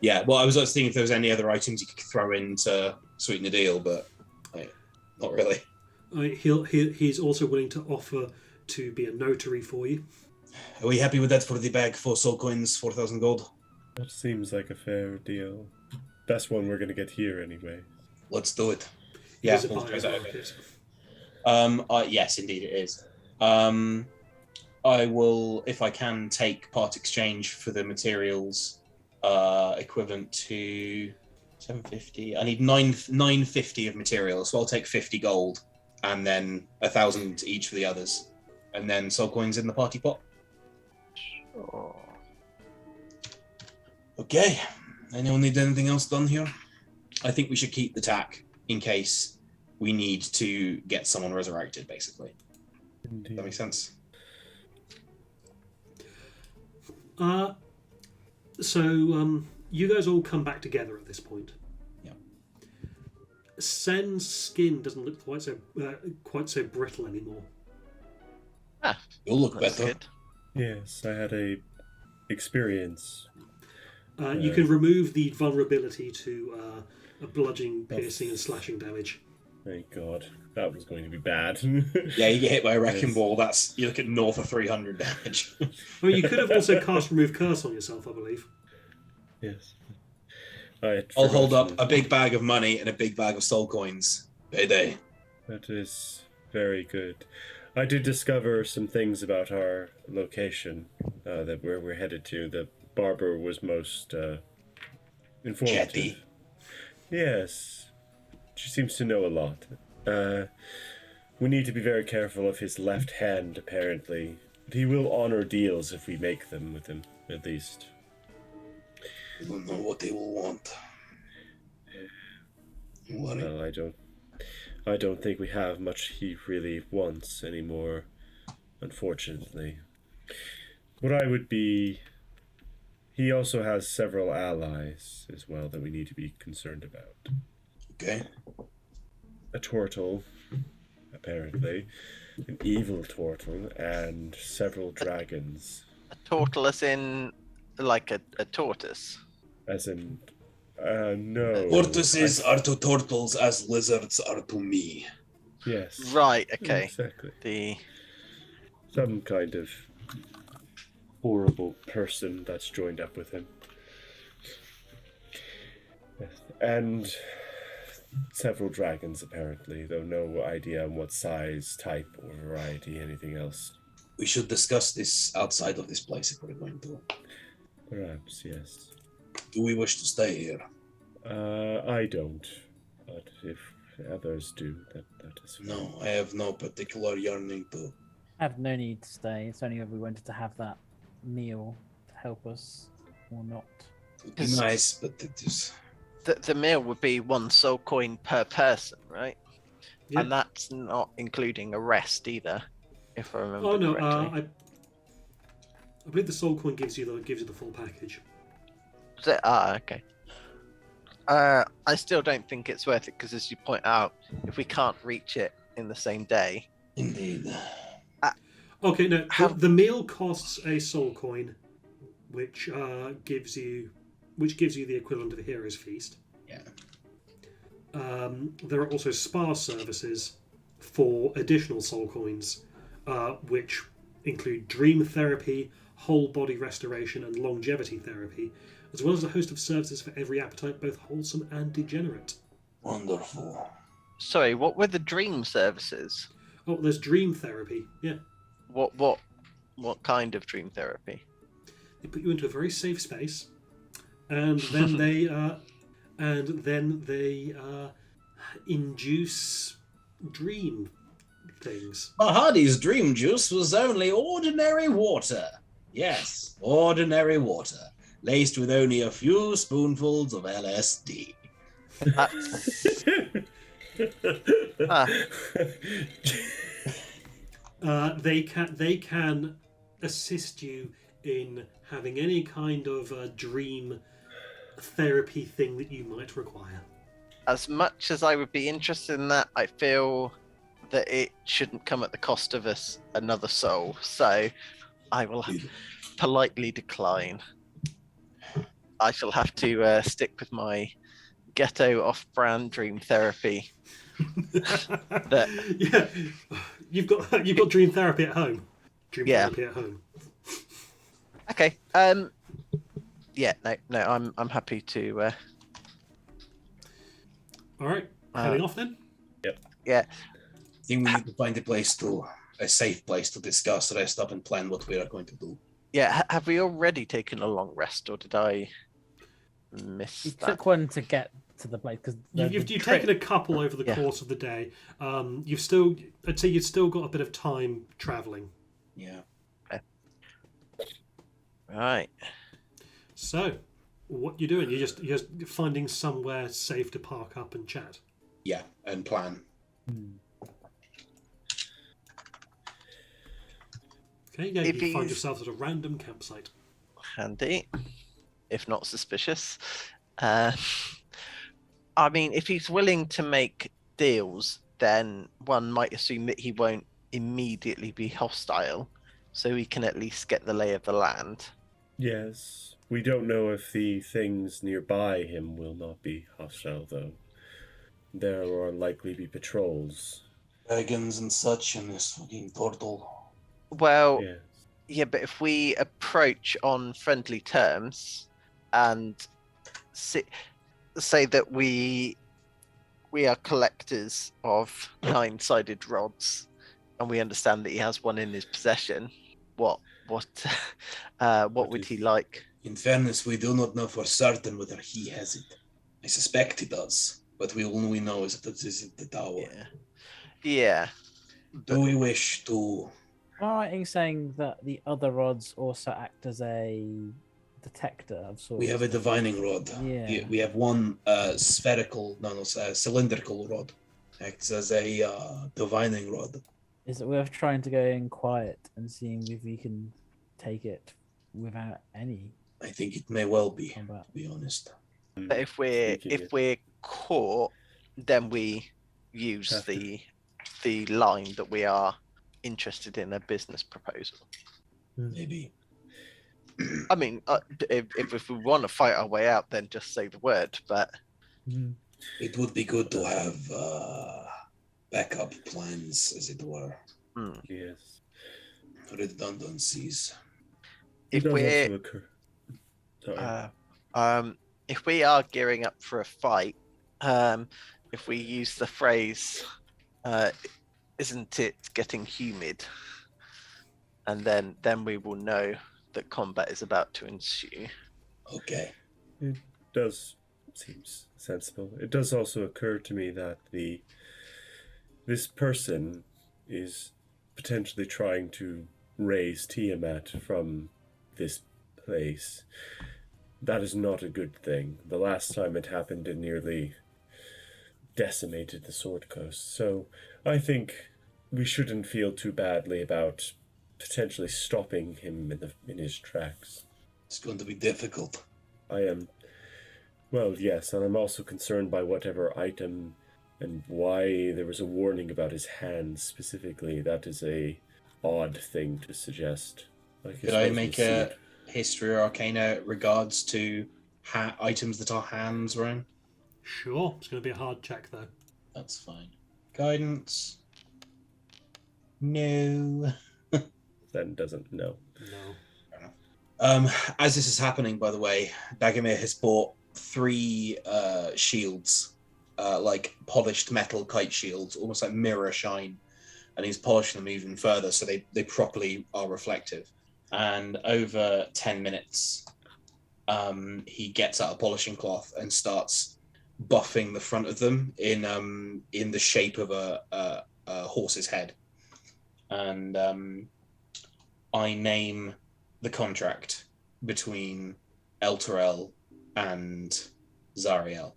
Yeah, well, I was thinking if there was any other items you could throw in to sweeten the deal, but not really. He's also willing to offer to be a notary for you. Are we happy with that for the bag? 4 soul coins, 4,000 gold. That seems like a fair deal. Best one we're gonna get here anyway. Let's do it. It Yeah, is a we'll buyer's try that a market. yes, indeed it is. I will, if I can, take part exchange for the materials equivalent to 750. I need 950 of materials, so I'll take 50 gold and then 1,000 each for the others, and then soul coins in the party pot. Oh. Okay. Anyone need anything else done here? I think we should keep the tack in case we need to get someone resurrected, basically. Does that make sense? So you guys all come back together at this point. Yeah. Sen's skin doesn't look quite so brittle anymore. You'll look That's better. good. Yes, I had a experience. You can remove the vulnerability to a bludgeoning, piercing, and slashing damage. Thank God, that was going to be bad. Yeah, you get hit by a wrecking Yes. ball. You look at north of 300 damage. I mean, you could have also cast Remove Curse on yourself, I believe. Yes. I had I'll hold up forgotten. a big bag of money and a big bag of soul coins. Payday. That is very good. I did discover some things about our location, that where we're headed to. The barber was most informative. Chatty. Yes, she seems to know a lot. We need to be very careful of his left hand, apparently. But he will honor deals if we make them with him, at least. I don't know what they will want. What? Well, I don't think we have much he really wants anymore, unfortunately. What I would be... He also has several allies as well that we need to be concerned about. Okay. A turtle, apparently. An evil turtle, and several dragons. A turtle as in like a tortoise. As in... no. Tortoises are to turtles as lizards are to me. Yes. Right, okay. Exactly. Some kind of horrible person that's joined up with him. Yes. And several dragons, apparently, though no idea on what size, type, or variety, anything else. We should discuss this outside of this place if we're going to. Perhaps, yes. Do we wish to stay here? I don't. But if others do, that is fine. No, I have no particular yearning to. I have no need to stay. It's only if we wanted to have that meal to help us or not. It would be nice, but it is. The meal would be 1 soul coin per person, right? Yeah. And that's not including a rest either, if I remember Oh no, correctly. I believe the soul coin gives you the full package. Okay. I still don't think it's worth it because, as you point out, if we can't reach it in the same day, Indeed. Okay, no, How- the meal costs a soul coin, which gives you the equivalent of a hero's feast. Yeah. There are also spa services for additional soul coins, which include dream therapy, whole body restoration, and longevity therapy, as well as a host of services for every appetite, both wholesome and degenerate. Wonderful. sorry, what were the dream services? Oh, there's dream therapy. Yeah, What kind of dream therapy? they put you into a very safe space, and then they induce dream things. Mahadi's dream juice was only ordinary water. Yes, ordinary water, laced with only a few spoonfuls of LSD. That's, ah, They can assist you in having any kind of dream therapy thing that you might require. as much as I would be interested in that, I feel that it shouldn't come at the cost of us another soul. So I will politely decline. I shall have to stick with my ghetto off-brand dream therapy. Yeah, you've got dream therapy at home. Dream Yeah. therapy at home. Okay. Yeah. No. I'm happy to. All right, heading off then. Yeah. I think we need to find a safe place to discuss, rest up, and plan what we are going to do. Yeah. Have we already taken a long rest, or did I miss You that? took one to get to the place because You've taken a couple over the Yeah. course of the day. I'd say you've still got a bit of time traveling. Yeah. Right. So, what you doing? You're just finding somewhere safe to park up and chat. Yeah, and plan. Okay, yeah, If you find he's- yourself at a random campsite. Handy, if not suspicious. I mean, if he's willing to make deals, then one might assume that he won't immediately be hostile, so we can at least get the lay of the land. Yes. We don't know if the things nearby him will not be hostile, though. There will likely be patrols. Dragons and such, and this fucking turtle. Well, Yes. yeah, but if we approach on friendly terms and say that we are collectors of nine-sided rods, and we understand that he has one in his possession, what would he like? In fairness, we do not know for certain whether he has it. I suspect he does. but all we know is that this is the tower. Yeah. Yeah. Do we wish to? Am I right in saying that the other rods also act as a detector of sorts? We have a divining rod. Yeah. We have one cylindrical rod. Acts as a divining rod. Is it worth trying to go in quiet and seeing if we can take it without any I think it may well be, combat? to be honest. But if we're caught, then we use Have to. the line that we are interested in a business proposal. Maybe. I mean, if we want to fight our way out, then just say the word. But It would be good to have backup plans, as it were. Yes. Redundancies. if It does we're also occur. Sorry. if we are gearing up for a fight, if we use the phrase, "Isn't it getting humid?" and then we will know that combat is about to ensue. Okay. It does seems sensible. It does also occur to me that this person is potentially trying to raise Tiamat from this place. That is not a good thing. The last time it happened, it nearly decimated the Sword Coast. So I think we shouldn't feel too badly about potentially stopping him in his tracks. It's going to be difficult. I am. Well, yes, and I'm also concerned by whatever item and why there was a warning about his hands specifically. That is a odd thing to suggest. Could I make a history or arcana regards to items that our hands were in? Sure. It's going to be a hard check, though. That's fine. Guidance. No. Then doesn't know. No. As this is happening, by the way, Dagomir has bought 3 shields, like polished metal kite shields, almost like mirror shine, and he's polishing them even further so they properly are reflective. And over 10 minutes, he gets out a polishing cloth and starts buffing the front of them in the shape of a horse's head. And I name the contract between Elturel and Zariel.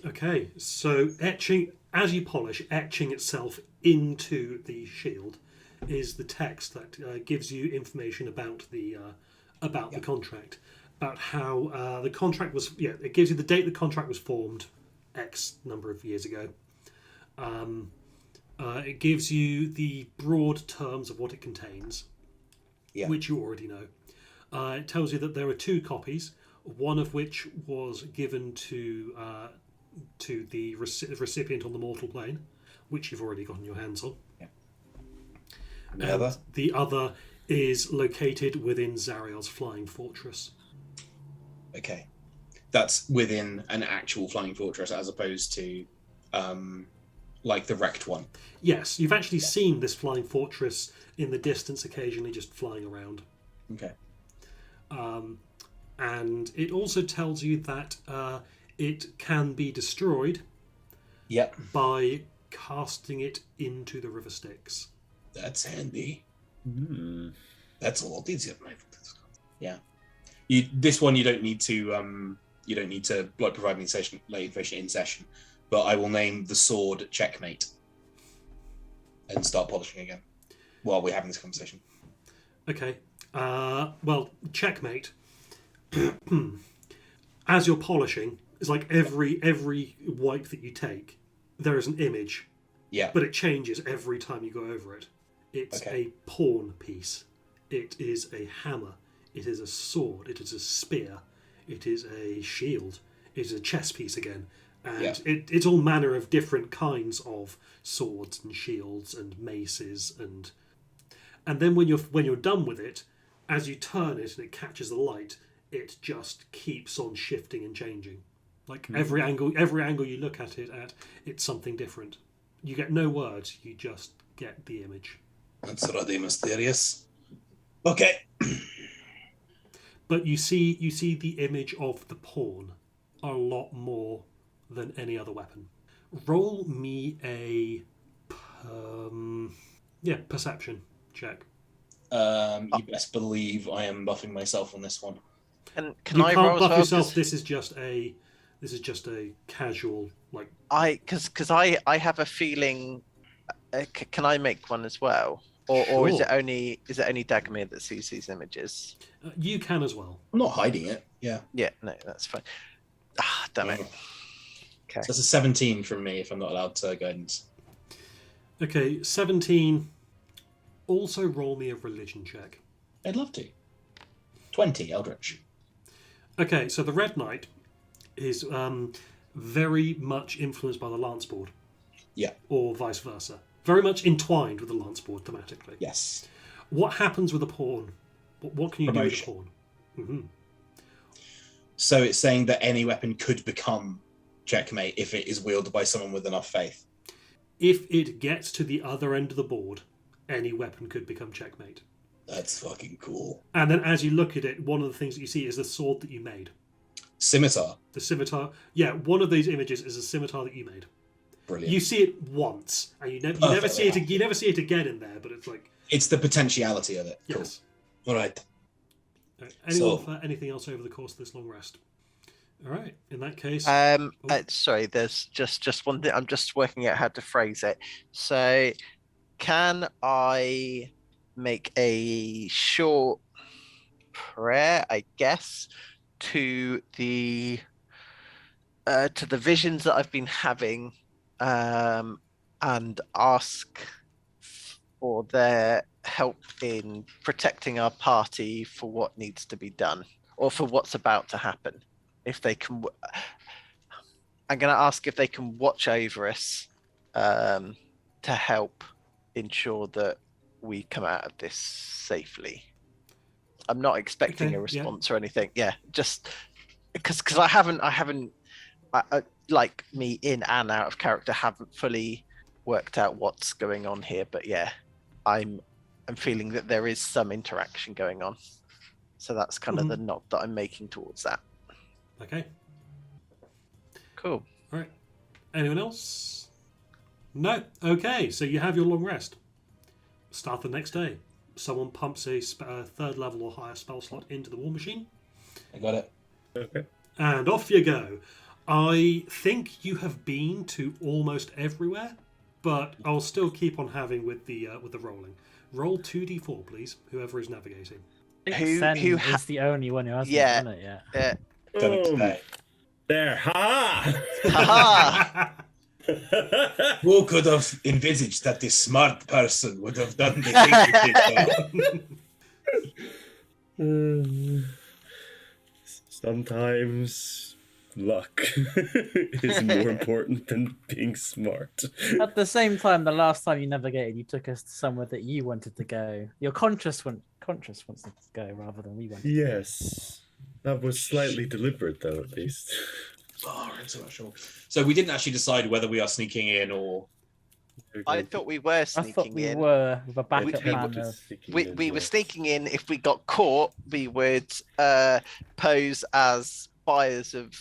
Okay, so etching, as you polish, etching itself into the shield is the text that gives you information about the contract, about how the contract was. Yeah, it gives you the date the contract was formed, X number of years ago. It gives you the broad terms of what it contains, which you already know. It tells you that there are 2 copies, one of which was given to the recipient on the mortal plane, which you've already gotten your hands on. Yeah. And the other is located within Zariel's flying fortress. Okay. That's within an actual flying fortress as opposed to like the wrecked one. Yes, you've actually seen this flying fortress in the distance occasionally just flying around. Okay. And it also tells you that it can be destroyed by casting it into the river Styx. That's handy. Hmm. That's a lot easier. Yeah. This one you don't need to like provide me late information in session, but I will name the sword Checkmate and start polishing again while we're having this conversation. Okay. Well, Checkmate. As you're polishing, it's like every wipe that you take, there is an image. Yeah. But it changes every time you go over it. It's a pawn piece. It is a hammer. It is a sword. It is a spear. It is a shield. It is a chess piece again. And it's all manner of different kinds of swords and shields and maces and then when you're done with it, as you turn it and it catches the light, it just keeps on shifting and changing. Like every angle you look at it at, it's something different. You get no words, you just get the image. That's already mysterious. Okay. But you see the image of the pawn a lot more than any other weapon. Roll me a perception check. You best believe I am buffing myself on this one. And can You I can't roll as buff well? yourself. This is just a casual like. Because I have a feeling. Can I make one as well, or is Sure. it only Dagomir that sees these images? You can as well. I'm not hiding it. Yeah. Yeah, no, that's fine. Ah, damn it. Okay. So that's a 17 from me if I'm not allowed to guidance. Okay, 17. Also roll me a religion check. I'd love to. 20, Eldritch. Okay, so the Red Knight is very much influenced by the Lance Board. Yeah. Or vice versa. Very much entwined with the Lance Board thematically. Yes. What happens with a pawn? What can you do with a pawn? Mm-hmm. So it's saying that any weapon could become checkmate if it is wielded by someone with enough faith. If it gets to the other end of the board, any weapon could become checkmate. That's fucking cool. And then as you look at it, one of the things that you see is the sword that you made. Scimitar. The scimitar. Yeah, one of these images is a scimitar that you made. Brilliant. You see it once, and you never see it. You never see it again in there. But it's like it's the potentiality of it. yes. Cool. All right. Anyone for anything else over the course of this long rest? All right. In that case, sorry. There's just one thing. I'm just working out how to phrase it. So, can I make a short prayer? I guess to the visions that I've been having. And ask for their help in protecting our party for what needs to be done or for what's about to happen. If they can, I'm going to ask if they can watch over us to help ensure that we come out of this safely. I'm not expecting a response or anything. Yeah, just because I haven't. Like me in and out of character haven't fully worked out what's going on here, but yeah, I'm feeling that there is some interaction going on, so that's kind of the nod that I'm making towards that. Okay, cool. All right, anyone else? No. Okay, so you have your long rest. Start the next day. Someone pumps a third level or higher spell slot into the war machine. I got it. Okay. And off you go. I think you have been to almost everywhere, but I'll still keep on having with the rolling. Roll 2d4, please. Whoever is navigating. Sen is the only one who hasn't done it yet. Done it today. There, ha! Ha! Who could have envisaged that this smart person would have done the thing? Sometimes luck is more important than being smart. At the same time, the last time you navigated, you took us to somewhere that you wanted to go. Your conscious wants to go rather than we wanted. Yes, that was slightly deliberate, though, at least. Oh, intellectual. So we didn't actually decide whether we are sneaking in or. I thought we were I sneaking thought we in. were with a backup We plan. were We were sneaking in. If we got caught, we would pose as buyers of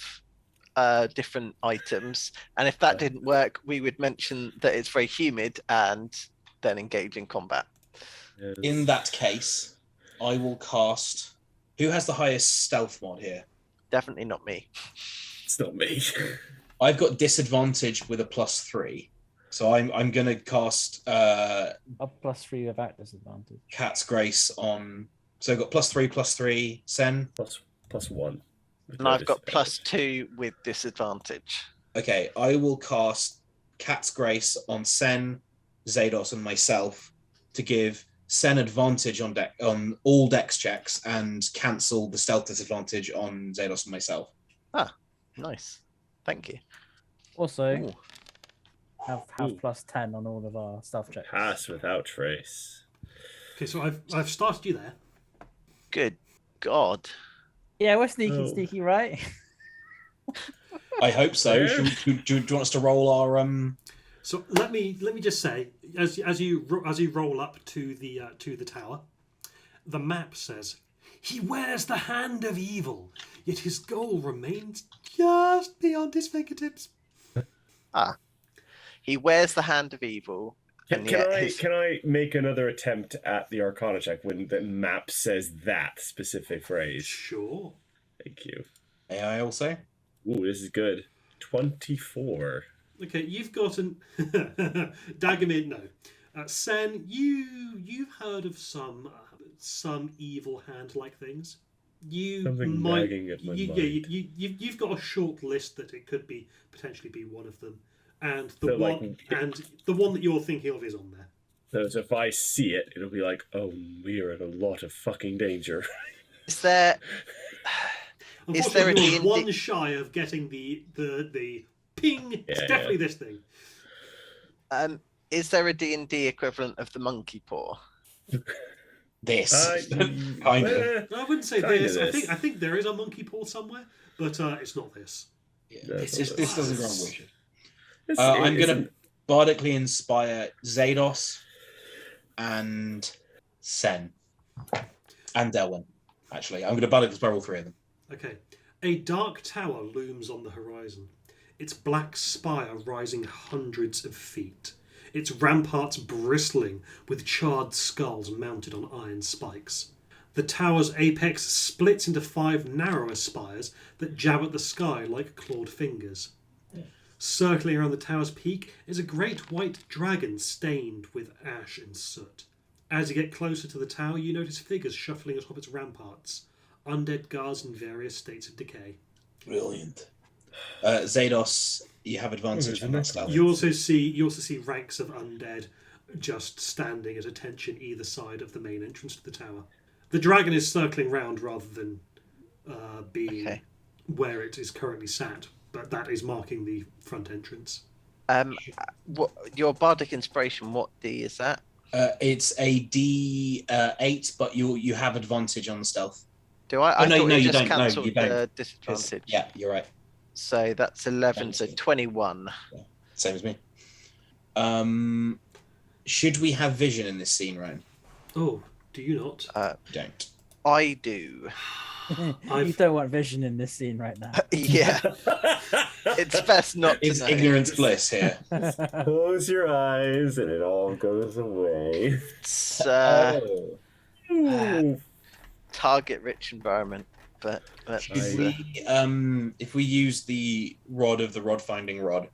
different items, and if that didn't work, we would mention that it's very humid and then engage in combat. Yes. In that case, I will cast. Who has the highest stealth mod here? Definitely not me. It's not me. I've got disadvantage with a +3, so I'm going to cast A +3 without disadvantage. Cat's Grace on. So I've got +3, Sen. plus one. And I've got +2 with disadvantage. Okay, I will cast Cat's Grace on Sen, Zados, and myself to give Sen advantage on all dex checks and cancel the stealth disadvantage on Zados and myself. Ah, nice. Thank you. Also, Ooh. have +10 on all of our stealth checks. Pass without trace. Okay, so I've started you there. Good God. Yeah, we're sneaky, right? I hope so. Yeah. Do you want us to roll our So let me just say, as you roll up to the tower, the map says he wears the hand of evil, yet his goal remains just beyond his fingertips. He wears the hand of evil. Can, And can yet I his- can I make another attempt at the Arcana check when the map says that specific phrase? Sure. Thank you. AI also. Ooh, this is good. 24. Okay, you've got an Dagamir. No, Sen, you've heard of some evil hand like things. You Something might. nagging at my Yeah, mind. you've got a short list that it could be potentially be one of them, and the So, one that you're thinking of is on there. So if I see it, it'll be like, oh, we are in a lot of fucking danger. is there Unfortunately, a you're D&D one shy of getting the ping. It's definitely this thing. is there a D&D equivalent of the monkey paw? This kind of. I wouldn't say Kinda this. this. I think there is a monkey paw somewhere, but it's not this. Yeah, No, this it's this not. doesn't run wicked. It's- I'm it's gonna an- bardically inspire Zados and Sen and Delwyn. Actually, I'm gonna bardically inspire all three of them. Okay. A dark tower looms on the horizon, its black spire rising hundreds of feet, its ramparts bristling with charred skulls mounted on iron spikes. The tower's apex splits into 5 narrower spires that jab at the sky like clawed fingers. Circling around the tower's peak is a great white dragon stained with ash and soot. As you get closer to the tower, you notice figures shuffling atop its ramparts, undead guards in various states of decay. Brilliant. Zados, you have advantage there's on a that next spell. You also see ranks of undead just standing at attention either side of the main entrance to the tower. The dragon is circling round rather than being Okay. where it is currently sat, but that is marking the front entrance. What your bardic inspiration? What D is that? It's a D8, but you have advantage on stealth. Do I? Oh, no, thought no, it you just don't. No, cancelled you don't. the 'Cause- disadvantage. Yeah, you're right. So that's 11, so 21. Same as me. Should we have vision in this scene, Ryan? Oh, do you not? You don't. I do. You don't want vision in this scene right now. Yeah, it's best not to It's know. ignorance bliss here. Close your eyes and it all goes away. It's Ooh. target rich environment, but If I- if we use the rod finding rod,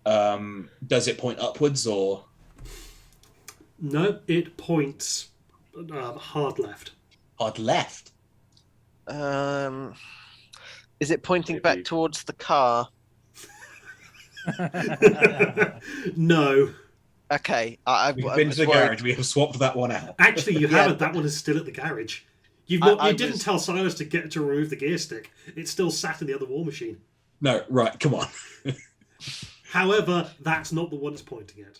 does it point upwards or? No, it points hard left. Hard left? is it pointing Maybe. back towards the car? No. Okay, We've been to the garage. We have swapped that one out. Actually, you Yeah, haven't. That one is still at the garage. You didn't was- tell Silas to remove the gear stick. It's still sat in the other war machine. No, right. Come on. However, that's not the one it's pointing at.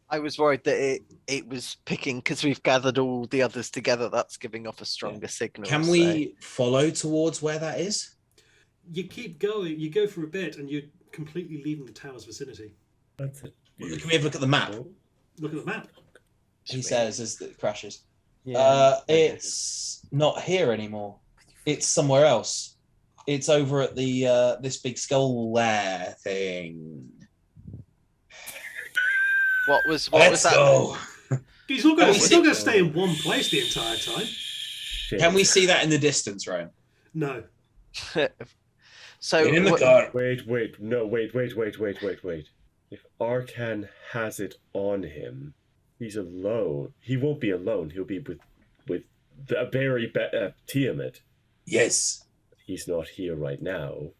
I was worried that it was picking because we've gathered all the others together. That's giving off a stronger signal. Can so- we follow towards where that is? You keep going. You go for a bit, and you're completely leaving the tower's vicinity. That's it. Can we have a look at the map? Look at the map. He says as it crashes. Yeah. It's not here anymore. It's somewhere else. It's over at the this big skull lair thing. What was Let's that? go. He's not going Oh, to see- stay in one place the entire time. Shit. Can we see that in the distance, Ryan? No. So Get in the what- car. Wait. If Arcan has it on him, he's alone. He won't be alone. He'll be with the very Tiamat. Yes. He's not here right now.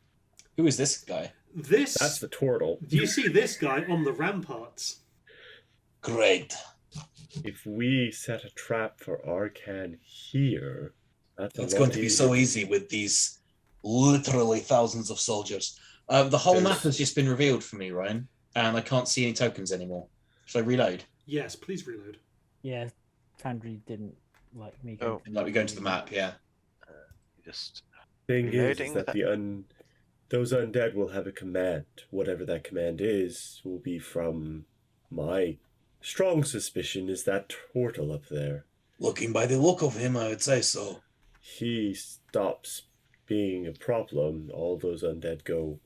Who is this guy? This. That's the turtle. You see this guy on the ramparts. Great. If we set a trap for Arcan here, that's It's a lot going to be easier. so easy with these literally thousands of soldiers. The whole There's- map has just been revealed for me, Ryan, and I can't see any tokens anymore. Should I reload? Yes, please reload. Yeah, Tandri didn't like me. Oh, Like we go into the map, yeah. just Thing is Reloading that the- those undead will have a command. Whatever that command is will be from my strong suspicion is that turtle up there. Looking by the look of him, I would say so. He stops being a problem. All those undead go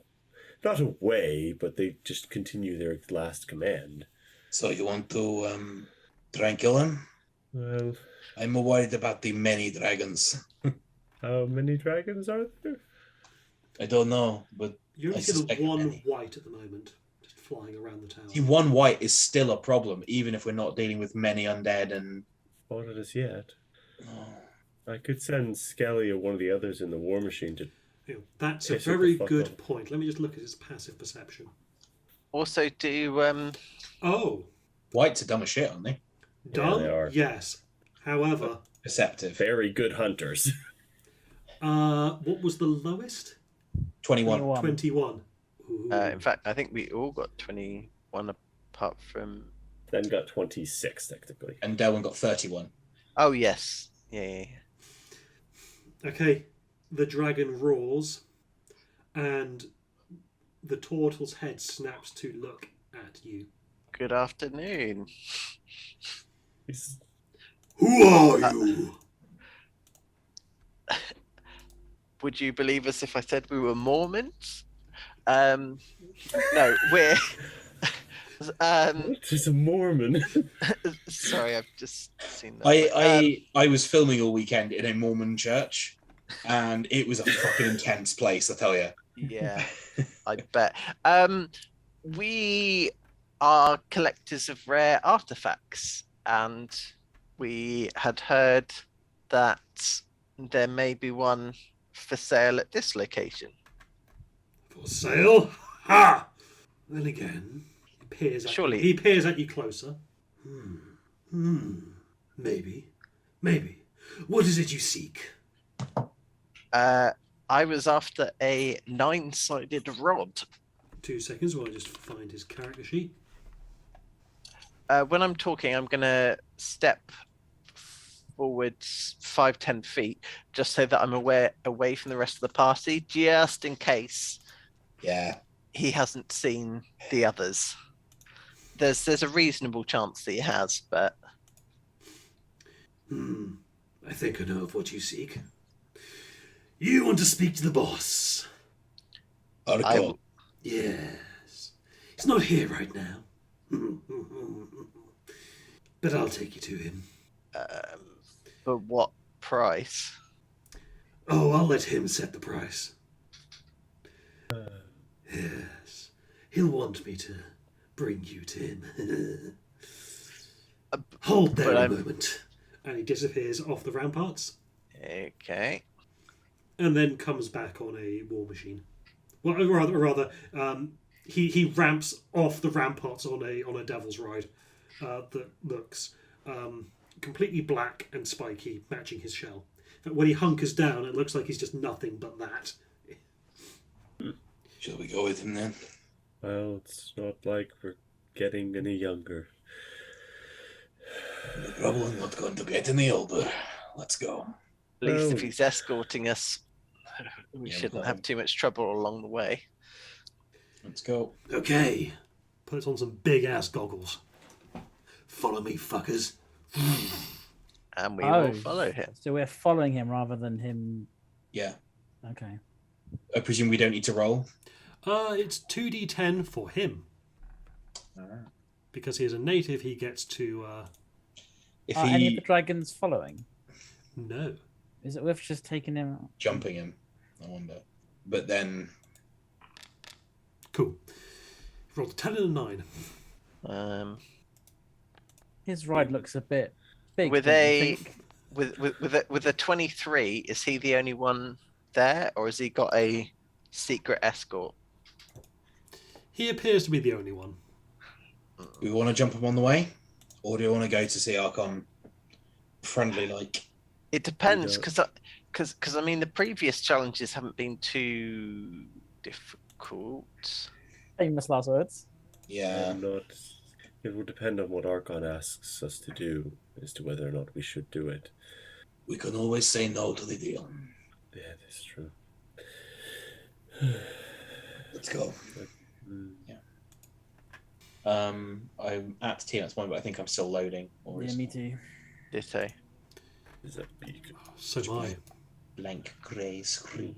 not away, but they just continue their last command. So you want to try and kill him? Well, I'm worried about the many dragons. how many dragons are there? I don't know, but You only I see the suspect one many. white at the moment, just flying around the tower. See, one white is still a problem, even if we're not dealing with many undead and. Spotted us yet. Oh. I could send Skelly or one of the others in the war machine to. That's a Piss it the very fuck good off. point. Let me just look at his passive perception. Also, do Oh, Whites are dumb as shit, aren't they? dumb? they are. Yes. However, Perceptive. Very good hunters. what was the lowest? 21. 21. Ooh. in fact, I think we all got 21 apart from. Then got 26 technically. And Delwyn got 31. Oh yes, yeah. Okay, the dragon roars, and the turtle's head snaps to look at you. Good afternoon. He's Who are you? Would you believe us if I said we were Mormons? No, we're. what is a Mormon? Sorry, I've just seen that. I was filming all weekend in a Mormon church, and it was a fucking intense place, I tell you. Yeah, I bet. We are collectors of rare artifacts, and we had heard that there may be one for sale at this location. For sale? Ha! Then again, Surely- he peers at you closer. Maybe. What is it you seek? I was after a 9-sided rod. 2 seconds while I just find his character sheet. When I'm talking, I'm going to step forward 5-10 feet, just so that I'm away from the rest of the party, just in case Yeah. he hasn't seen the others. There's a reasonable chance that he has, but I think I know of what you seek. You want to speak to the boss. Arco. Yes. He's not here right now. But I'll take you to him. for what price? Oh, I'll let him set the price. Yes. He'll want me to bring you to him. Hold there but a I'm- moment. And he disappears off the ramparts Okay. and then comes back on a war machine. Well, rather, he ramps off the ramparts on a devil's ride that looks completely black and spiky, matching his shell. But when he hunkers down, it looks like he's just nothing but that. Shall we go with him then? Well, it's not like we're getting any younger. We're probably not going to get any older. Let's go. At least Oh. if he's escorting us, we Yeah, shouldn't we'll have too much trouble along the way. Let's go. Okay. Puts on some big ass goggles. Follow me, fuckers. And we Oh, will follow him. So we're following him rather than him. Yeah. Okay. I presume we don't need to roll. It's 2d10 for him. Because he is a native, he gets to... If Are any of the he dragons following? No. Is it worth just taking him? jumping him, I wonder. But then Cool. Rolled a 10 and a 9. His ride looks a bit big. With don't you a think? with a 23, is he the only one there, or has he got a secret escort? He appears to be the only one. we want to jump him on the way, or do we want to go to see Archon friendly like? It depends, don't. because I mean the previous challenges haven't been too difficult. Famous last words. Yeah. I'm not. It will depend on what Archon asks us to do as to whether or not we should do it. We can always say no to the deal. Yeah, that's true. Let's go. Mm. I'm at TN's point, but I think I'm still loading. Or Yeah, is me too. Ditto. Is that big? So am I. blank grey screen.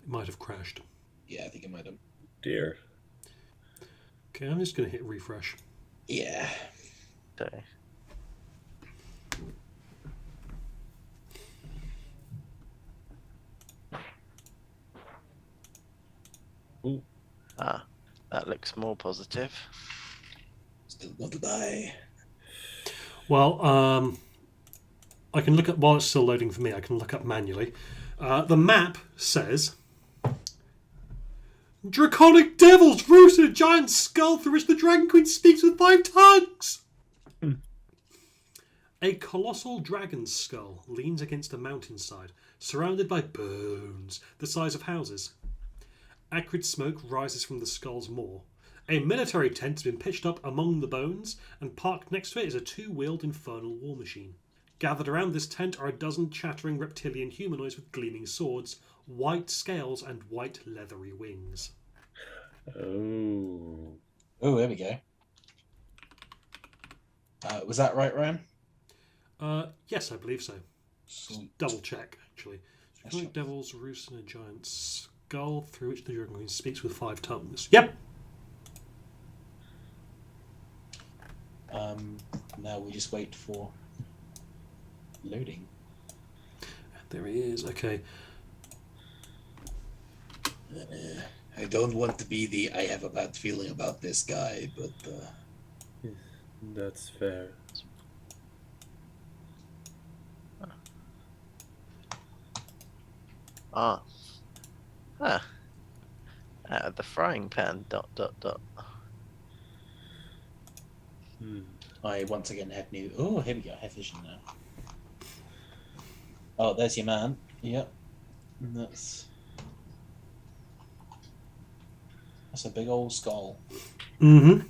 It might have crashed. Yeah, I think it might have. Dear. Okay, I'm just going to hit refresh. Yeah. Okay. Ooh. Ah, that looks more positive. Still going to die. Well, I can look up, while it's still loading for me, I can look up manually. The map says... Draconic devils roost in a giant skull through which the Dragon Queen speaks with 5 tongues! A colossal dragon's skull leans against a mountainside, surrounded by bones the size of houses. Acrid smoke rises from the skull's maw. A military tent has been pitched up among the bones, and parked next to it is a 2-wheeled infernal war machine. Gathered around this tent are a dozen chattering reptilian humanoids with gleaming swords, white scales, and white leathery wings. Oh. Oh, there we go. Was that right, Ryan? Yes, I believe so. Sweet. Double check, actually. Draconic devils roost in a giant skull through which the Dragon Queen speaks with 5 tongues. Yep! Now we just wait for loading. There he is, okay. I don't want to be the I have a bad feeling about this guy, but That's fair. Ah. Ah. Out of the frying pan, ... I once again have new. Oh, here we go. I have vision now. Oh, there's your man. Yep. And that's a big old skull. Mm-hmm.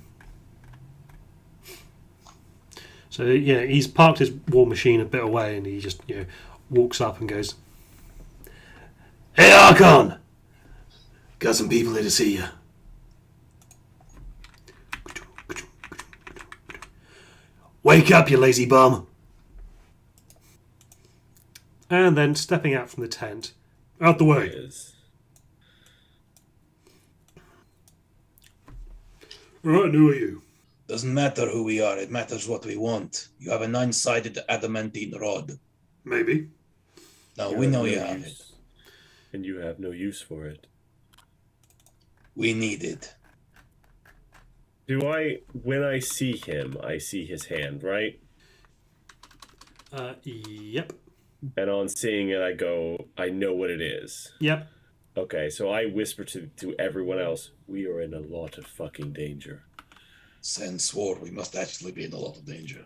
So, yeah, he's parked his war machine a bit away and he just, walks up and goes, "Hey, Archon! Got some people here to see you." "Wake up, you lazy bum." And then, stepping out from the tent, "Out the way." Is. "Right, and who are you?" Doesn't matter who we are. It matters what we want. You have a 9-sided adamantine rod. "Maybe." Now You we have know no you have it. use. And you have no use for it. We need it. When I see him, I see his hand, right? Yep. And on seeing it, I go, I know what it is. Yep. Okay, so I whisper to everyone else, we are in a lot of fucking danger. Sen swore we must actually be in a lot of danger.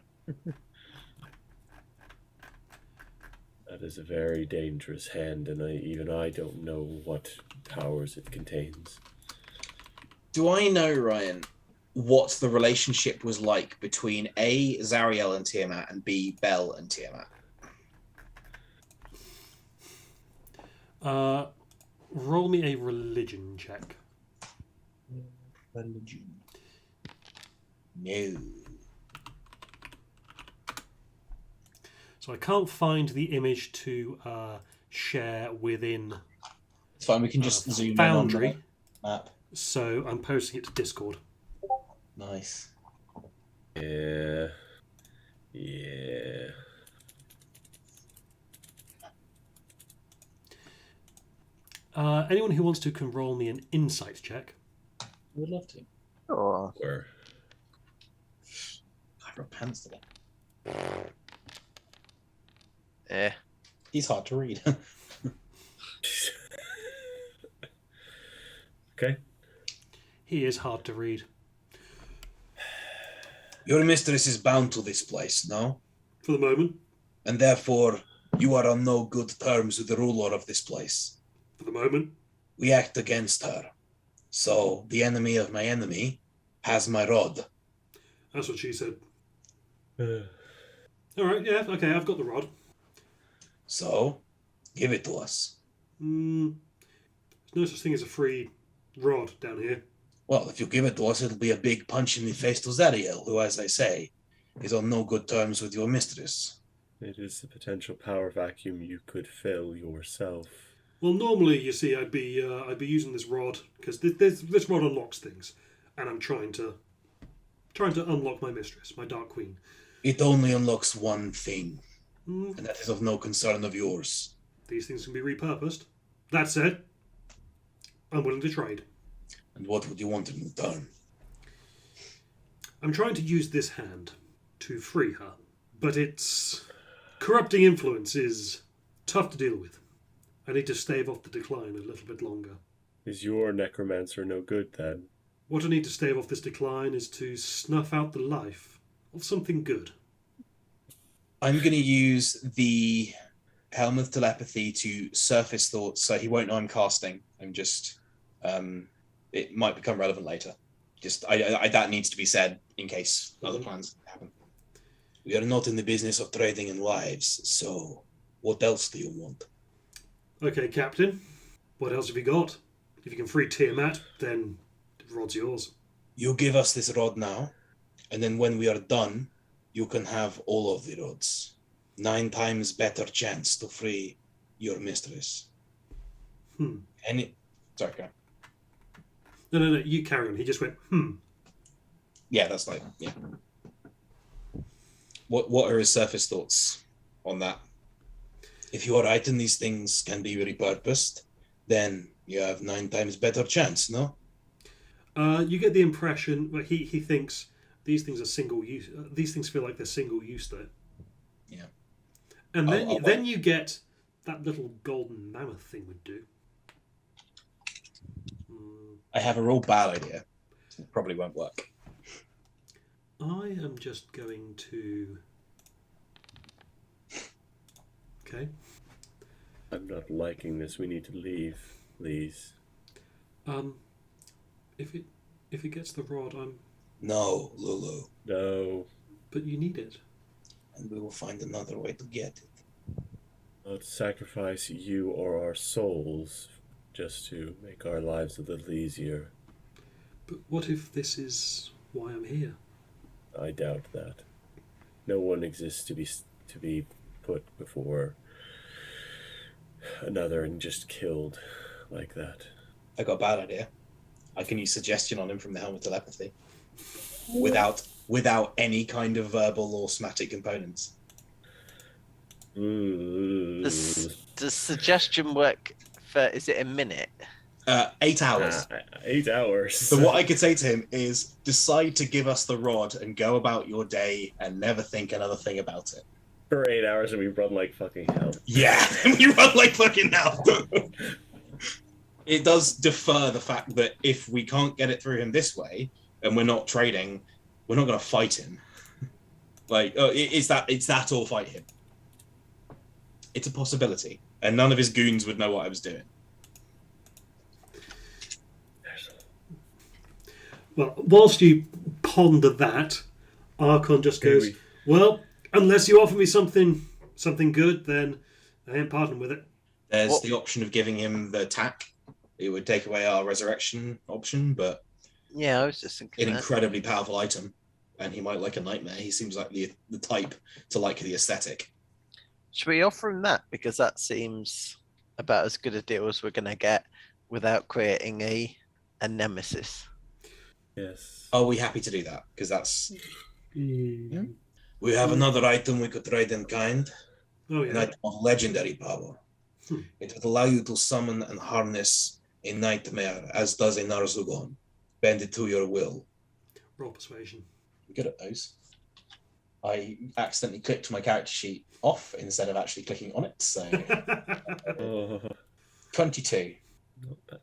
That is a very dangerous hand, and even I don't know what powers it contains. Do I know, Ryan, what the relationship was like between A, Zariel and Tiamat, and B, Bel and Tiamat? Roll me a religion check. Religion. No. So I can't find the image to share within It's fine, we can just zoom Foundry. in on the map. So I'm posting it to Discord. Nice. Yeah. Yeah. Anyone who wants to can roll me an insight check. Would love to. Or Where? I wrote pants today. eh. He's hard to read. Okay. He is hard to read. Your mistress is bound to this place, no? For the moment. And therefore, you are on no good terms with the ruler of this place. For the moment. We act against her. So, the enemy of my enemy has my rod. That's what she said. Alright, yeah, okay, I've got the rod. So, give it to us. There's no such thing as a free rod down here. Well, if you give it to us, it'll be a big punch in the face to Zariel, who, as I say, is on no good terms with your mistress. It is a potential power vacuum you could fill yourself. Well, normally, you see, I'd be using this rod because this rod unlocks things, and I'm trying to unlock my mistress, my Dark Queen. It only unlocks one thing, Mm, and that is of no concern of yours. these things can be repurposed. That said, I'm willing to trade. And what would you want in return? I'm trying to use this hand to free her, but its corrupting influence is tough to deal with. I need to stave off the decline a little bit longer. Is your necromancer no good then? What I need to stave off this decline is to snuff out the life of something good. I'm going to use the Helm of Telepathy to surface thoughts, so he won't know I'm casting. I'm just, it might become relevant later. Just, I that needs to be said in case other plans happen. We are not in the business of trading in lives, so what else do you want? Okay, Captain. What else have you got? If you can free Tiamat, then the rod's yours. You give us this rod now, and then when we are done, you can have all of the rods. 9 times better chance to free your mistress. Sorry, go on. No, you carry on. He just went, Yeah, that's like, yeah. What are his surface thoughts on that? If your item these things can be repurposed, then you have 9 times better chance, no? You get the impression that he thinks these things are single use. These things feel like they're single use, though. Yeah. And then you get that little golden mammoth thing would do. I have a real bad idea. It probably won't work. I am just going to. Okay. I'm not liking this. We need to leave, please. If it gets the rod, No, Lulu. No. but you need it. And we will find another way to get it. I'll sacrifice you or our souls just to make our lives a little easier. But what if this is why I'm here? I doubt that. No one exists to be put before another and just killed like that. I got a bad idea. I can use suggestion on him from the Helm of Telepathy. Without any kind of verbal or somatic components. Does suggestion work for, is it a minute? 8 hours. 8 hours. So what I could say to him is, decide to give us the rod and go about your day and never think another thing about it. For 8 hours and we run like fucking hell. Yeah, we run like fucking hell. It does defer the fact that if we can't get it through him this way, and we're not trading, we're not going to fight him. Like, it's that or fight him. It's a possibility, and none of his goons would know what I was doing. Well, whilst you ponder that, Archon just goes, well, unless you offer me something good, then I ain't parting with it. There's the option of giving him the attack. It would take away our resurrection option, but Yeah, I was just thinking an that. incredibly powerful item, and he might like a nightmare. He seems like the type to like the aesthetic. Should we offer him that? Because that seems about as good a deal as we're going to get without creating a nemesis. Yes. Are we happy to do that? Because that's... Yeah. We have another item we could trade in kind. Oh, An yeah. item of legendary power. It would allow you to summon and harness a nightmare, as does a Narzugon. Bend it to your will. Roll persuasion. I'm good at those. I accidentally clicked my character sheet off instead of actually clicking on it, so... 22. Not bad.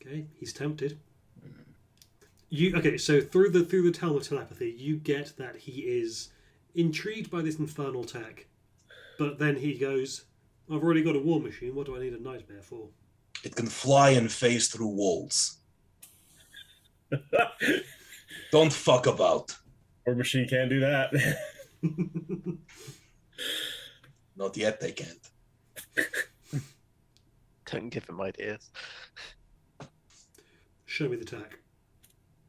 Okay, he's tempted. So through the Helm of Telepathy, you get that he is intrigued by this infernal tech, but then he goes, "I've already got a war machine. What do I need a nightmare for?" It can fly and phase through walls. Don't fuck about. War machine can't do that. Not yet, they can't. Don't give him ideas. Show me the tech.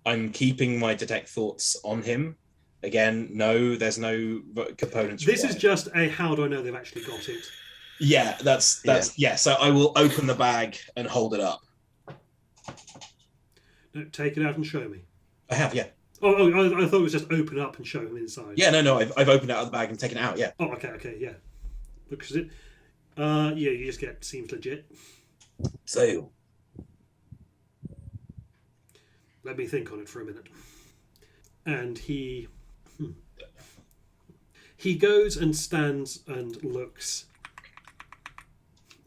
I'm keeping my detect thoughts on him. Again, no, there's no components. This is required. just a how do I know they've actually got it. Yeah, that's yeah. So I will open the bag and hold it up. No, take it out and show me. I have, yeah. I thought it was just open up and show him inside. Yeah, no, I've opened it out of the bag and taken it out, yeah. Oh, okay, yeah. Because it, yeah, you just get seems legit. So, Let me think on it for a minute. And he goes and stands and looks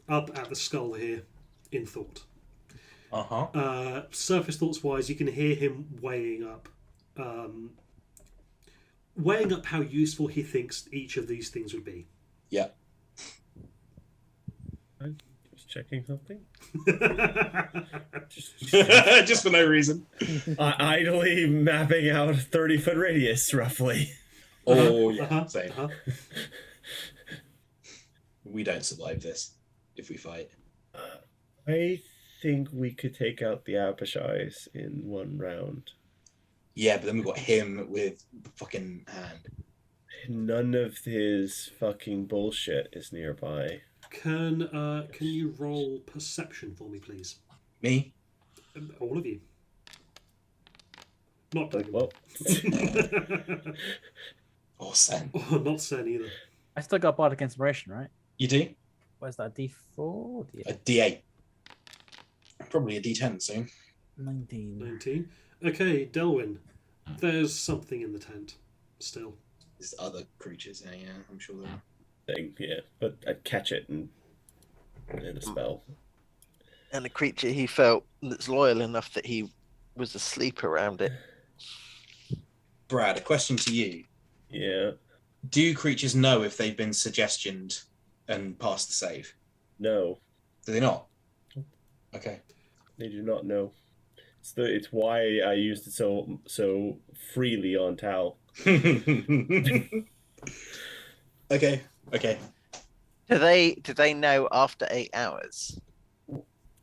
up at the skull here in thought. Surface thoughts wise, you can hear him weighing up how useful he thinks each of these things would be. yeah. Just checking something. Just for no reason. Idly mapping out 30-foot radius, roughly. Oh, yeah, same. We don't survive this if we fight. I think we could take out the Abishais in one round. Yeah, but then we've got him with the fucking hand. None of his fucking bullshit is nearby. Can you roll perception for me, please? Me? All of you. Not Doug. Well, Or Sen. Oh, not Sen either. I still got bardic inspiration, right? You do? Where's that? D4? A D8. Probably a D10 soon. 19. 19. Okay, Delwyn. There's something in the tent. Still. There's other creatures, yeah, I'm sure there are. thing, yeah. But I'd catch it and a spell. And a creature he felt that's loyal enough that he was asleep around it. Brad, a question to you. Yeah. Do creatures know if they've been suggestioned and passed the save? No. Do they not? Okay. They do not know. It's why I used it so freely on Tal. Okay. Do they know after 8 hours?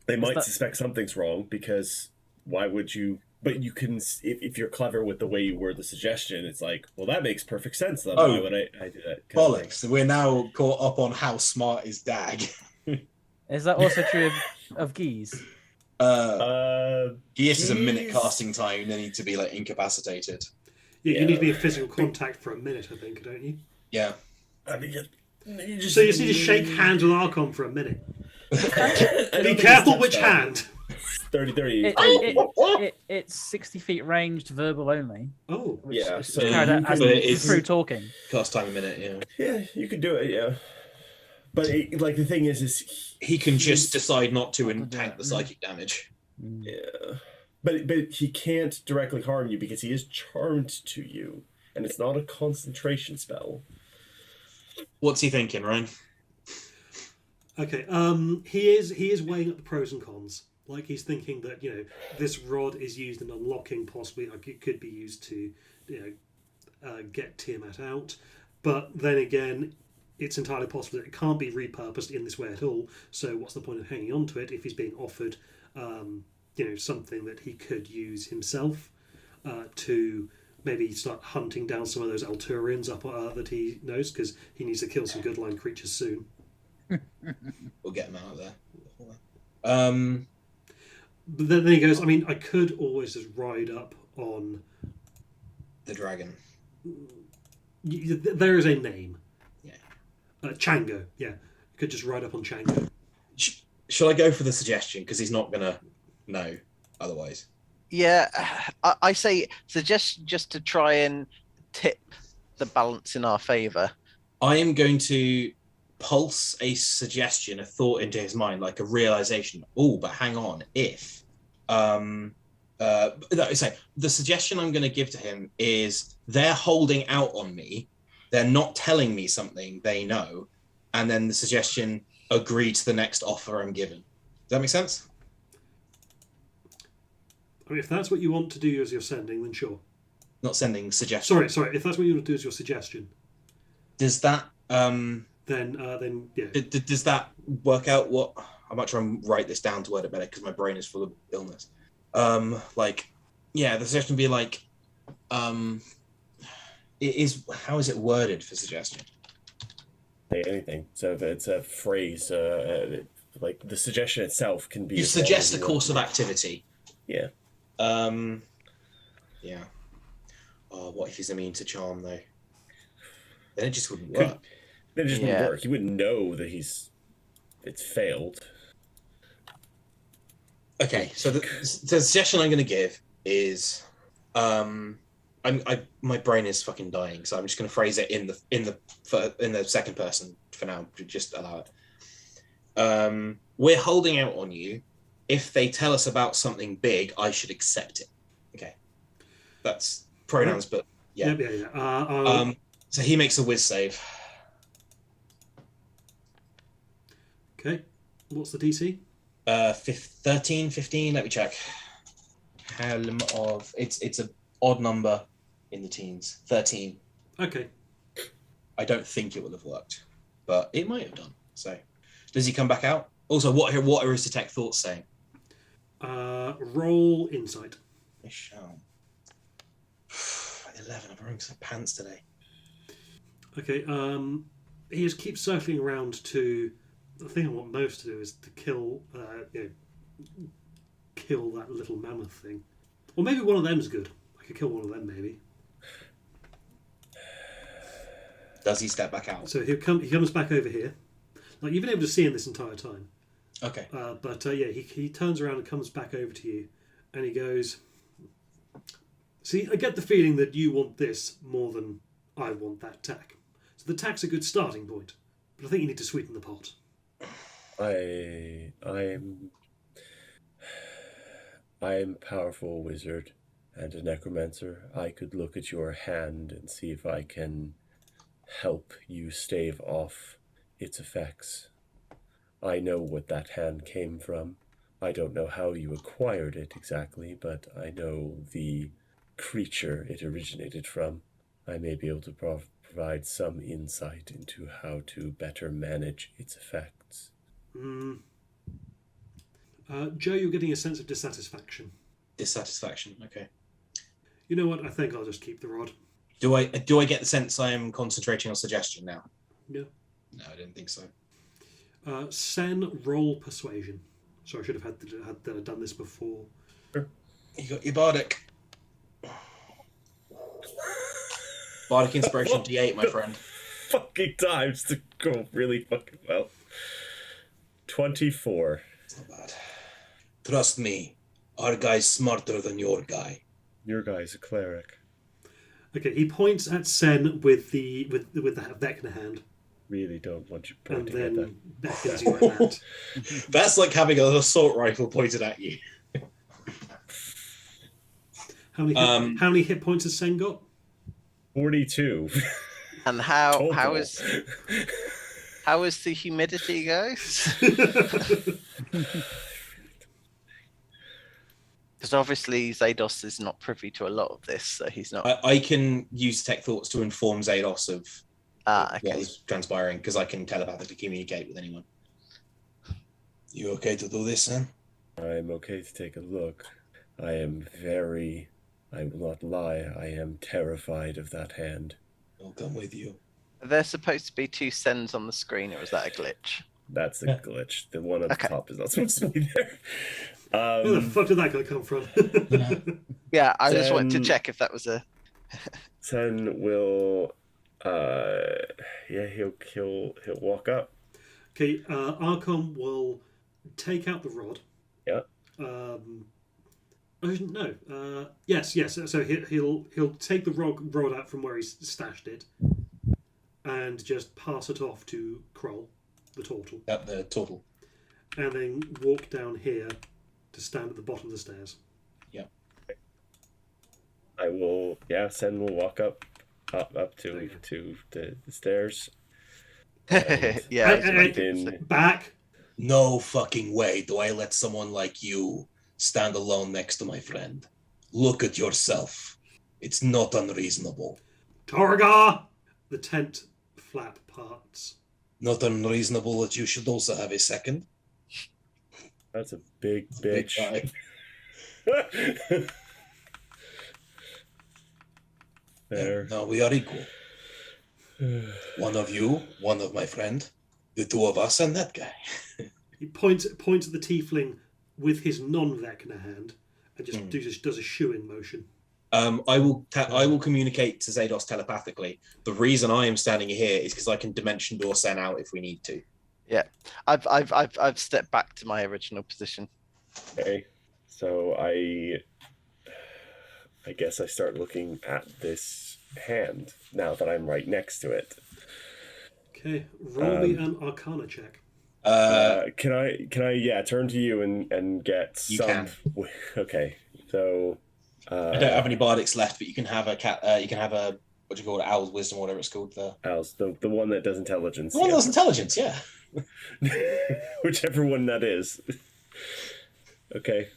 They might suspect something's wrong because why would you? But you can, if you're clever with the way you word the suggestion, it's like, well, that makes perfect sense. Then why would I do that? Bollocks. So we're now caught up on how smart is Dag. Is that also true of geese? Geese is a minute casting time. They need to be like incapacitated. Yeah, you need to be in physical contact for a minute, I think, don't you? Yeah. I mean, So you just need to shake hands with Archon for a minute. Be careful which hand. 30. It's 60 feet ranged, verbal only. Oh, Yeah, It's so carried out but it is- through talking. Cast time a minute, yeah. Yeah, you could do it. Yeah, but like the thing is He can just decide not to and tank the psychic damage. yeah, but he can't directly harm you because he is charmed to you, and it's not a concentration spell. What's he thinking, Ryan? okay. He is weighing up the pros and cons. Like he's thinking that this rod is used in unlocking, possibly like it could be used to get Tiamat out, but then again, it's entirely possible that it can't be repurposed in this way at all. So what's the point of hanging on to it if he's being offered, something that he could use himself to maybe start hunting down some of those Alturians up that he knows, because he needs to kill some good line creatures soon. We'll get him out of there. But then he goes, I mean, I could always just ride up on... The dragon. There is a name. Yeah. Chango, yeah. I could just ride up on Chango. Shall I go for the suggestion? Because he's not going to know otherwise. Yeah, I say suggest just to try and tip the balance in our favour. I am going to pulse a suggestion, a thought into his mind, like a realization. Oh, but hang on. If the suggestion I'm going to give to him is they're holding out on me, they're not telling me something they know, and then the suggestion, agree to the next offer I'm given. Does that make sense? I mean, if that's what you want to do as you're sending, then sure. Not sending suggestion. Sorry. If that's what you want to do as your suggestion, Does that then yeah. does that work out? What I might try and write this down to word it better because my brain is full of illness. The suggestion would be like, it is. How is it worded for suggestion? say anything. So if it's a phrase, like the suggestion itself can be. You as long suggest as a you course of want. activity. Yeah. Yeah. Oh, what if he's immune to charm though? Then it just wouldn't Could- work. Then it just Yeah. wouldn't work. You wouldn't know that it's failed. Okay, so the suggestion I'm going to give is, my brain is fucking dying, so I'm just going to phrase it in the second person for now. Just allow it. We're holding out on you. If they tell us about something big, I should accept it. Okay, that's pronouns, but yeah. Yeah. So he makes a whiz save. Okay. What's the DC? 13, 15. Let me check. Helm of it's an odd number in the teens. 13. Okay. I don't think it will have worked, but it might have done. So, does he come back out? Also, what are his detect thoughts saying? Roll insight. I shall. 11. I've rung some pants today. Okay. He just keeps circling around to. The thing I want most to do is to kill that little mammoth thing. Or maybe one of them's good. I could kill one of them, maybe. Does he step back out? So he comes back over here. Like, you've been able to see him this entire time. Okay. But he turns around and comes back over to you, and he goes, "See, I get the feeling that you want this more than I want that tack. So the tack's a good starting point, but I think you need to sweeten the pot." I am a powerful wizard and a necromancer. I could look at your hand and see if I can help you stave off its effects. I know what that hand came from. I don't know how you acquired it exactly, but I know the creature it originated from. I may be able to provide some insight into how to better manage its effects. Joe, you're getting a sense of dissatisfaction. Dissatisfaction. Okay. You know what? I think I'll just keep the rod. Do I get the sense I am concentrating on suggestion now? No. No, I didn't think so. Sen, roll persuasion. Sorry, I should have done this before. You got your bardic. Bardic inspiration D8, my friend. Fucking times to go really fucking well. 24. It's not bad. Trust me, our guy's smarter than your guy. Your guy's a cleric. Okay, he points at Sen with the Vecna hand, Really don't want you and pointing at then that. beckons you at that. That's like having an assault rifle pointed at you. How many hit points has Sen got? 42. And how Total. is the humidity goes? Because obviously Zados is not privy to a lot of this, so he's not. I can use tech thoughts to inform Zados of what Okay. is transpiring, because I can telepathically communicate with anyone. You okay to do this, Sam? I'm okay to take a look. I will not lie, I am terrified of that hand. I'll come with you. Are there supposed to be two sends on the screen, or is that a glitch? That's a Yeah. glitch. The one at Okay. the top is not supposed to be there. Where the fuck did that guy come from? Yeah, I just wanted to Then- check if that was a. Sen will he'll walk up. Okay, Archon will take out the rod. Yeah. No. Yes. So he'll take the rod out from where he's stashed it, and just pass it off to Kroll, the turtle, At the total. and then walk down here to stand at the bottom of the stairs. Sen will walk up to the stairs. Yeah. I was Hey, about hey, to say. hey. Back. No fucking way do I let someone like you stand alone next to my friend. Look at yourself. It's not unreasonable. Torga! The tent flap parts. Not unreasonable that you should also have a second. That's a big Big bitch. guy. There. No, we are equal. One of you, one of my friend, the two of us, and that guy. He points at the tiefling with his non-Vecna hand and just does a shoo-in motion. I will communicate to Zados telepathically. The reason I am standing here is because I can dimension door send out if we need to. Yeah, I've stepped back to my original position. Okay, so I guess I start looking at this hand now that I'm right next to it. Okay, roll me an Arcana check. Can I turn to you and get You some? can. Okay, so I don't have any bardics left, but you can have a cat. You can have a what do you call it? Owl's wisdom, or whatever it's called. The one that does intelligence. one that does intelligence. Yeah. Whichever one that is. Okay.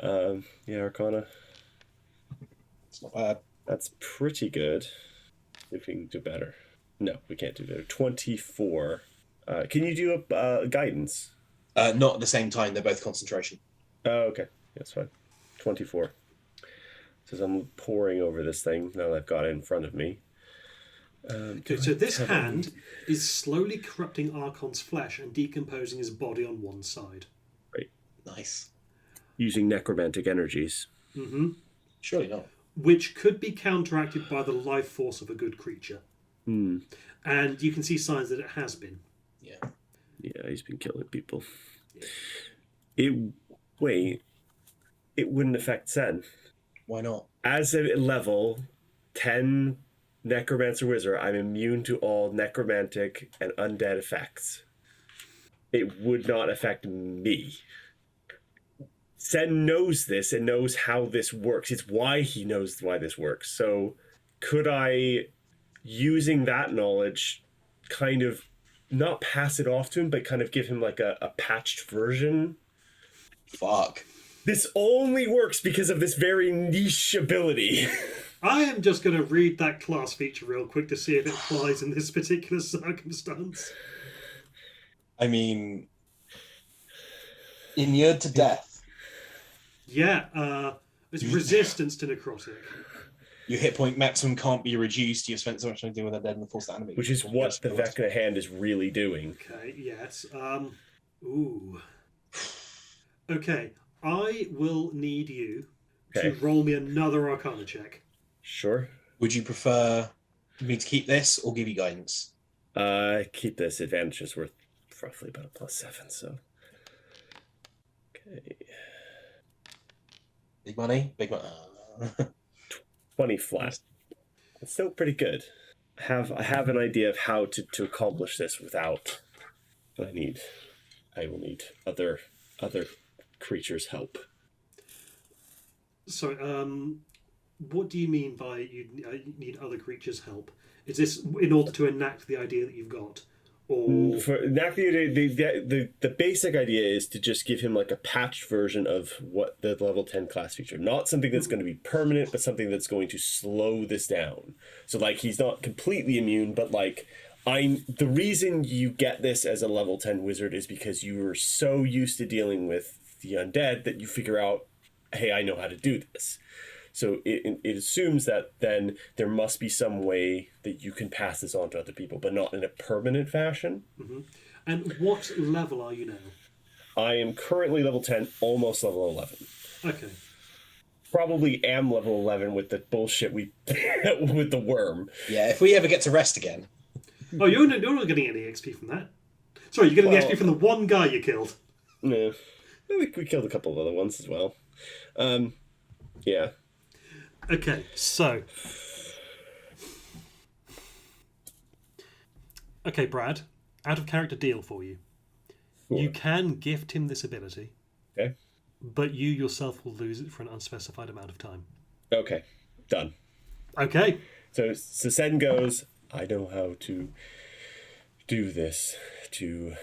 Arcana. It's not bad. That's pretty good. If we can do better. No, we can't do better. 24. Can you do a guidance? Not at the same time. They're both concentration. Oh, okay. That's fine. 24. Says I'm poring over this thing now that I've got it in front of me. Okay, so this hand is slowly corrupting Archon's flesh and decomposing his body on one side. Right. Nice. Using necromantic energies. Mm-hmm. Surely not. Which could be counteracted by the life force of a good creature. And you can see signs that it has been. Yeah. Yeah, he's been killing people. It wouldn't affect Sen. Why not? As a level 10 necromancer wizard, I'm immune to all necromantic and undead effects. It would not affect me. Sen knows this and knows how this works. It's why he knows why this works. So could I, using that knowledge, kind of not pass it off to him, but kind of give him like a patched version? Fuck. This only works because of this very niche ability. I am just going to read that class feature real quick to see if it applies in this particular circumstance. I mean, inured to death. Yeah, it's resistance to necrotic. Your hit point maximum can't be reduced. You've spent so much time dealing with a dead and force the enemy. Which is what the Vecna hand is really doing. Okay, yes. Ooh. Okay, I will need you to roll me another Arcana check. Sure. Would you prefer me to keep this or give you guidance? Keep this. Advantage is worth roughly about a +7, so. Okay. Big money? Big money. 20 flat. It's still pretty good. I have an idea of how to accomplish this without. But I will need other creatures' help. So, what do you mean by you need other creatures' help? Is this in order to enact the idea that you've got? Or... For the basic idea is to just give him like a patched version of what the level 10 class feature. Not something that's going to be permanent, but something that's going to slow this down. So like he's not completely immune, but like the reason you get this as a level 10 wizard is because you were so used to dealing with the undead that you figure out, hey, I know how to do this. So it assumes that then there must be some way that you can pass this on to other people, but not in a permanent fashion. Mm-hmm. And what level are you now? I am currently level 10, almost level 11. Okay. Probably am level 11 with the bullshit with the worm. Yeah, if we ever get to rest again. Oh, you're not getting any XP from that. Sorry, you're getting the XP from the one guy you killed. No. We killed a couple of other ones as well. Yeah. Okay, so... Okay, Brad, out of character deal for you. Sure. You can gift him this ability. Okay. But you yourself will lose it for an unspecified amount of time. Okay, done. Okay. So Sen goes, I know how to do this to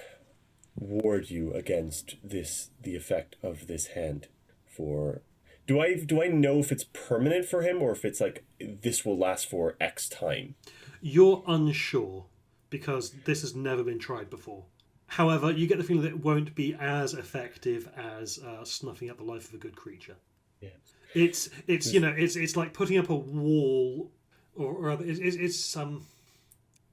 ward you against the effect of this hand for... Do I know if it's permanent for him or if it's like this will last for X time? You're unsure because this has never been tried before. However, you get the feeling that it won't be as effective as snuffing out the life of a good creature. Yeah. It's it's like putting up a wall, or it's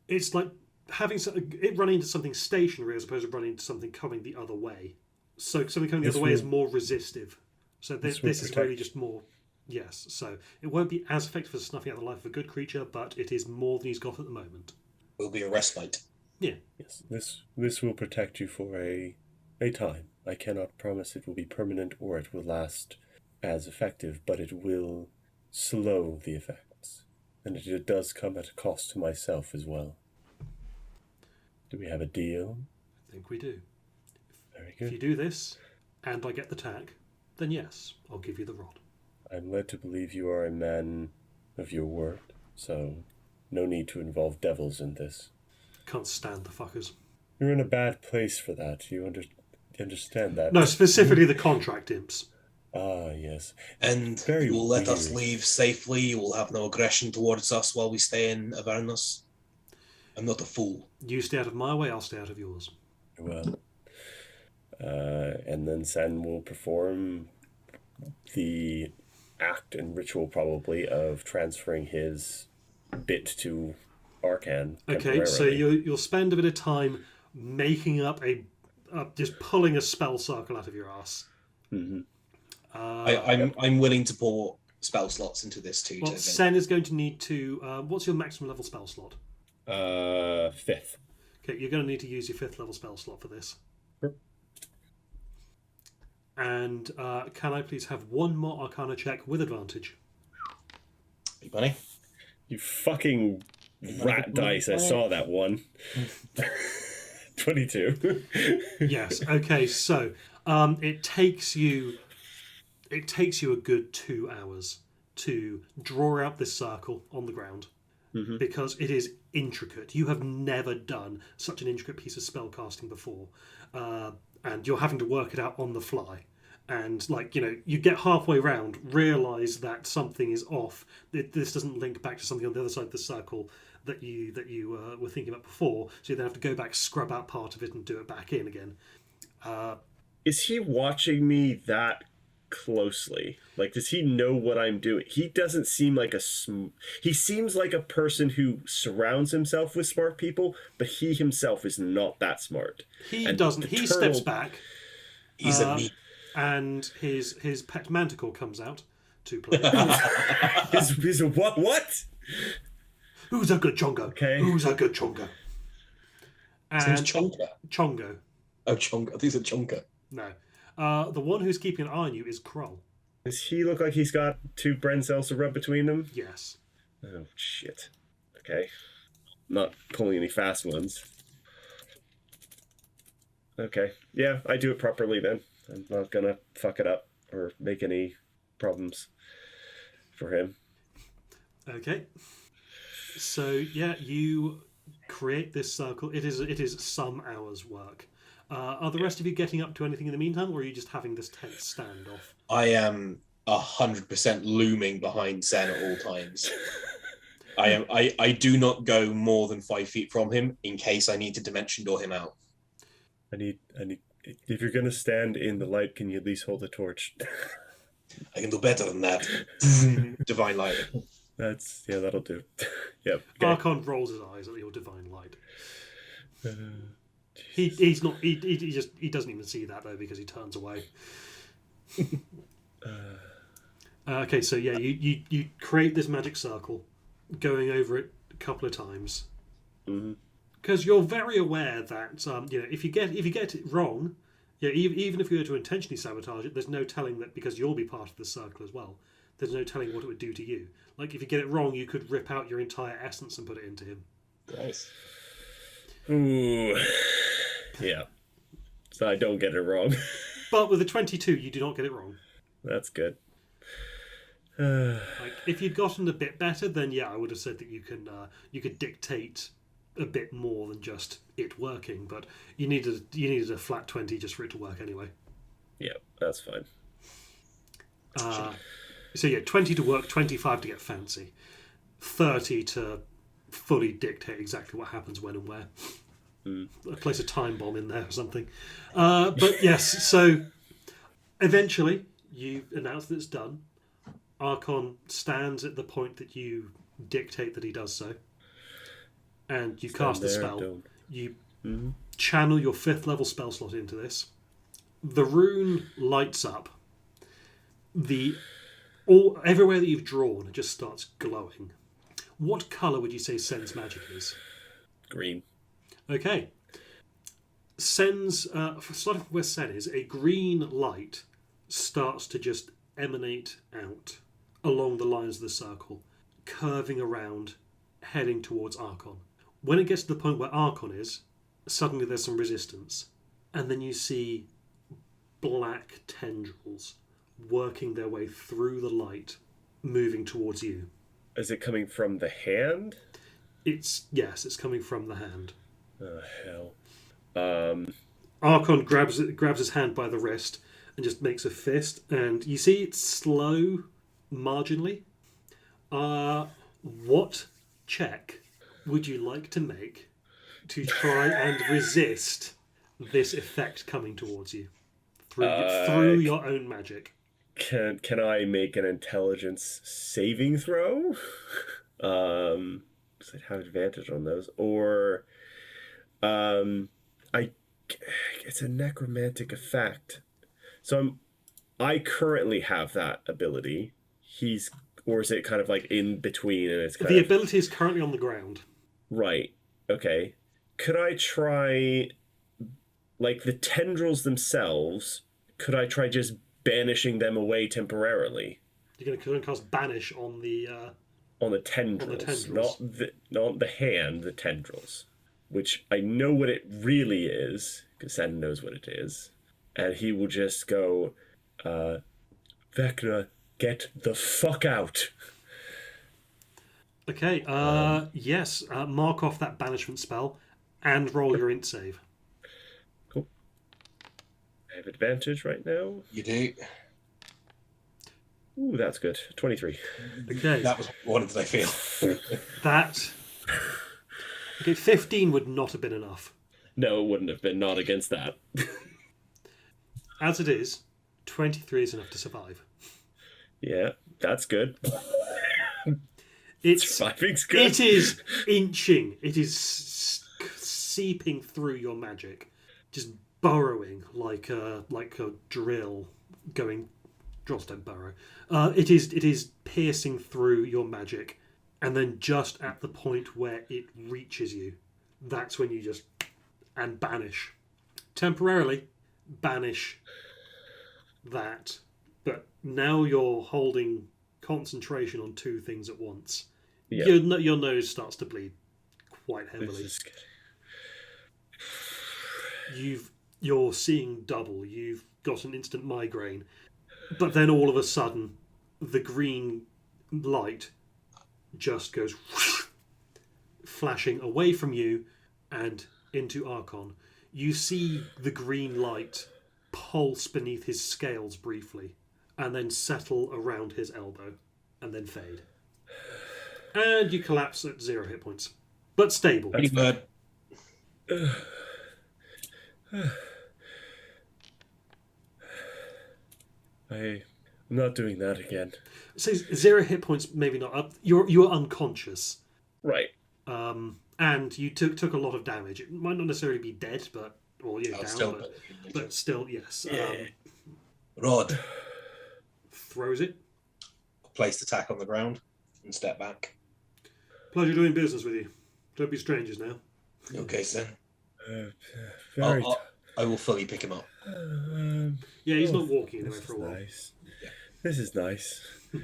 It's like having it running into something stationary as opposed to running into something coming the other way. So something coming the other way is more resistive. So this is really just more. Yes, so it won't be as effective as snuffing out the life of a good creature, but it is more than he's got at the moment. Will be a respite. Yeah. Yes, this will protect you for a time. I cannot promise it will be permanent or it will last as effective, but it will slow the effects. And it does come at a cost to myself as well. Do we have a deal? I think we do. Very If you good. do this, and I get the tag, then yes, I'll give you the rod. I'm led to believe you are a man of your word, so no need to involve devils in this. Can't stand the fuckers. You're in a bad place for that. You understand that? No, specifically the contract imps. Ah, yes. And Very you will let us weird. leave safely. You will have no aggression towards us while we stay in Avernus. I'm not a fool. You stay out of my way, I'll stay out of yours. Well, and then Sen will perform the act and ritual probably of transferring his bit to Arcan. Okay, so you'll spend a bit of time making up just pulling a spell circle out of your ass. Mm-hmm. I'm willing to pour spell slots into this too. Well, Sen is going to need to. What's your maximum level spell slot? 5th. Okay, you're going to need to use your 5th level spell slot for this. Sure. And can I please have one more Arcana check with advantage? Hey, bunny. You fucking rat dice. I saw that one. 22. Yes. Okay. So it takes you a good 2 hours to draw out this circle on the ground because it is intricate. You have never done such an intricate piece of spell casting before, and you're having to work it out on the fly. And you get halfway round, realise that something is off. This doesn't link back to something on the other side of the circle that you were thinking about before. So you then have to go back, scrub out part of it, and do it back in again. Is he watching me that closely? Like, does he know what I'm doing? He doesn't seem like he seems like a person who surrounds himself with smart people, but he himself is not that smart. He And doesn't. the He turtle- steps back, He's a me. and his pet manticore comes out to play. His what? Who's a good chongo? Okay. Who's a good chongo? His name's And Chonka. Chongo. Oh, Chonka. These are Chonka. No. The one who's keeping an eye on you is Kroll. Does he look like he's got 2 brain cells to rub between them? Yes. Oh, shit. Okay. Not pulling any fast ones. Okay. Yeah, I do it properly then. I'm not gonna fuck it up or make any problems for him. Okay. So yeah, you create this circle. It is some hours' work. Are the rest of you getting up to anything in the meantime, or are you just having this tense standoff? I am 100% looming behind Sen at all times. I do not go more than 5 feet from him in case I need to dimension door him out. I need. If you're gonna stand in the light, can you at least hold a torch? I can do better than that. Divine light. That'll do. Yep. Okay. Archon rolls his eyes at your divine light. He's not. He doesn't even see that though because he turns away. Okay, so yeah, you create this magic circle, going over it a couple of times, because you're very aware that if you get it wrong, even if you were to intentionally sabotage it, there's no telling that because you'll be part of the circle as well. There's no telling what it would do to you. Like if you get it wrong, you could rip out your entire essence and put it into him. Nice. Ooh. Yeah. So I don't get it wrong. But with a 22, you do not get it wrong. That's good. Like if you'd gotten a bit better, then yeah, I would have said that you could dictate a bit more than just it working. But you needed a flat 20 just for it to work anyway. Yeah, that's fine. So yeah, 20 to work, 25 to get fancy, 30 to fully dictate exactly what happens when and where. Place a time bomb in there or something. But yes, so eventually you announce that it's done. Archon stands at the point that you dictate that he does so. and you cast the spell. Don't. You Mhm. channel your 5th level spell slot into this. The rune lights up. Everywhere that you've drawn, it just starts glowing. What colour would you say Sen's magic is? Green. Okay. Sen's, starting from where Sen is, a green light starts to just emanate out along the lines of the circle, curving around, heading towards Archon. When it gets to the point where Archon is, suddenly there's some resistance, and then you see black tendrils working their way through the light, moving towards you. Is it coming from the hand? It's coming from the hand. Oh, hell. Archon grabs his hand by the wrist and just makes a fist, and you see it's slow, marginally. What check would you like to make to try and resist this effect coming towards you through your own magic? Can I make an intelligence saving throw? Because I'd have advantage on those. Or it's a necromantic effect. So I currently have that ability. Or is it kind of like in between and it's The ability is currently on the ground. Right. Okay. Could I try, like, the tendrils themselves, could I try just banishing them away temporarily? You're going to cast Banish on the tendrils. Not the hand, the tendrils. Which I know what it really is, because Sen knows what it is. And he will just go, Vecna, get the fuck out. Okay, yes, mark off that banishment spell and roll your int save. Cool. I have advantage right now. You do. Ooh, that's good. 23. Okay. That was what did I feel? Okay, 15 would not have been enough. No, it wouldn't have been. Not against that. As it is, 23 is enough to survive. Yeah, that's good. Surviving's good. It is inching. It is seeping through your magic, just burrowing like a drill going. Drills don't burrow. It is piercing through your magic, and then just at the point where it reaches you, that's when you just banish temporarily. Banish that, but now you're holding concentration on two things at once. Yeah. Your nose starts to bleed quite heavily. This is good. You're seeing double. You've got an instant migraine, but then all of a sudden, the green light just goes flashing away from you and into Archon. You see the green light pulse beneath his scales briefly, and then settle around his elbow, and then fade. And you collapse at 0 hit points. But stable. Pretty good. I'm not doing that again. So 0 hit points, maybe not. You're unconscious. Right. And you took a lot of damage. It might not necessarily be dead, but down, but still, yes. Rod. Throws it. Place the tack on the ground and step back. Pleasure doing business with you. Don't be strangers now. Okay, sir. I will fully pick him up. Yeah, he's not walking anywhere for a while. Nice. This is nice. I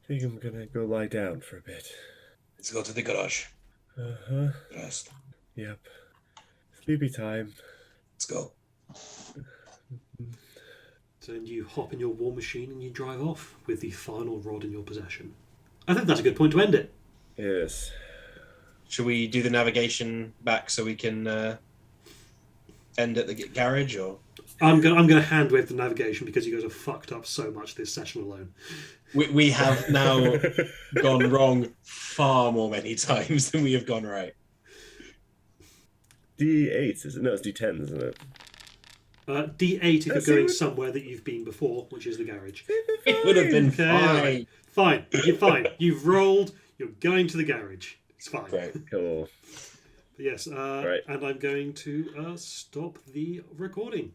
think I'm gonna go lie down for a bit. Let's go to the garage. Uh-huh. Rest. Yep. Sleepy time. Let's go. So you hop in your war machine and you drive off with the final rod in your possession. I think that's a good point to end it. Yes. Should we do the navigation back so we can end at the garage, or I'm gonna hand wave the navigation because you guys have fucked up so much this session alone. we have now gone wrong far more many times than we have gone right. D8s, is it? No, it's D10s, isn't it? D8 if you're going somewhere that you've been before, which is the garage. It would have been Okay, fine. right. Fine. You're fine. You've rolled. You're going to the garage. It's fine. Great. Cool. But yes, Right. and I'm going to stop the recording.